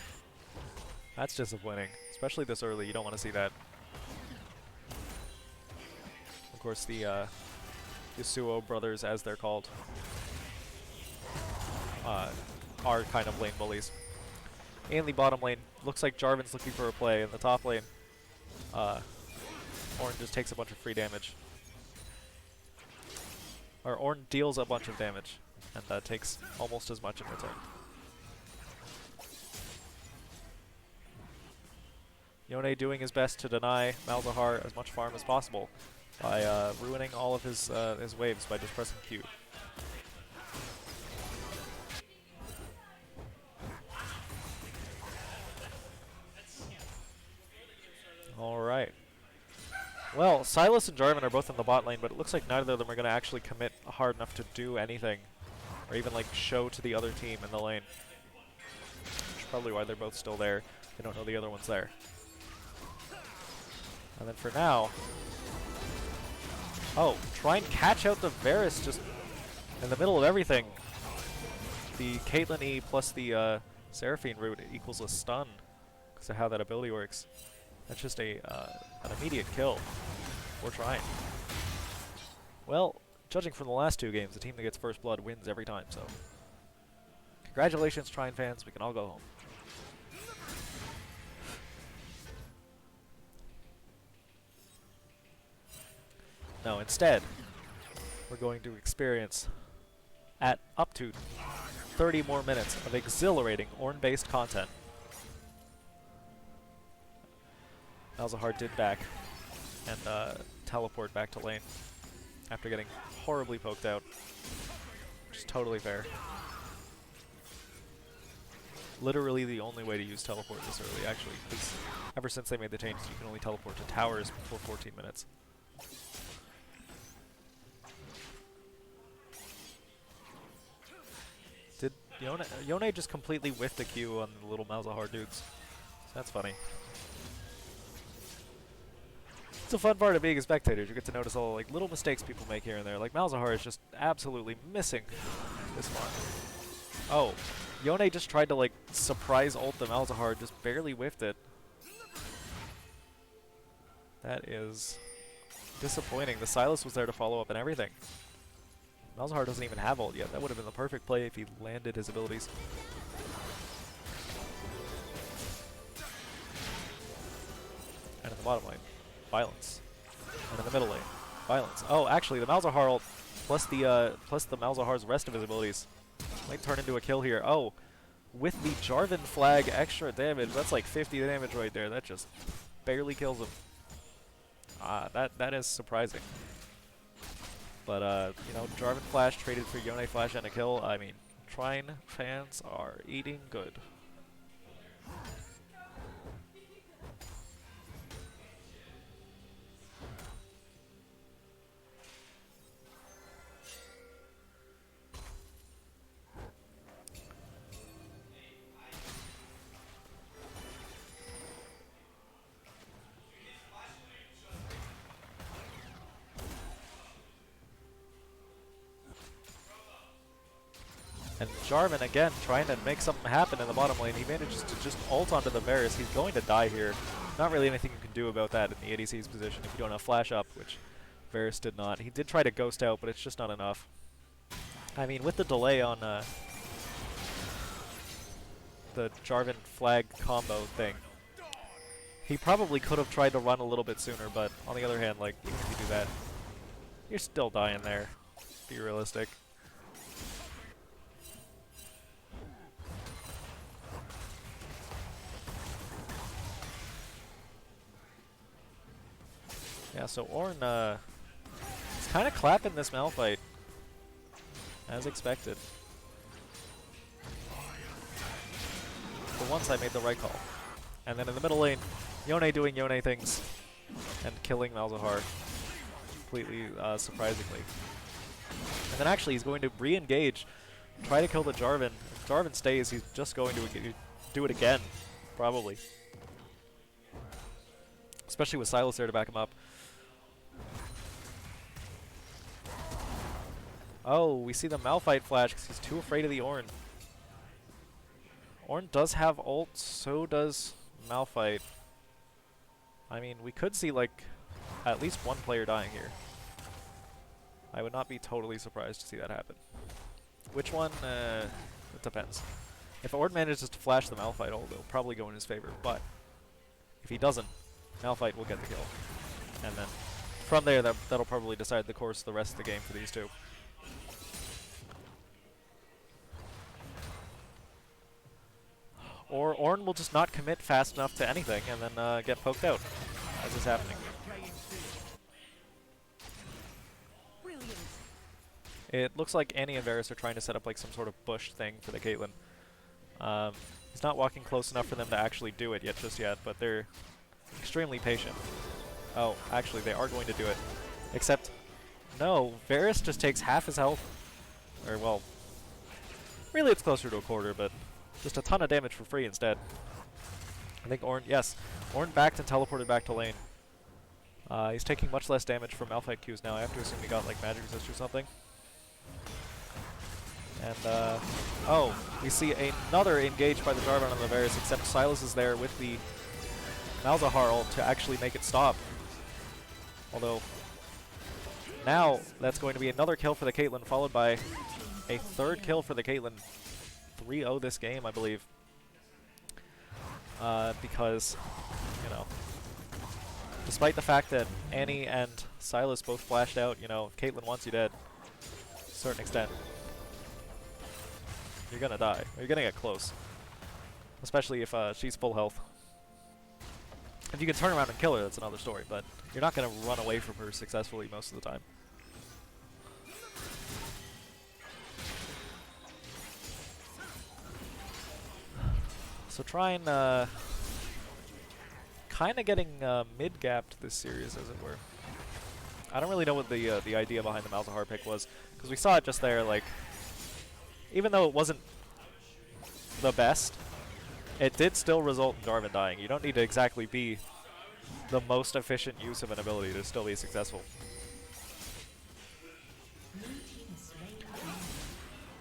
Speaker 1: That's disappointing, especially this early. You don't want to see that. Of course, the Yasuo brothers, as they're called, are kind of lane bullies. In the bottom lane, looks like Jarvan's looking for a play. In the top lane, Ornn just takes a bunch of free damage. Or Ornn deals a bunch of damage, and takes almost as much in return. Yone doing his best to deny Malzahar as much farm as possible by ruining all of his waves by just pressing Q. Alright. Well, Sylas and Jarvan are both in the bot lane, but it looks like neither of them are going to actually commit hard enough to do anything, or even like show to the other team in the lane. Which is probably why they're both still there. They don't know the other one's there. And then for now... Oh, try and catch out the Varus just in the middle of everything. The Caitlyn E plus the Seraphine root equals a stun because of how that ability works. That's just an immediate kill for Trine. Well, judging from the last two games, the team that gets first blood wins every time, so... Congratulations, Trine fans. We can all go home. No, instead, we're going to experience at up to 30 more minutes of exhilarating Ornn-based content. Malzahar did back and teleport back to lane after getting horribly poked out, which is totally fair. Literally the only way to use teleport this early, actually, because ever since they made the changes, you can only teleport to towers for 14 minutes. Did Yone just completely whiffed the Q on the little Malzahar dudes? That's funny. It's a fun part of being a spectator. You get to notice all like little mistakes people make here and there. Like Malzahar is just absolutely missing this one. Oh, Yone just tried to like surprise ult the Malzahar, just barely whiffed it. That is disappointing. The Sylas was there to follow up and everything. Malzahar doesn't even have ult yet. That would have been the perfect play if he landed his abilities. And in the bottom lane, violence. And in the middle lane, violence. Oh, actually, the Malzahar ult plus the Malzahar's rest of his abilities might turn into a kill here. Oh, with the Jarvan flag extra damage, that's like 50 damage right there. That just barely kills him. Ah, that is surprising. But, you know, Jarvan Flash traded for Yone Flash and a kill. I mean, Trine fans are eating good. And Jarvan, again, trying to make something happen in the bottom lane. He manages to just ult onto the Varus. He's going to die here. Not really anything you can do about that in the ADC's position if you don't have flash up, which Varus did not. He did try to ghost out, but it's just not enough. I mean, with the delay on the Jarvan flag combo thing, he probably could have tried to run a little bit sooner, but on the other hand, like, even if you do that, you're still dying there. Be realistic. Yeah, so Ornn is kind of clapping this Mal fight, as expected. For once I made the right call. And then in the middle lane, Yone doing Yone things and killing Malzahar completely surprisingly. And then actually he's going to re-engage, try to kill the Jarvan. If Jarvan stays, he's just going to do it again, probably. especially with Silas there to back him up. Oh, we see the Malphite flash because he's too afraid of the Ornn. Ornn does have ult, so does Malphite. I mean, we could see like at least one player dying here. I would not be totally surprised to see that happen. Which one? It depends. If Ornn manages to flash the Malphite ult, it'll probably go in his favor, but if he doesn't, Malphite will get the kill. And then from there, that'll probably decide the course of the rest of the game for these two. Or Ornn will just not commit fast enough to anything and then get poked out, as is happening. It looks like Annie and Varus are trying to set up like some sort of bush thing for the Caitlyn. He's not walking close enough for them to actually do it just yet, but they're extremely patient. Oh, actually they are going to do it. Except, no, Varus just takes half his health. Or, well, really it's closer to a quarter, but just a ton of damage for free instead. I think Ornn, yes, Ornn backed and teleported back to lane. He's taking much less damage from Malphite Qs now. I have to assume he got like magic resist or something. And, oh, we see another engage by the Jarvan on the Varus, except Silas is there with the Malzahar ult to actually make it stop. Although, now that's going to be another kill for the Caitlyn, followed by a third kill for the Caitlyn. 3-0 this game, I believe. Because, you know, despite the fact that Annie and Silas both flashed out, you know, Caitlyn wants you dead to a certain extent. You're gonna die. Or you're gonna get close. Especially if she's full health. If you can turn around and kill her, that's another story, but you're not gonna run away from her successfully most of the time. So Trine, kind of getting mid-gapped this series, as it were. I don't really know what the idea behind the Malzahar pick was, because we saw it just there, like, even though it wasn't the best, it did still result in Jarvan dying. You don't need to exactly be the most efficient use of an ability to still be successful.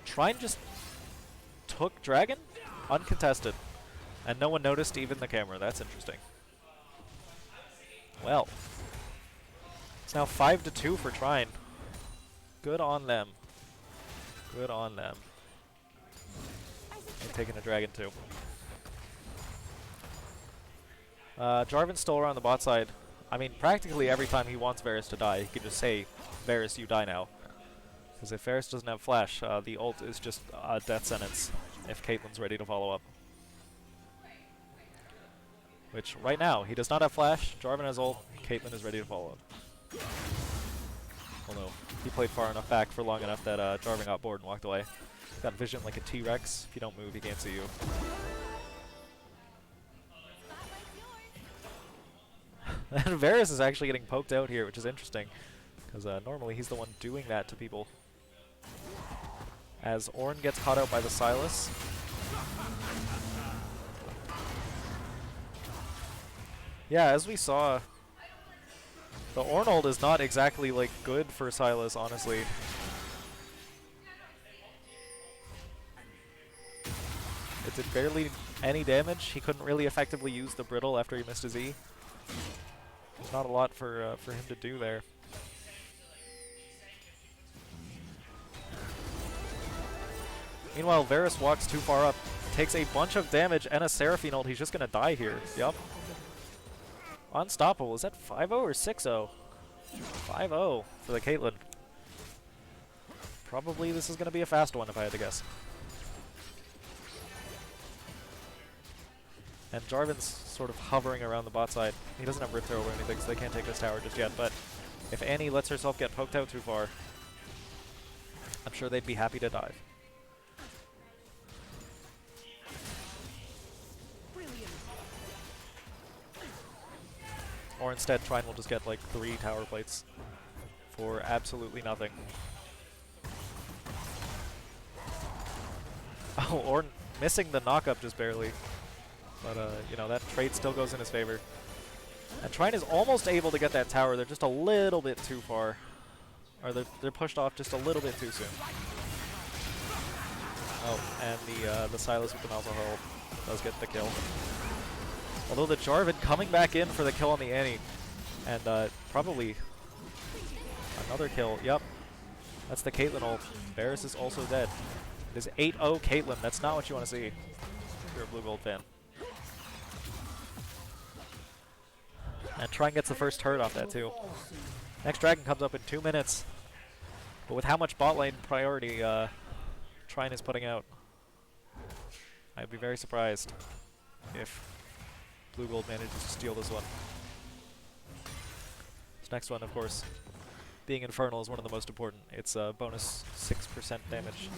Speaker 1: Trine just took Dragon, uncontested, and no one noticed, even the camera. That's interesting. Well, it's now 5-2 for Trine. Good on them. Good on them. And taking a dragon too. Jarvan's still around the bot side. I mean, practically every time he wants Varus to die, he can just say, Varus, you die now. Because if Varus doesn't have flash, the ult is just a death sentence if Caitlyn's ready to follow up. Which, right now, he does not have flash, Jarvan has ult, Caitlyn is ready to follow up. Although, he played far enough back for long enough that Jarvan got bored and walked away. He's got vision like a T-Rex. If you don't move, he can't see you. And Varus is actually getting poked out here, which is interesting. Because normally he's the one doing that to people. As Ornn gets caught out by the Silas. Yeah, as we saw, the Ornn ult is not exactly like good for Silas, honestly. It did barely any damage. He couldn't really effectively use the brittle after he missed his E. There's not a lot for him to do there. Meanwhile, Varus walks too far up, takes a bunch of damage and a Seraphine ult. He's just gonna die here. Yup. Unstoppable. Is that 5-0 or 6-0? 5-0 for the Caitlyn. Probably this is gonna be a fast one if I had to guess. And Jarvan's sort of hovering around the bot side. He doesn't have Rift Arrow or anything, so they can't take this tower just yet, but if Annie lets herself get poked out too far, I'm sure they'd be happy to dive. Or instead, Trine will just get like 3 tower plates for absolutely nothing. Oh, Ornn missing the knock-up just barely. But, you know, that trade still goes in his favor. And Trine is almost able to get that tower. They're just a little bit too far. Or they're pushed off just a little bit too soon. Oh, and the Silas with the Malzahar ult does get the kill. Although the Jarvan coming back in for the kill on the Annie. And probably another kill. Yep. That's the Caitlyn ult. Varus is also dead. It is 8-0 Caitlyn. That's not what you want to see if you're a BluGold fan. And Trine gets the first turret off that too. Next dragon comes up in 2 minutes. But with how much bot lane priority Trine is putting out, I'd be very surprised if BluGold manages to steal this one. This next one, of course, being Infernal is one of the most important. It's bonus 6% damage.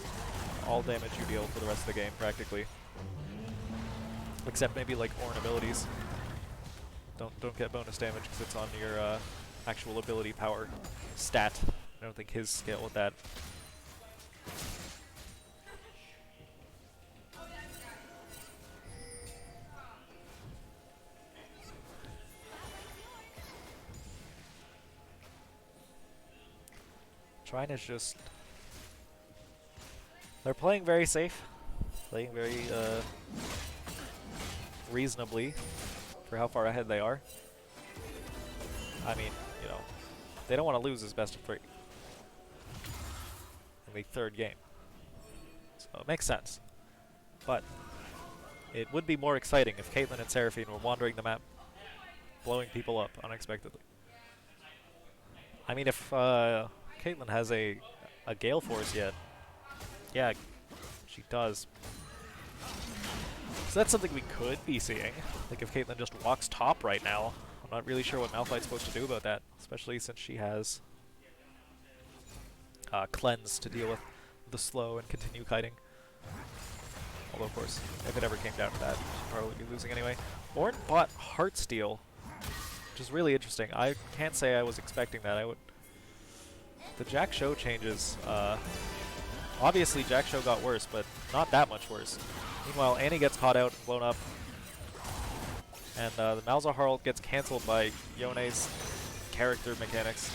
Speaker 1: All damage you deal for the rest of the game, practically. Except maybe like Ornn abilities. Don't get bonus damage because it's on your actual ability power stat. I don't think his scale with that. Trine is just... They're playing very safe. Playing very reasonably for how far ahead they are. I mean, you know, they don't want to lose this best of 3 in the 3rd game. So it makes sense. But it would be more exciting if Caitlyn and Seraphine were wandering the map, blowing people up unexpectedly. I mean, if Caitlyn has a Gale Force yet, yeah, she does. So that's something we could be seeing. Like if Caitlyn just walks top right now. I'm not really sure what Malphite's supposed to do about that, especially since she has Cleanse to deal with the slow and continue kiting. Although, of course, if it ever came down to that, she'd probably be losing anyway. Ornn bought Heartsteel, which is really interesting. I can't say I was expecting that. I would. The Jack Show changes. Obviously, Jack Show got worse, but not that much worse. Meanwhile, Annie gets caught out and blown up. And the Malzahar ult gets cancelled by Yone's character mechanics.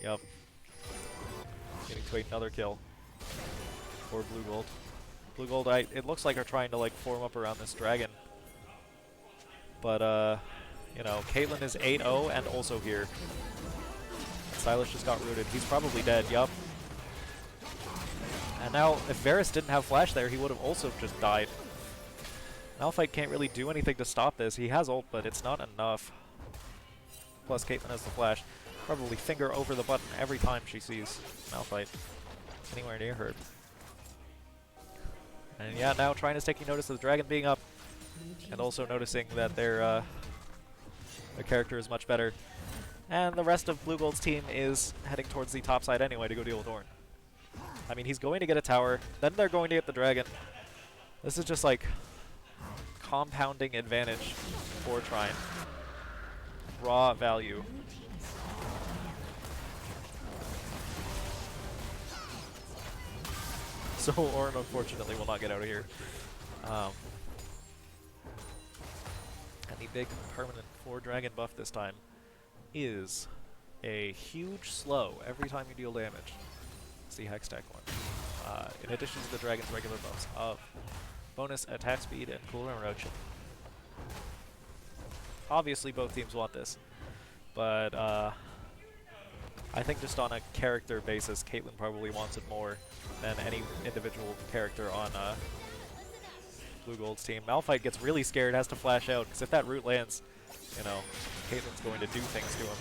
Speaker 1: Yup. Getting to another kill for BluGold. BluGold, it looks like are trying to like form up around this dragon. But, you know, Caitlyn is 8-0 and also here. Silas just got rooted. He's probably dead, yup. And now, if Varus didn't have Flash there, he would have also just died. Malphite can't really do anything to stop this. He has ult, but it's not enough. Plus, Caitlyn has the Flash. Probably finger over the button every time she sees Malphite anywhere near her. And yeah, now Trine is taking notice of the dragon being up, and also noticing that their character is much better. And the rest of BluGold's team is heading towards the top side anyway to go deal with Ornn. I mean, he's going to get a tower, then they're going to get the dragon. This is just like compounding advantage for Trine. Raw value. So Ornn unfortunately will not get out of here. And the big permanent 4 dragon buff this time is a huge slow every time you deal damage. It's the Hextech one. In addition to the dragon's regular buffs of bonus attack speed and cooldown reduction. Obviously both teams want this, but I think just on a character basis, Caitlyn probably wants it more than any individual character on BluGold's team. Malphite gets really scared, has to flash out, because if that root lands, you know, Caitlyn's going to do things to him.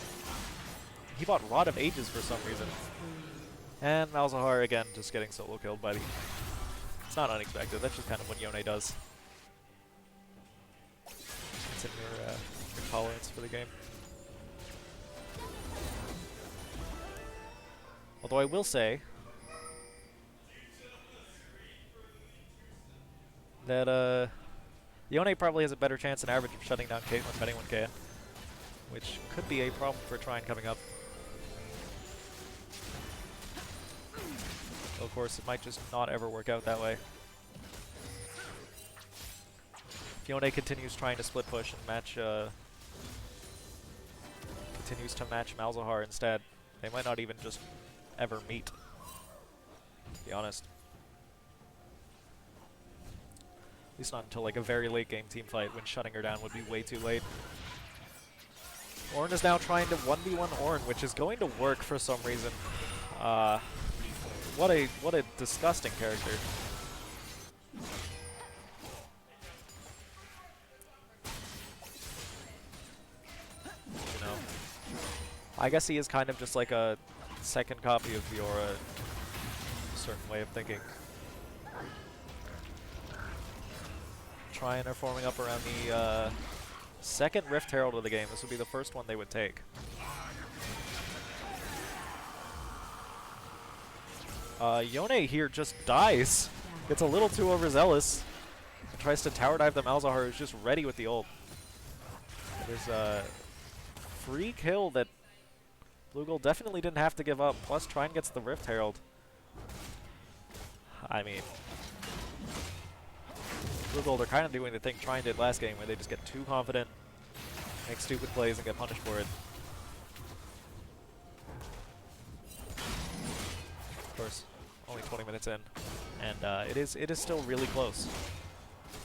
Speaker 1: He bought Rod of Ages for some reason. And Malzahar again just getting solo killed by the... It's not unexpected, that's just kind of what Yone does. It's in your tolerance for the game. Although I will say that Yone probably has a better chance than average of shutting down Caitlyn if anyone can, which could be a problem for Trine coming up. Of course, it might just not ever work out that way. If Yone continues trying to split push and match continues to match Malzahar instead. They might not even just ever meet, to be honest. At least not until like a very late game team fight when shutting her down would be way too late. Ornn is now trying to 1v1 Ornn, which is going to work for some reason. What a disgusting character. You know, I guess he is kind of just like a second copy of Fiora, a certain way of thinking. Trine are forming up around the second Rift Herald of the game. This would be the first one they would take. Yone here just dies. Gets a little too overzealous. And tries to tower dive the Malzahar, who's just ready with the ult. There's a free kill that BluGold definitely didn't have to give up. Plus Trine gets the Rift Herald. I mean, BluGold are kind of doing the thing Trine did last game, where they just get too confident, make stupid plays, and get punished for it. Of course, only 20 minutes in, and it is still really close.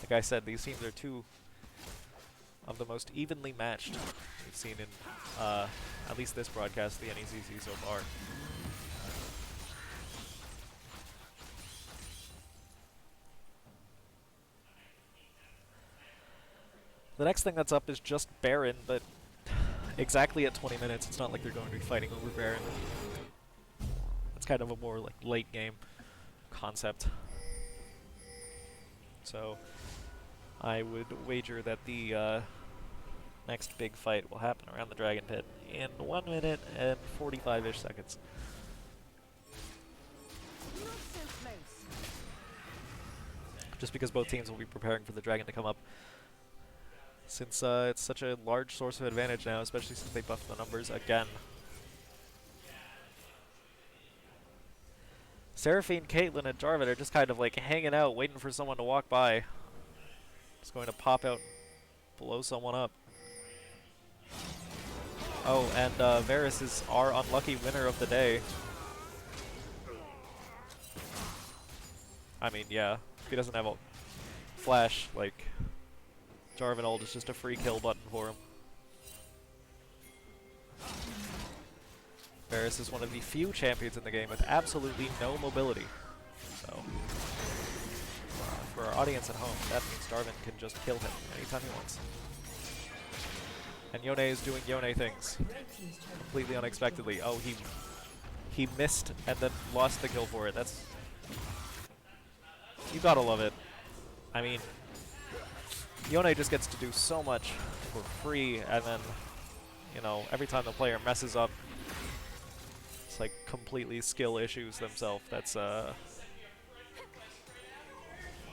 Speaker 1: Like I said, these teams are two of the most evenly matched we've seen in at least this broadcast, the NECC so far. The next thing that's up is just Baron, but exactly at 20 minutes. It's not like they're going to be fighting over Baron. It's kind of a more like late game concept. So I would wager that the next big fight will happen around the Dragon Pit in 1 minute and 45-ish seconds. Just because both teams will be preparing for the Dragon to come up. Since it's such a large source of advantage now, especially since they buffed the numbers again. Seraphine, Caitlyn, and Jarvan are just kind of like hanging out, waiting for someone to walk by. Just going to pop out, blow someone up. Oh, and Varus is our unlucky winner of the day. I mean, yeah, if he doesn't have a flash, like, Jarvan ult is just a free kill button for him. Varus is one of the few champions in the game with absolutely no mobility. So, for our audience at home, that means Jarvan can just kill him anytime he wants. And Yone is doing Yone things. Completely unexpectedly. Oh, he missed and then lost the kill for it. That's... You gotta love it. I mean, Yone just gets to do so much for free, and then, you know, every time the player messes up, it's like completely skill issues themselves. That's,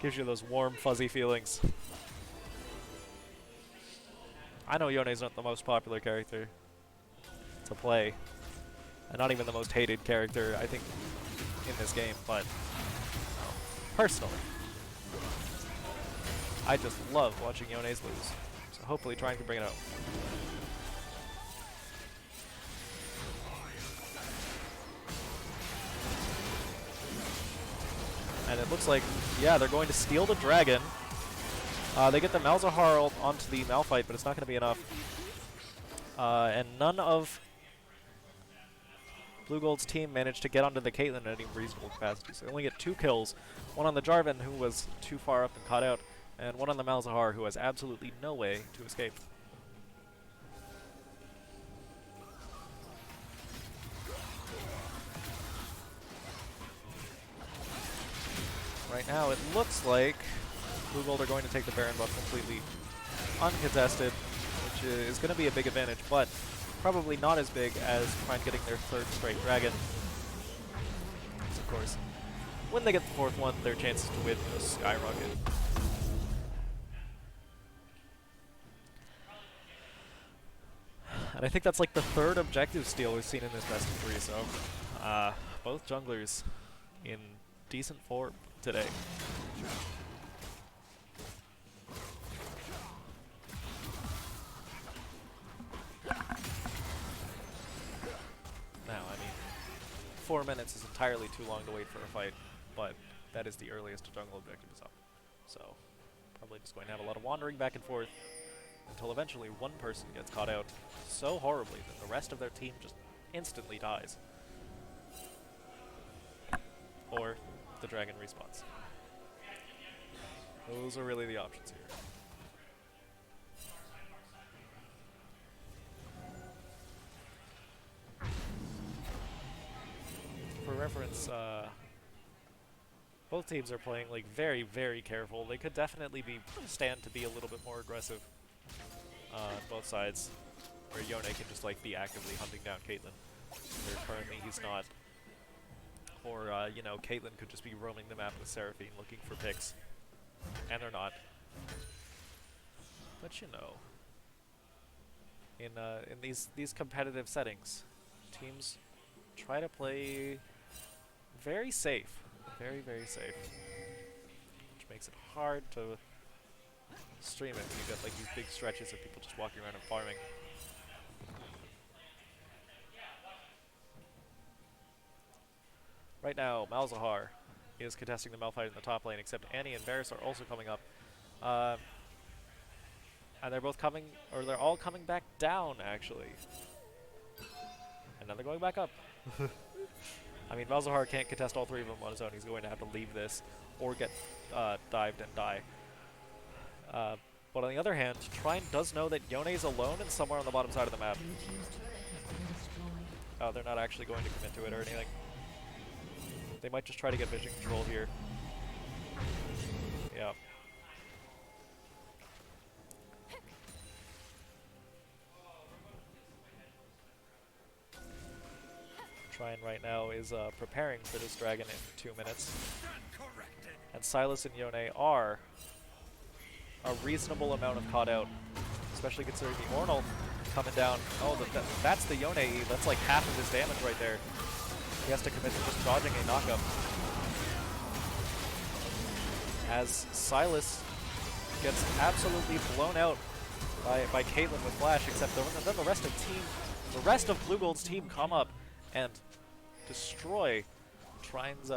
Speaker 1: gives you those warm, fuzzy feelings. I know Yone's not the most popular character to play, and not even the most hated character, I think, in this game, but personally, I just love watching Yone's lose. So hopefully Trine can bring it out. And it looks like, yeah, they're going to steal the dragon. They get the Malzahar ult onto the Malphite, but it's not going to be enough. And none of BluGold's team managed to get onto the Caitlyn in any reasonable capacity. So they only get 2 kills. One on the Jarvan, who was too far up and caught out, and one on the Malzahar, who has absolutely no way to escape. Right now, it looks like BluGold are going to take the Baron buff completely uncontested, which is going to be a big advantage, but probably not as big as Trine getting their 3rd straight dragon. Because, of course, when they get the 4th one, their chances to win just skyrocket. And I think that's like the 3rd objective steal we've seen in this best of 3, so both junglers in decent form today. 4 minutes is entirely too long to wait for a fight, but that is the earliest a jungle objective is up. So, probably just going to have a lot of wandering back and forth until eventually one person gets caught out so horribly that the rest of their team just instantly dies. Or the dragon respawns. Those are really the options here. For reference, both teams are playing like very, very careful. They could definitely stand to be a little bit more aggressive on both sides, where Yone can just like be actively hunting down Caitlyn, where currently he's not. Or you know, Caitlyn could just be roaming the map with Seraphine looking for picks, and they're not. But you know, in these competitive settings, teams try to play very safe. Very, very safe. Which makes it hard to stream it when you get like these big stretches of people just walking around and farming. Right now, Malzahar is contesting the Malphite in the top lane, except Annie and Varus are also coming up. And they're both coming, or they're all coming back down, actually. And now they're going back up. I mean, Malzahar can't contest all three of them on his own. He's going to have to leave this or get dived and die. But on the other hand, Trine does know that Yone is alone and somewhere on the bottom side of the map. Oh, they're not actually going to commit to it or anything. They might just try to get vision control here. Yeah. Trine right now is preparing for this dragon in 2 minutes. And Sylas and Yone are a reasonable amount of caught out, especially considering the Ornal coming down. Oh, that's the Yone E. That's like half of his damage right there. He has to commit to just dodging a knockup. As Sylas gets absolutely blown out by Caitlyn with Flash, except then the rest of BluGold's team come up and destroy Trine's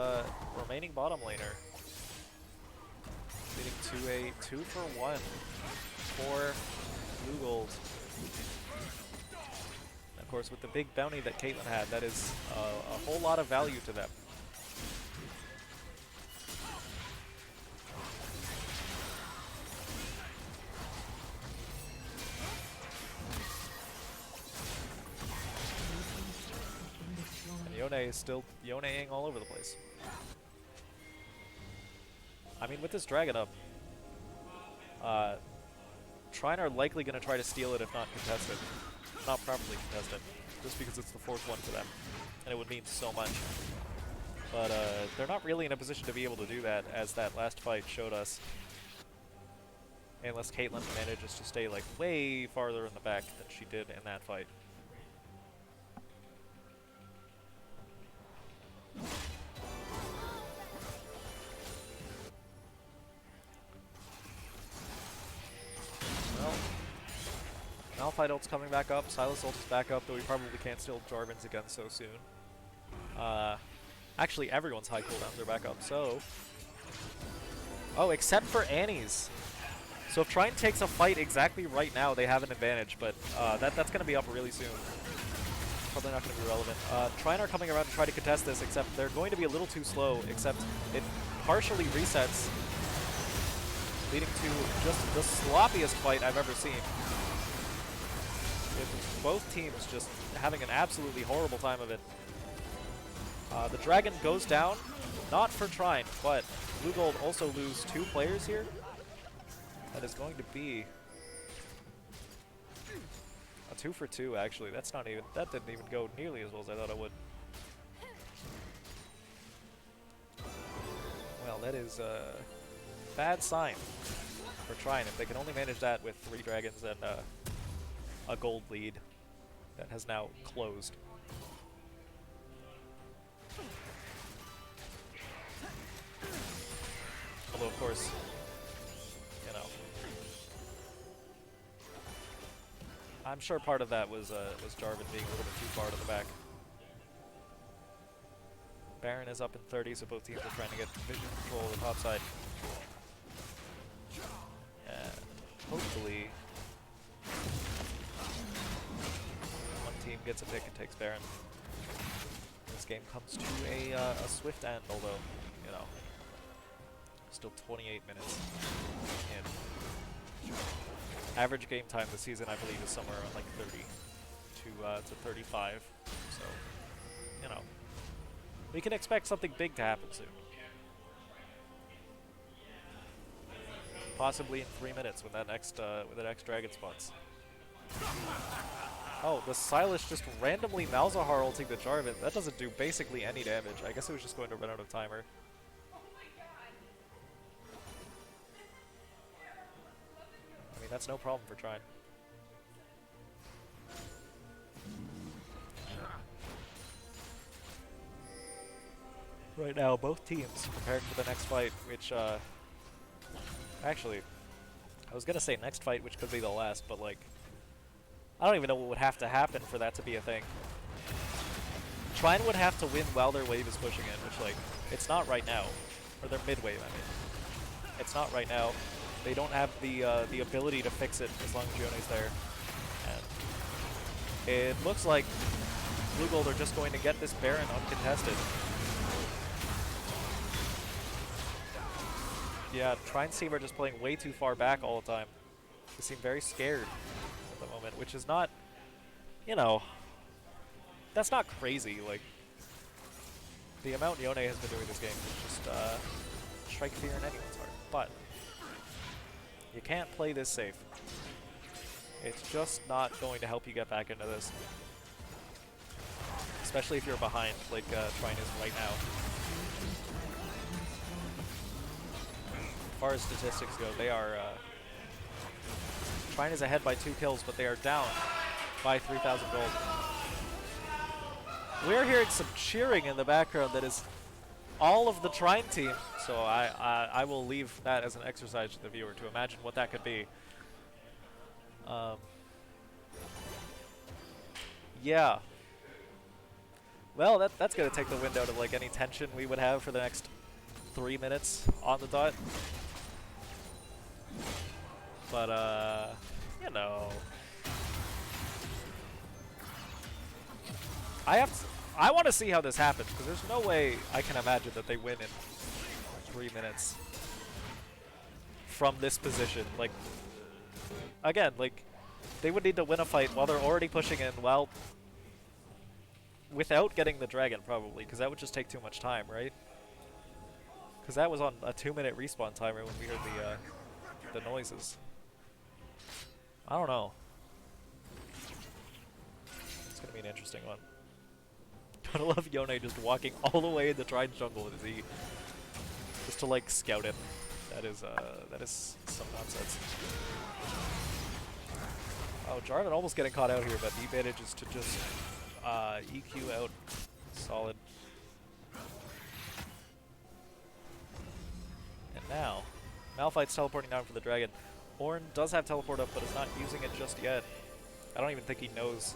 Speaker 1: remaining bottom laner, leading to a 2-for-1 for BluGold. Of course, with the big bounty that Caitlyn had, that is a whole lot of value to them. And Yone is still Yone-ing all over the place. I mean, with this dragon up, Trine are likely going to try to steal it if not contested. Not properly contested, just because it's the fourth one for them, and it would mean so much. But they're not really in a position to be able to do that, as that last fight showed us. Unless Caitlyn manages to stay like way farther in the back than she did in that fight. Malphite ult's coming back up, Sylas ult is back up, though we probably can't steal Jarvan's again so soon. Actually, everyone's high cooldowns are back up, so... Oh, except for Annie's. So if Trine takes a fight exactly right now, they have an advantage, but that's going to be up really soon. Probably not going to be relevant. Trine are coming around to try to contest this, except they're going to be a little too slow, except it partially resets, leading to just the sloppiest fight I've ever seen. With both teams just having an absolutely horrible time of it. The dragon goes down, not for Trine, but BluGold also lose 2 players here. That is going to be a 2-for-2 actually. That didn't even go nearly as well as I thought it would. Well, that is a bad sign for Trine if they can only manage that with 3 dragons and a gold lead that has now closed. Although, of course, you know, I'm sure part of that was Jarvan being a little bit too far to the back. Baron is up in 30, so both teams are trying to get vision control of the top side. And hopefully one team gets a pick and takes Baron. This game comes to a swift end, although, you know, still 28 minutes in. Average game time this season, I believe, is somewhere around like 30 to 35. So, you know, we can expect something big to happen soon. Possibly in 3 minutes when that next dragon spawns. Oh, the Silas just randomly Malzahar ulting the Jarvan. That doesn't do basically any damage. I guess it was just going to run out of timer. I mean, that's no problem for Trine. Right now, both teams preparing for the next fight, which, actually, I was gonna say next fight, which could be the last, but, like, I don't even know what would have to happen for that to be a thing. Trine would have to win while their wave is pushing in, which, like, it's not right now. Or their mid-wave, I mean. It's not right now. They don't have the ability to fix it as long as Yone's there. And it looks like BluGold are just going to get this Baron uncontested. Yeah, Trine's team are just playing way too far back all the time. They seem very scared at the moment, which is not, you know, that's not crazy. Like, the amount Yone has been doing this game is just strike fear in anyone's heart. But you can't play this safe. It's just not going to help you get back into this. Especially if you're behind, like Trine is right now. As far as statistics go, they are... Trine is ahead by 2 kills, but they are down by 3,000 gold. We're hearing some cheering in the background that is all of the Trine team, so I will leave that as an exercise to the viewer to imagine what that could be. Yeah. Well, that's going to take the wind out of like any tension we would have for the next 3 minutes on the dot. But, you know, I want to see how this happens, because there's no way I can imagine that they win in 3 minutes from this position. Like, again, like, they would need to win a fight while they're already pushing in, while without getting the dragon, probably, because that would just take too much time, right? Because that was on a 2-minute respawn timer when we heard the noises. I don't know. It's gonna be an interesting one. Gotta love Yone just walking all the way in the Trine jungle with his E, just to like scout it. That is some nonsense. Oh, Jarvan almost getting caught out here, but he manages to just EQ out. Solid. And now, Malphite's teleporting down for the dragon. Ornn does have teleport up, but is not using it just yet. I don't even think he knows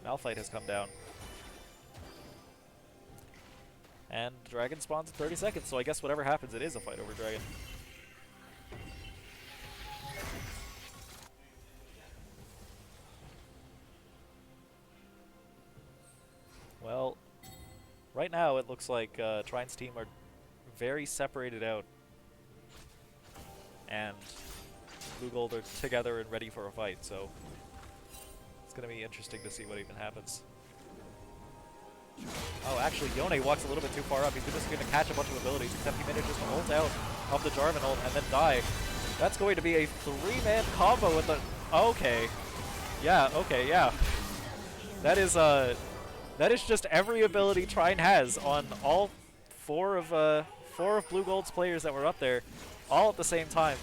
Speaker 1: Malphite has come down. And dragon spawns in 30 seconds, so I guess whatever happens, it is a fight over dragon. Well, right now it looks like Trine's team are very separated out. And BluGold are together and ready for a fight, so it's going to be interesting to see what even happens. Oh, actually, Yone walks a little bit too far up. He's just going to catch a bunch of abilities, except he manages to ult out of the Jarvan ult and then die. That's going to be a 3-man combo with the... Okay. Yeah, okay, yeah. That is just every ability Trine has on all four of BluGold's players that were up there, all at the same time.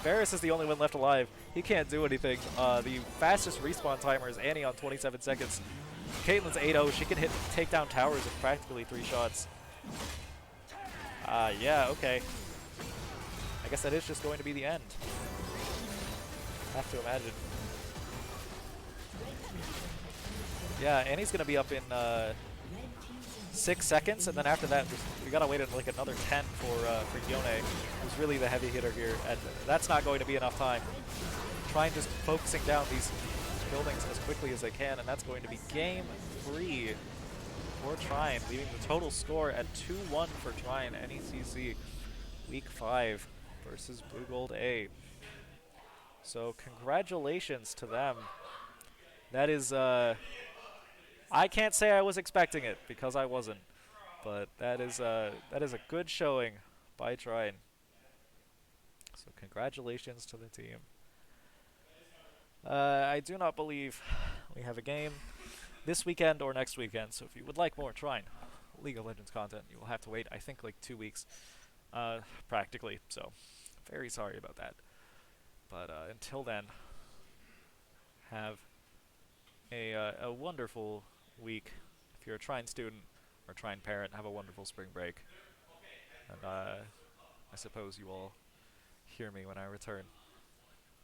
Speaker 1: Varus is the only one left alive. He can't do anything. The fastest respawn timer is Annie on 27 seconds. Caitlyn's 8-0. She can take down towers in practically 3 shots. Yeah, okay. I guess that is just going to be the end. I have to imagine. Yeah, Annie's going to be up in 6 seconds, and then after that, we gotta wait like another 10 for Yone, who's really the heavy hitter here, and that's not going to be enough time. Trine just focusing down these buildings as quickly as they can, and that's going to be game 3 for Trine, leaving the total score at 2-1 for Trine, NECC Week 5 versus BluGold A. So congratulations to them. That is, I can't say I was expecting it, because I wasn't. But that is a good showing by Trine. So congratulations to the team. I do not believe we have a game this weekend or next weekend, so if you would like more Trine League of Legends content, you will have to wait, I think, like 2 weeks, practically, so very sorry about that. But until then, have a wonderful week. If you're a Trine student or Trine parent, have a wonderful spring break. And I suppose you will hear me when I return.